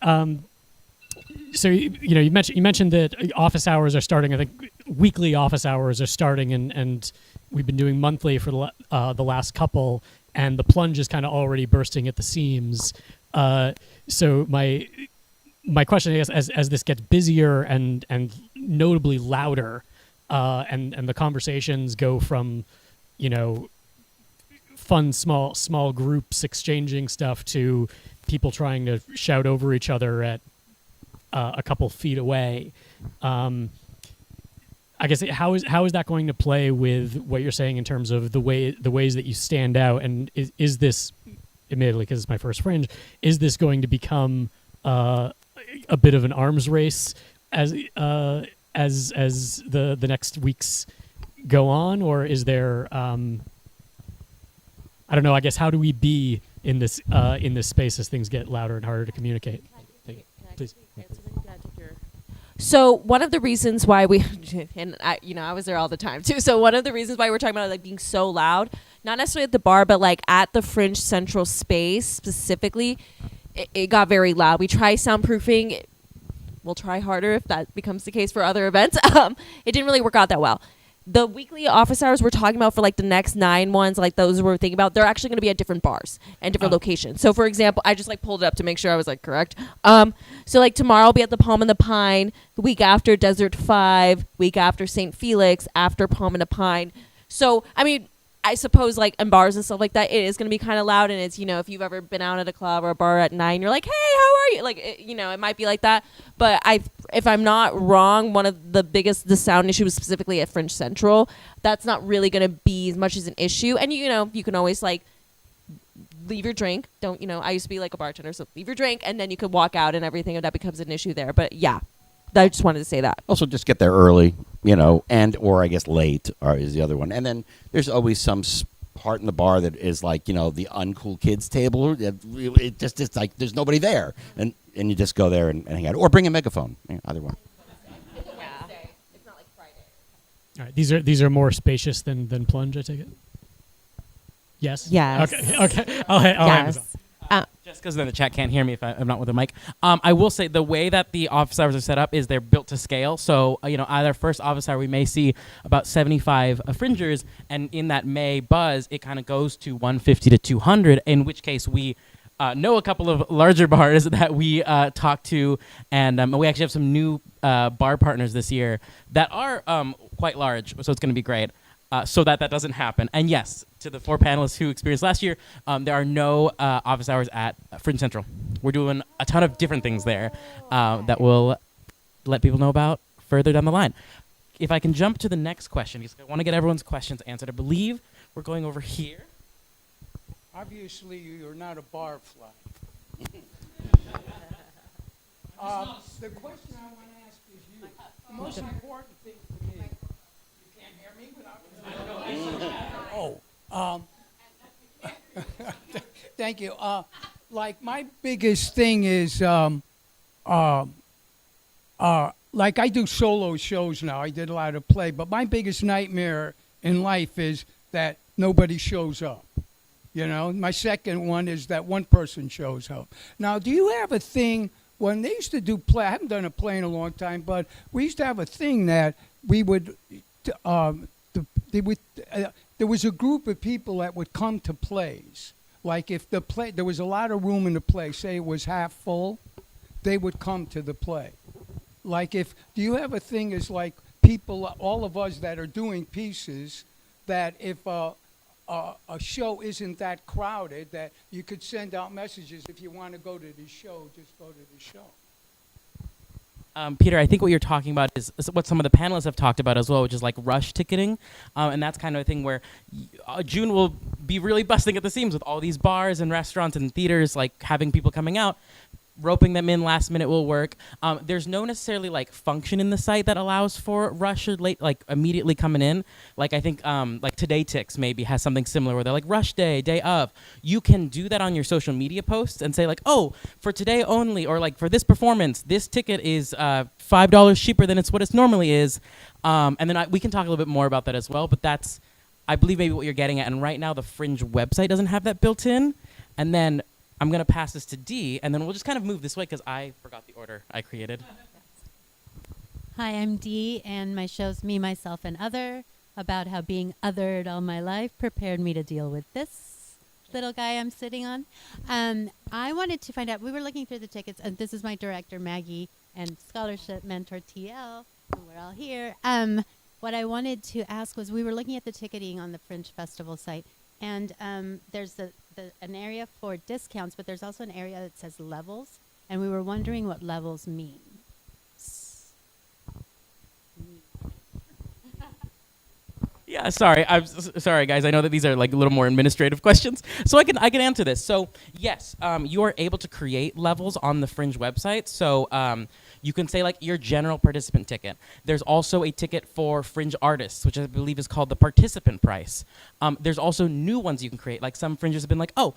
so you mentioned that office hours are starting. I think weekly office hours are starting, and we've been doing monthly for the last couple, and the plunge is kind of already bursting at the seams. So my question is, as this gets busier and notably louder, and the conversations go from, fun small groups exchanging stuff to people trying to shout over each other at a couple feet away. I guess how is that going to play with what you're saying in terms of the ways that you stand out? And is this, admittedly because it's my first Fringe, is this going to become a bit of an arms race as the next weeks go on, or is there I don't know. I guess how do we be in this space as things get louder and harder to communicate? Please. So one of the reasons why we, and I was there all the time too. So one of the reasons why we're talking about like being so loud, not necessarily at the bar, but like at the Fringe Central space specifically, it got very loud. We try soundproofing. We'll try harder if that becomes the case for other events. It didn't really work out that well. The weekly office hours we're talking about for like the next 9 ones, like those we're thinking about, they're actually going to be at different bars and different locations. So for example, I just like pulled it up to make sure I was like correct. So like tomorrow I'll be at the Palm and the Pine, the week after Desert 5, week after St. Felix, after Palm and the Pine. So, I mean, I suppose like in bars and stuff like that, it is going to be kind of loud. And it's, if you've ever been out at a club or a bar at 9, you're like, hey, how are you? Like, it might be like that. But if I'm not wrong, one of the sound issue was specifically at Fringe Central. That's not really going to be as much as an issue. And, you can always like leave your drink. I used to be like a bartender, so leave your drink and then you could walk out and everything, and that becomes an issue there. But yeah, I just wanted to say that. Also, just get there early, or I guess late is the other one. And then there's always some part in the bar that is like, the uncool kids table. It just it's like there's nobody there, and you just go there and hang out, or bring a megaphone. Either one. It's not like Friday. All right, these are more spacious than Plunge, I take it. Yes. Yes. Okay. I'll hand this off. Just because then the chat can't hear me if I'm not with a mic. I will say the way that the office hours are set up is they're built to scale. So, at our first office hour, we may see about 75 fringers. And in that May buzz, it kind of goes to 150 to 200, in which case we know a couple of larger bars that we talk to. And we actually have some new bar partners this year that are quite large. So it's going to be great. So that doesn't happen. And yes, to the 4 panelists who experienced last year, there are no office hours at Fringe Central. We're doing a ton of different things there that we'll let people know about further down the line. If I can jump to the next question, because I want to get everyone's questions answered. I believe we're going over here. Obviously, you're not a barfly. The question I want to ask is you. The most important thing for me. You can't hear me without. Thank you. Like my biggest thing is, like I do solo shows now. I did a lot of play, but my biggest nightmare in life is that nobody shows up. You know, my second one is that one person shows up. Now, do you have a thing when they used to do play? I haven't done a play in a long time, but we used to have a thing that we would, there was a group of people that would come to plays. Like if the play, there was a lot of room in the play, say it was half full, they would come to the play. Like if, do you have a thing as like people, all of us that are doing pieces, that if a show isn't that crowded, that you could send out messages, if you want to go to the show, just go to the show. Peter, I think what you're talking about is what some of the panelists have talked about as well, which is like rush ticketing. And that's kind of a thing where June will be really busting at the seams with all these bars and restaurants and theaters, like having people coming out. Roping them in last minute will work. There's no necessarily like function in the site that allows for rush or late, like immediately coming in. Like I think like Today Ticks maybe has something similar where they're like rush day, day of. You can do that on your social media posts and say like, oh, for today only, or like for this performance, this ticket is $5 cheaper than what it normally is. And then we can talk a little bit more about that as well. But that's, I believe, maybe what you're getting at. And right now the Fringe website doesn't have that built in. And then I'm going to pass this to Dee, and then we'll just kind of move this way because I forgot the order I created. Hi, I'm Dee, and my show's Me, Myself, and Other, about how being othered all my life prepared me to deal with this little guy I'm sitting on. I wanted to find out, we were looking through the tickets, and this is my director, Maggie, and scholarship mentor, TL, and we're all here. What I wanted to ask was, we were looking at the ticketing on the Fringe Festival site, and there's an area for discounts, but there's also an area that says levels, and we were wondering what levels mean. Yeah, sorry. I'm sorry, guys. I know that these are like a little more administrative questions, so I can answer this. So yes, you are able to create levels on the Fringe website. So you can say like your general participant ticket. There's also a ticket for Fringe artists, which I believe is called the participant price. There's also new ones you can create. Like some Fringers have been like, oh,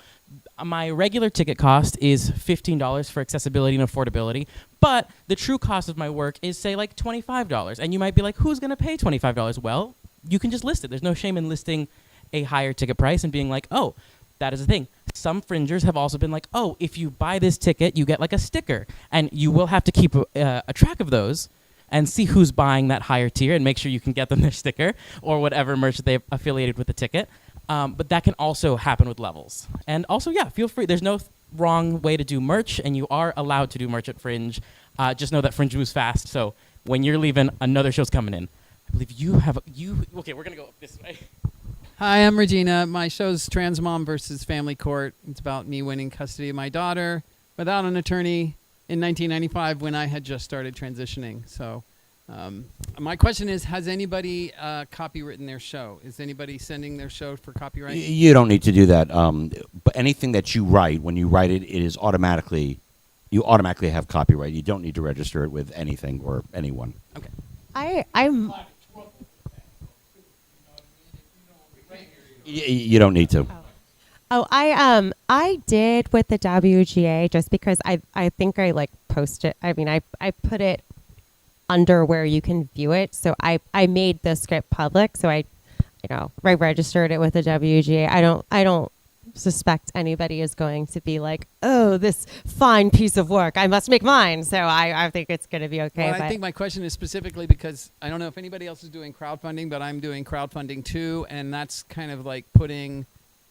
my regular ticket cost is $15 for accessibility and affordability, but the true cost of my work is say like $25. And you might be like, who's gonna pay $25? Well, you can just list it. There's no shame in listing a higher ticket price and being like, oh, that is a thing. Some Fringers have also been like, oh, if you buy this ticket, you get like a sticker. And you will have to keep a track of those and see who's buying that higher tier and make sure you can get them their sticker or whatever merch that they've affiliated with the ticket. But that can also happen with levels. And also, yeah, feel free. There's no wrong way to do merch, and you are allowed to do merch at Fringe. Just know that Fringe moves fast. So when you're leaving, another show's coming in. I believe okay, we're going to go up this way. Hi, I'm Regina. My show's Trans Mom versus Family Court. It's about me winning custody of my daughter without an attorney in 1995 when I had just started transitioning. So my question is, has anybody copywritten their show? Is anybody sending their show for copyright? You don't need to do that. But anything that you write, when you write it, it is automatically, you automatically have copyright. You don't need to register it with anything or anyone. Okay. I'm You don't need to. I did with the WGA just because I think I like posted. I mean, I put it under where you can view it. So I made the script public. So I registered it with the WGA. I don't suspect anybody is going to be like, oh, this fine piece of work, I must make mine. So I think it's going to be okay. Well, I think my question is specifically because I don't know if anybody else is doing crowdfunding, but I'm doing crowdfunding too, and that's kind of like putting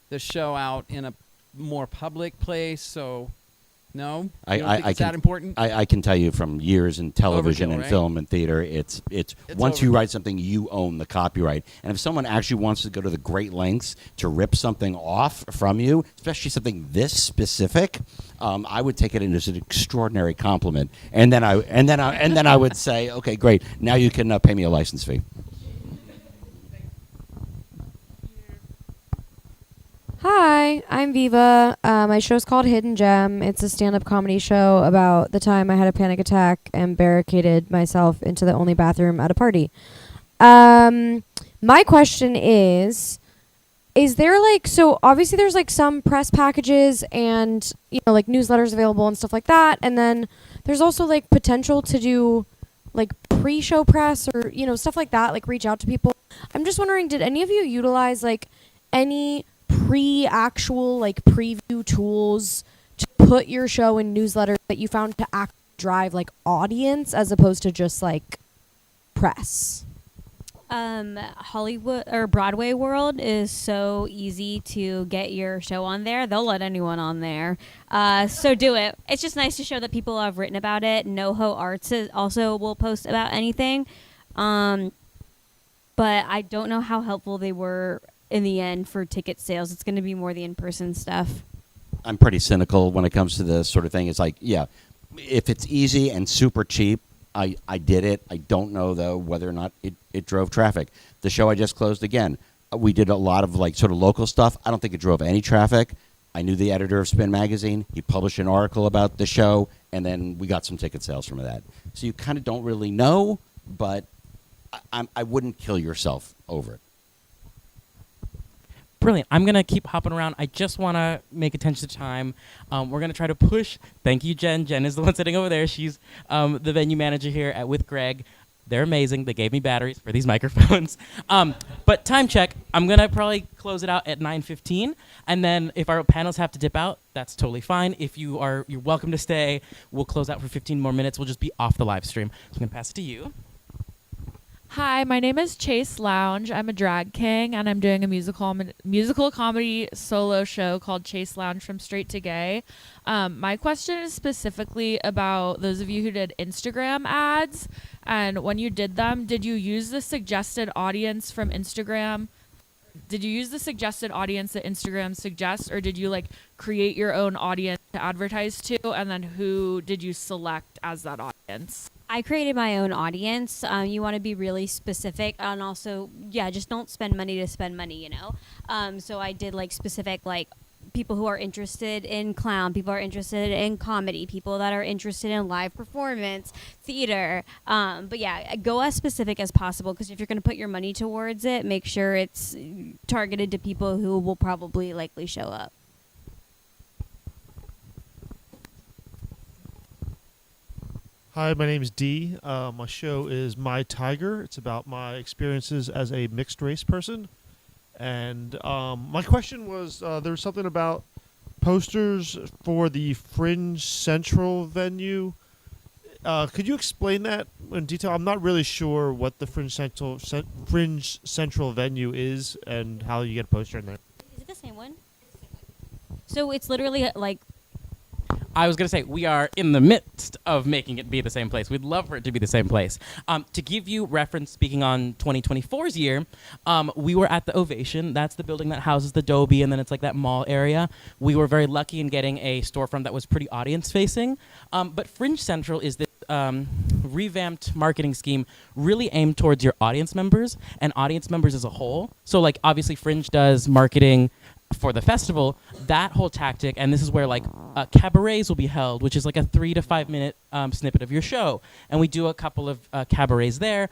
the show out in a more public place. So no, you don't think it's that important? I can tell you from years in television Overkill, and right? film and theater, it's once you write something, you own the copyright. And if someone actually wants to go to the great lengths to rip something off from you, especially something this specific, I would take it as an extraordinary compliment. And then I would say, okay, great, now you can pay me a license fee. Hi, I'm Viva. My show's called Hidden Gem. It's a stand-up comedy show about the time I had a panic attack and barricaded myself into the only bathroom at a party. My question is there like, so obviously there's like some press packages and, like newsletters available and stuff like that. And then there's also like potential to do like pre-show press or, you know, stuff like that, like reach out to people. I'm just wondering, did any of you utilize like any pre-actual like preview tools to put your show in newsletters that you found to actually drive like audience as opposed to just like press? Hollywood or Broadway World is so easy to get your show on there. They'll let anyone on there. So do it. It's just nice to show that people have written about it. NoHo Arts also will post about anything. But I don't know how helpful they were in the end for ticket sales. It's going to be more the in-person stuff. I'm pretty cynical when it comes to this sort of thing. It's like, yeah, if it's easy and super cheap, I did it. I don't know, though, whether or not it drove traffic. The show I just closed, again, we did a lot of like sort of local stuff. I don't think it drove any traffic. I knew the editor of Spin Magazine. He published an article about the show, and then we got some ticket sales from that. So you kind of don't really know, but I wouldn't kill yourself over it. Brilliant. I'm going to keep hopping around. I just want to make attention to time. We're going to try to push. Thank you, Jen. Jen is the one sitting over there. She's the venue manager here at With Greg. They're amazing. They gave me batteries for these microphones. But time check. I'm going to probably close it out at 9:15. And then if our panels have to dip out, that's totally fine. If you're welcome to stay. We'll close out for 15 more minutes. We'll just be off the live stream. So I'm going to pass it to you. Hi, my name is Chase Lounge. I'm a drag king, and I'm doing a musical comedy solo show called Chase Lounge from Straight to Gay. My question is specifically about those of you who did Instagram ads, and when you did them, did you use the suggested audience from Instagram? Did you use the suggested audience that Instagram suggests, or did you like create your own audience to advertise to, and then who did you select as that audience? I created my own audience. You want to be really specific, and also, yeah, just don't spend money to spend money, you know? So I did like specific, like people who are interested in clown, people are interested in comedy, people that are interested in live performance, theater. But yeah, go as specific as possible, because if you're going to put your money towards it, make sure it's targeted to people who will probably likely show up. Hi, my name is Dee. My show is My Tiger. It's about my experiences as a mixed race person. And my question was, there was something about posters for the Fringe Central venue. Could you explain that in detail? I'm not really sure what the Fringe Central venue is and how you get a poster in there. Is it the same one? So it's literally like... I was going to say, we are in the midst of making it be the same place. We'd love for it to be the same place. To give you reference, speaking on 2024's year, we were at the Ovation. That's the building that houses the Dobie, and then it's like that mall area. We were very lucky in getting a storefront that was pretty audience-facing. But Fringe Central is this revamped marketing scheme really aimed towards your audience members and audience members as a whole. So, like, obviously Fringe does marketing for the festival, that whole tactic, and this is where like cabarets will be held, which is like a 3 to 5 minute snippet of your show, and we do a couple of cabarets there.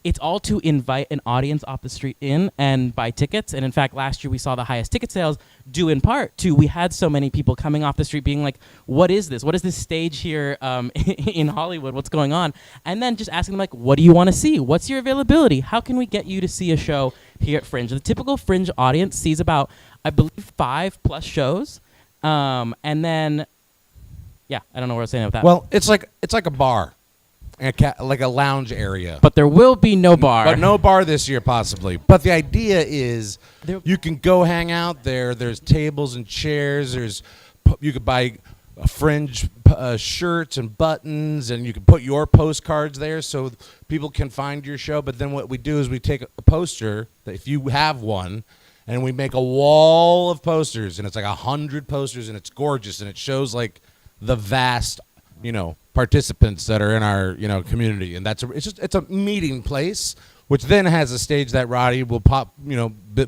It's all to invite an audience off the street in and buy tickets, and in fact last year we saw the highest ticket sales due in part to we had so many people coming off the street being like, what is this stage here in Hollywood, what's going on? And then just asking them like, what do you want to see, what's your availability, how can we get you to see a show here at Fringe? The typical Fringe audience sees about, I believe, 5+ shows, and then, yeah, I don't know what I was saying about that. Well, it's like a bar, like a lounge area. But there will be no bar. But no bar this year, possibly. But the idea is you can go hang out there. There's tables and chairs. You could buy Fringe shirts and buttons, and you can put your postcards there so people can find your show. But then what we do is we take a poster, if you have one, and we make a wall of posters, and it's like 100 posters, and it's gorgeous, and it shows like the vast, participants that are in our, community, and it's a meeting place, which then has a stage that Roddy will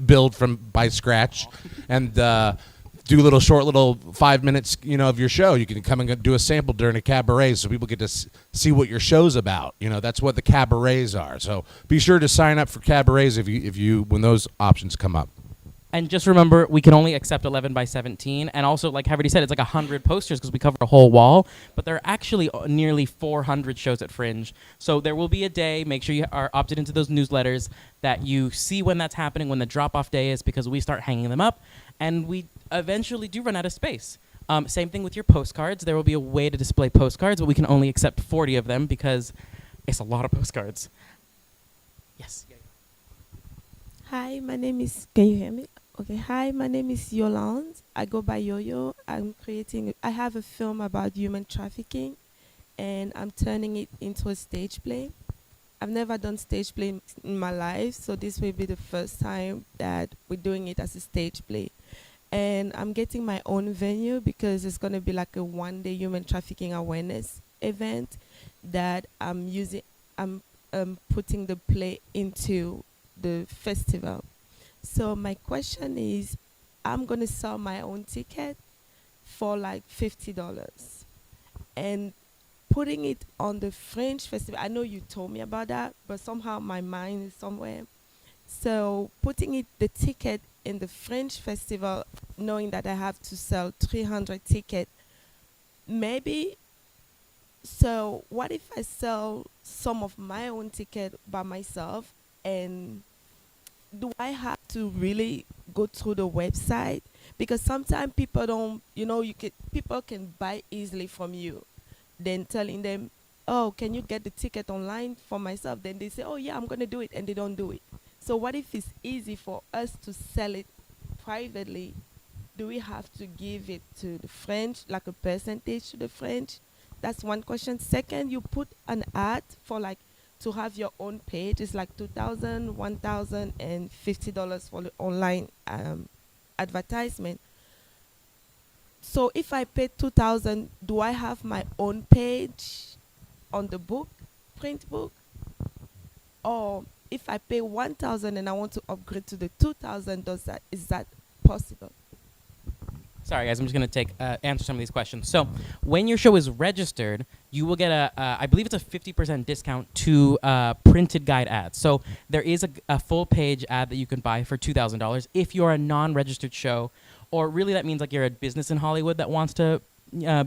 build by scratch, and do little 5 minutes, of your show. You can come and do a sample during a cabaret, so people get to see what your show's about. That's what the cabarets are. So be sure to sign up for cabarets if you when those options come up. And just remember, we can only accept 11 by 17. And also, like Haverty said, it's like 100 posters because we cover a whole wall. But there are actually nearly 400 shows at Fringe. So there will be a day, make sure you are opted into those newsletters, that you see when that's happening, when the drop-off day is, because we start hanging them up. And we eventually do run out of space. Same thing with your postcards. There will be a way to display postcards, but we can only accept 40 of them because it's a lot of postcards. Yes. Hi, my name is. Can you hear me? Okay. Hi, my name is Yolande. I go by Yo-Yo. I have a film about human trafficking, and I'm turning it into a stage play. I've never done stage play in my life, so this will be the first time that we're doing it as a stage play. And I'm getting my own venue because it's going to be like a one-day human trafficking awareness event that I'm using. I'm putting the play into the festival. So my question is, I'm going to sell my own ticket for like $50 and putting it on the Fringe Festival. I know you told me about that, but somehow my mind is somewhere. So putting the ticket in the Fringe Festival, knowing that I have to sell 300 tickets, maybe. So what if I sell some of my own ticket by myself, and do I have to really go through the website? Because sometimes people don't, people can buy easily from you. Then telling them, oh, can you get the ticket online for myself? Then they say, oh yeah, I'm going to do it, and they don't do it. So what if it's easy for us to sell it privately? Do we have to give it to the French, like a percentage to the French? That's one question. Second, you put an ad for to have your own page. It's like $2,000, $1,000, and $50 for the online advertisement. So if I pay $2,000, do I have my own page on the book, print book? Or if I pay $1,000 and I want to upgrade to the $2,000, is that possible? Sorry, guys, I'm just going to answer some of these questions. So when your show is registered, you will get I believe it's a 50% discount to printed guide ads. So there is a full page ad that you can buy for $2,000 if you're a non-registered show, or really that means like you're a business in Hollywood that wants to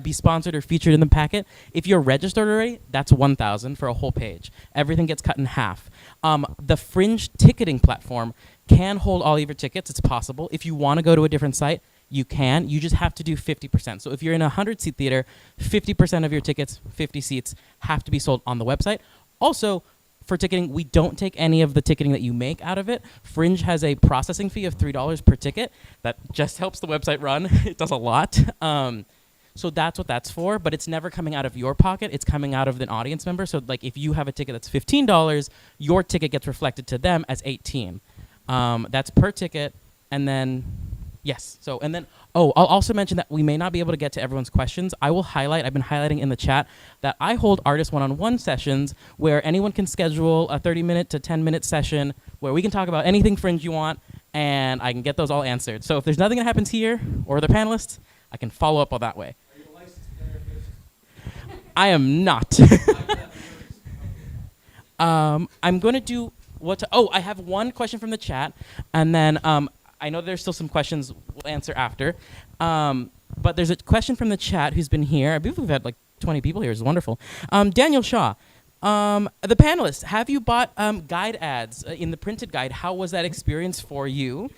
be sponsored or featured in the packet. If you're registered already, that's $1,000 for a whole page. Everything gets cut in half. The Fringe ticketing platform can hold all of your tickets. It's possible. If you want to go to a different site, you can. You just have to do 50%. So if you're in a 100-seat theater, 50% of your tickets, 50 seats, have to be sold on the website. Also, for ticketing, we don't take any of the ticketing that you make out of it. Fringe has a processing fee of $3 per ticket. That just helps the website run. It does a lot. So that's what that's for, but it's never coming out of your pocket. It's coming out of an audience member. So like if you have a ticket that's $15, your ticket gets reflected to them as $18. That's per ticket. And then, yes. So, and then, I'll also mention that we may not be able to get to everyone's questions. I've been highlighting in the chat that I hold artist one-on-one sessions where anyone can schedule a 30-minute to 10-minute session where we can talk about anything Fringe you want, and I can get those all answered. So if there's nothing that happens here or the panelists, I can follow up all that way. Are you a licensed therapist? I am not. I'm going to do I have one question from the chat, and then I know there's still some questions we'll answer after. But there's a question from the chat who's been here. I believe we've had like 20 people here. It's wonderful. Daniel Shaw, the panelists, have you bought guide ads in the printed guide? How was that experience for you,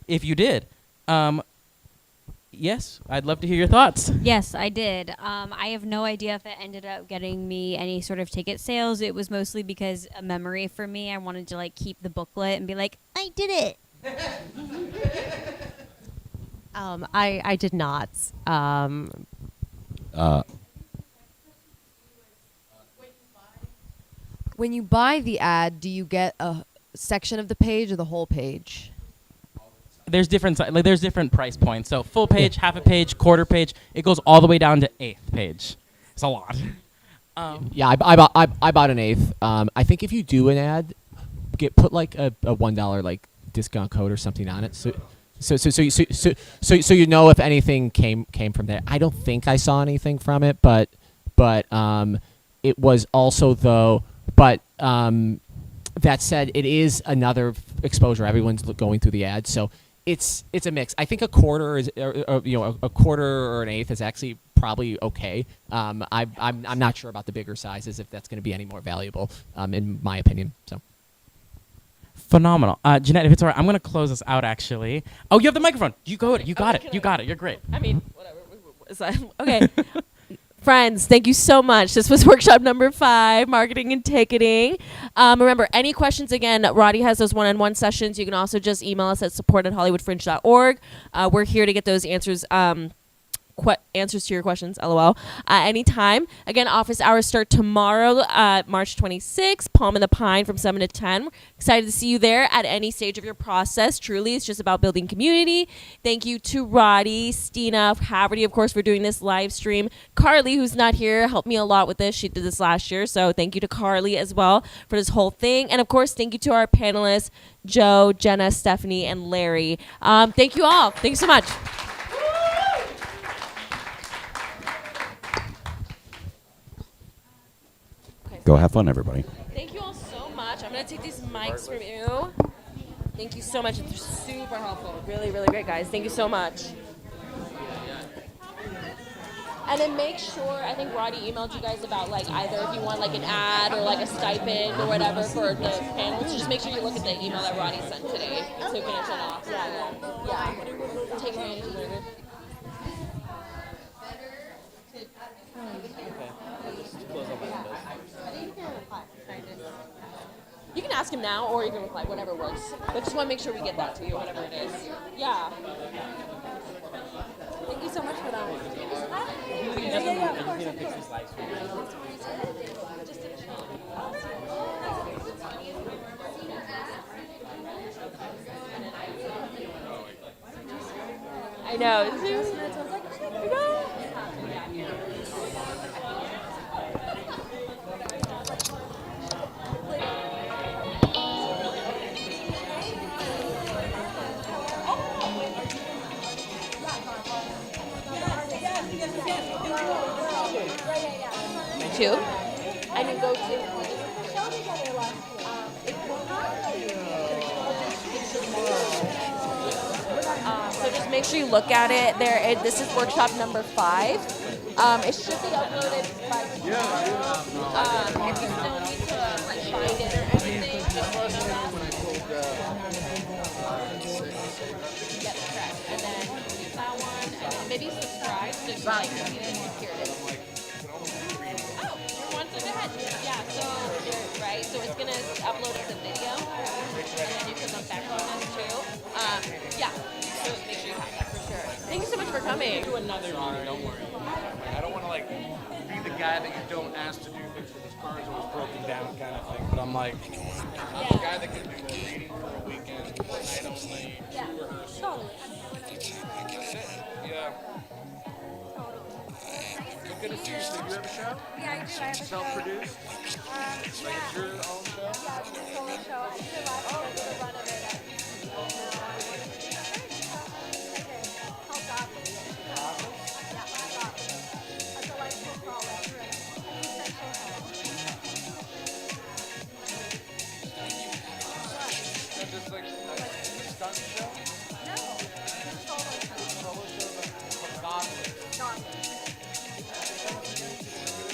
if you did? Yes, I'd love to hear your thoughts. Yes, I did. I have no idea if it ended up getting me any sort of ticket sales. It was mostly because a memory for me. I wanted to keep the booklet and be like, I did it. I did not. When you buy the ad, do you get a section of the page or the whole page? There's different price points. So full page, half a page, quarter page. It goes all the way down to eighth page. It's a lot. Yeah, I bought an eighth. I think if you do an ad, put like a $1 discount code or something on it. So you know if anything came from there. I don't think I saw anything from it, but it was also though. But that said, it is another exposure. Everyone's going through the ad, so it's a mix. I think a quarter is, a quarter or an eighth is actually probably okay. I'm not sure about the bigger sizes if that's going to be any more valuable, in my opinion. So. Phenomenal. Jeanette, if it's all right, I'm going to close us out, actually. Oh, you have the microphone. You got it. You got it. You're great. I mean, whatever. Okay. Friends, thank you so much. This was workshop number 5, marketing and ticketing. Remember, any questions, again, Roddy has those one-on-one sessions. You can also just email us at support@hollywoodfringe.org. We're here to get those answers, answers to your questions, LOL, anytime. Again, office hours start tomorrow, March 26th, Palm in the Pine from 7 to 10. We're excited to see you there at any stage of your process. Truly, it's just about building community. Thank you to Roddy, Stina, Haverty, of course, for doing this live stream. Carly, who's not here, helped me a lot with this. She did this last year, so thank you to Carly as well for this whole thing. And, of course, thank you to our panelists, Joe, Jenna, Stephanie, and Larry. Thank you all. Thanks so much. Go have fun, everybody. Thank you all so much. I'm going to take these mics from you. Thank you so much. It's super helpful. Really, really great, guys. Thank you so much. And then make sure, I think Roddy emailed you guys about either if you want an ad or a stipend or whatever for the panels. So just make sure you look at the email that Roddy sent today so you can turn off. Yeah. Take advantage of it. You can ask him now, or you can reply, whatever works. But just want to make sure we get that to you, whatever it is. Yeah. Thank you so much for that. Yeah, of course. I know. Two. And you go to. So just make sure you look at it. This is workshop number 5. It should be uploaded by tomorrow. If you still need to find it or anything, just let me know. Yep, correct. And then use that one, and then maybe subscribe so you can hear it. Yeah, so it's gonna upload as a video, and then you can look back on this too. Yeah, so make sure you have that for sure. Thank you so much for coming. Do another one, don't worry. I don't want to be the guy that you don't ask to do things because his car is always broken down kind of thing. But I'm I'm the guy that can do a reading for a weekend, night only, rehearsal. Yeah. Good to see you. So you have a show? Yeah, I do. I have a show. Self-produced? Yeah. It's your own show? Yeah, it's a solo show. I did it last year. I did a run of it. Called Goblin. Yeah, my Goblin. A delightful frolic through an essential home. Is this like a stunt show? No, it's a solo show. Solo show, but Goblin. Goblin.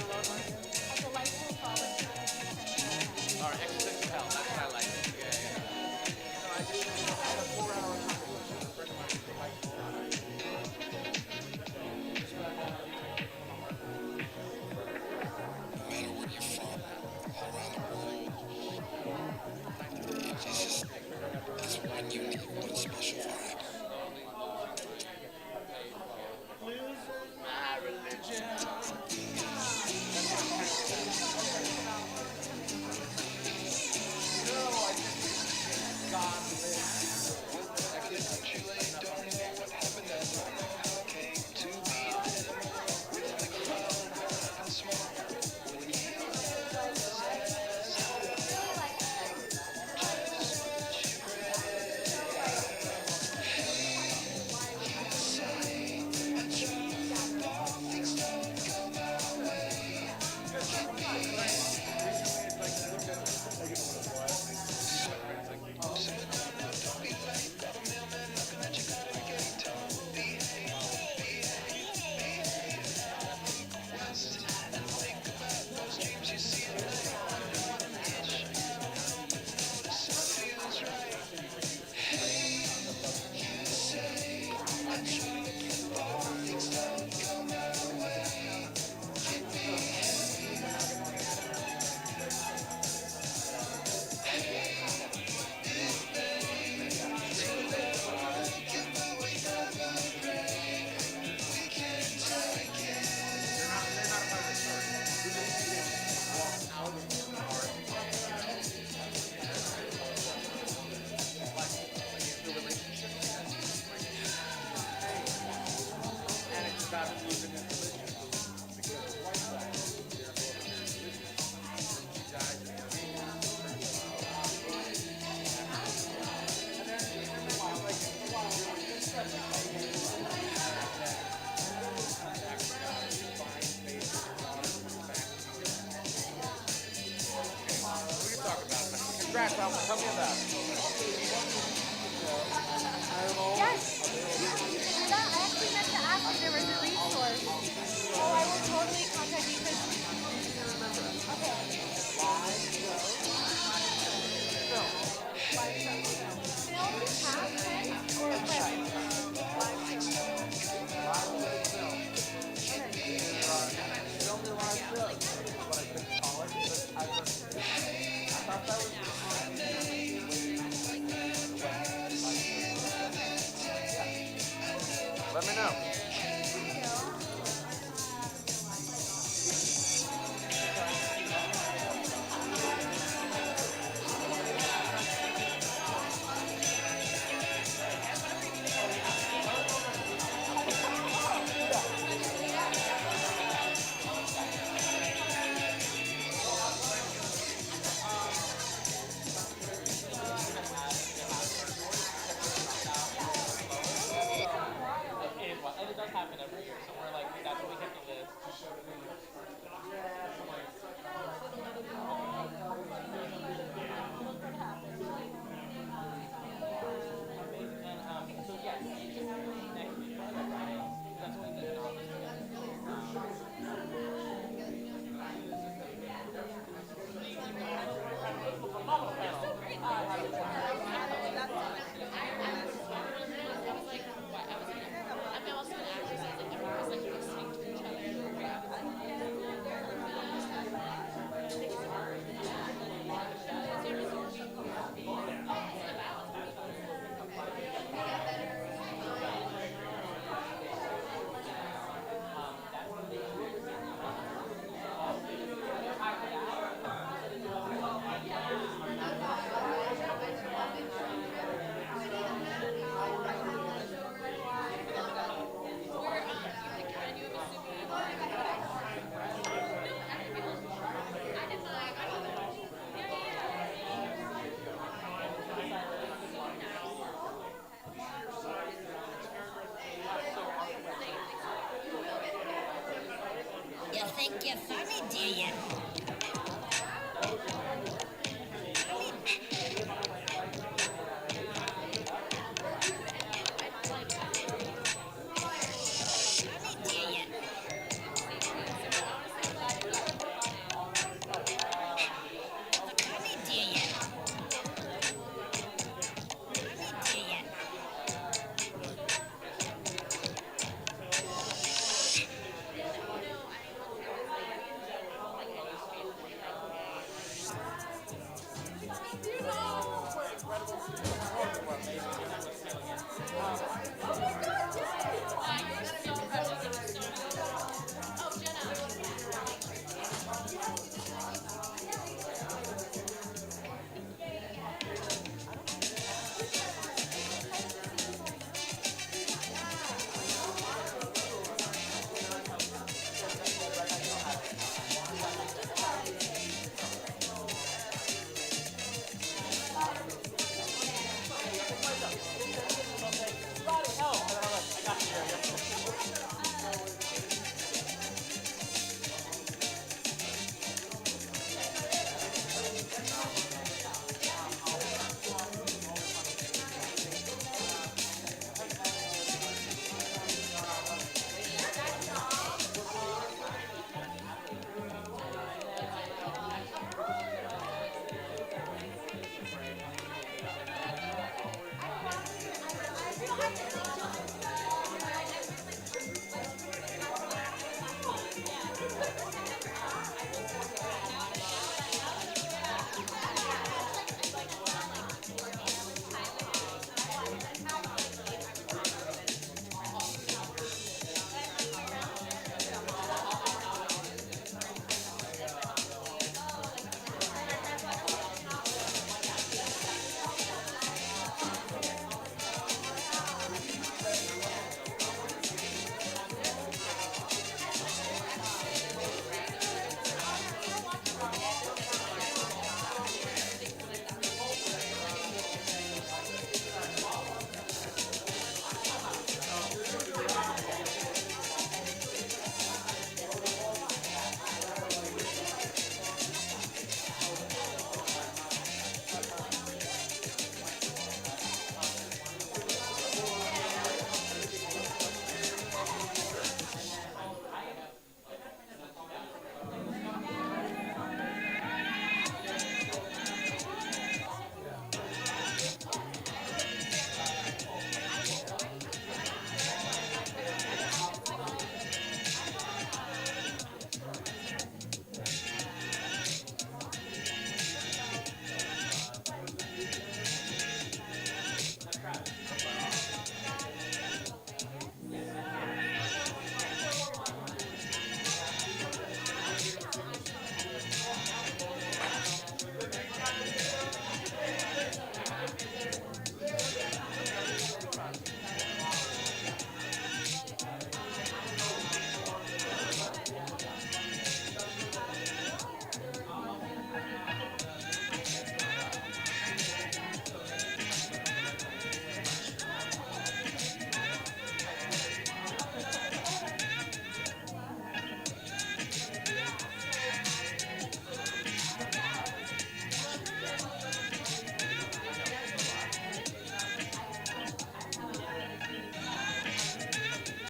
A delightful frolic through an essential home. All right, existential hell. That's what I like. Yeah. Scratch, tell me about it. Yes. I actually meant to ask if there was a resource. Oh, I will totally contact you because. Let me know. And it does happen every year, so we're like, that's what we kept the list. You think you're funny, do you?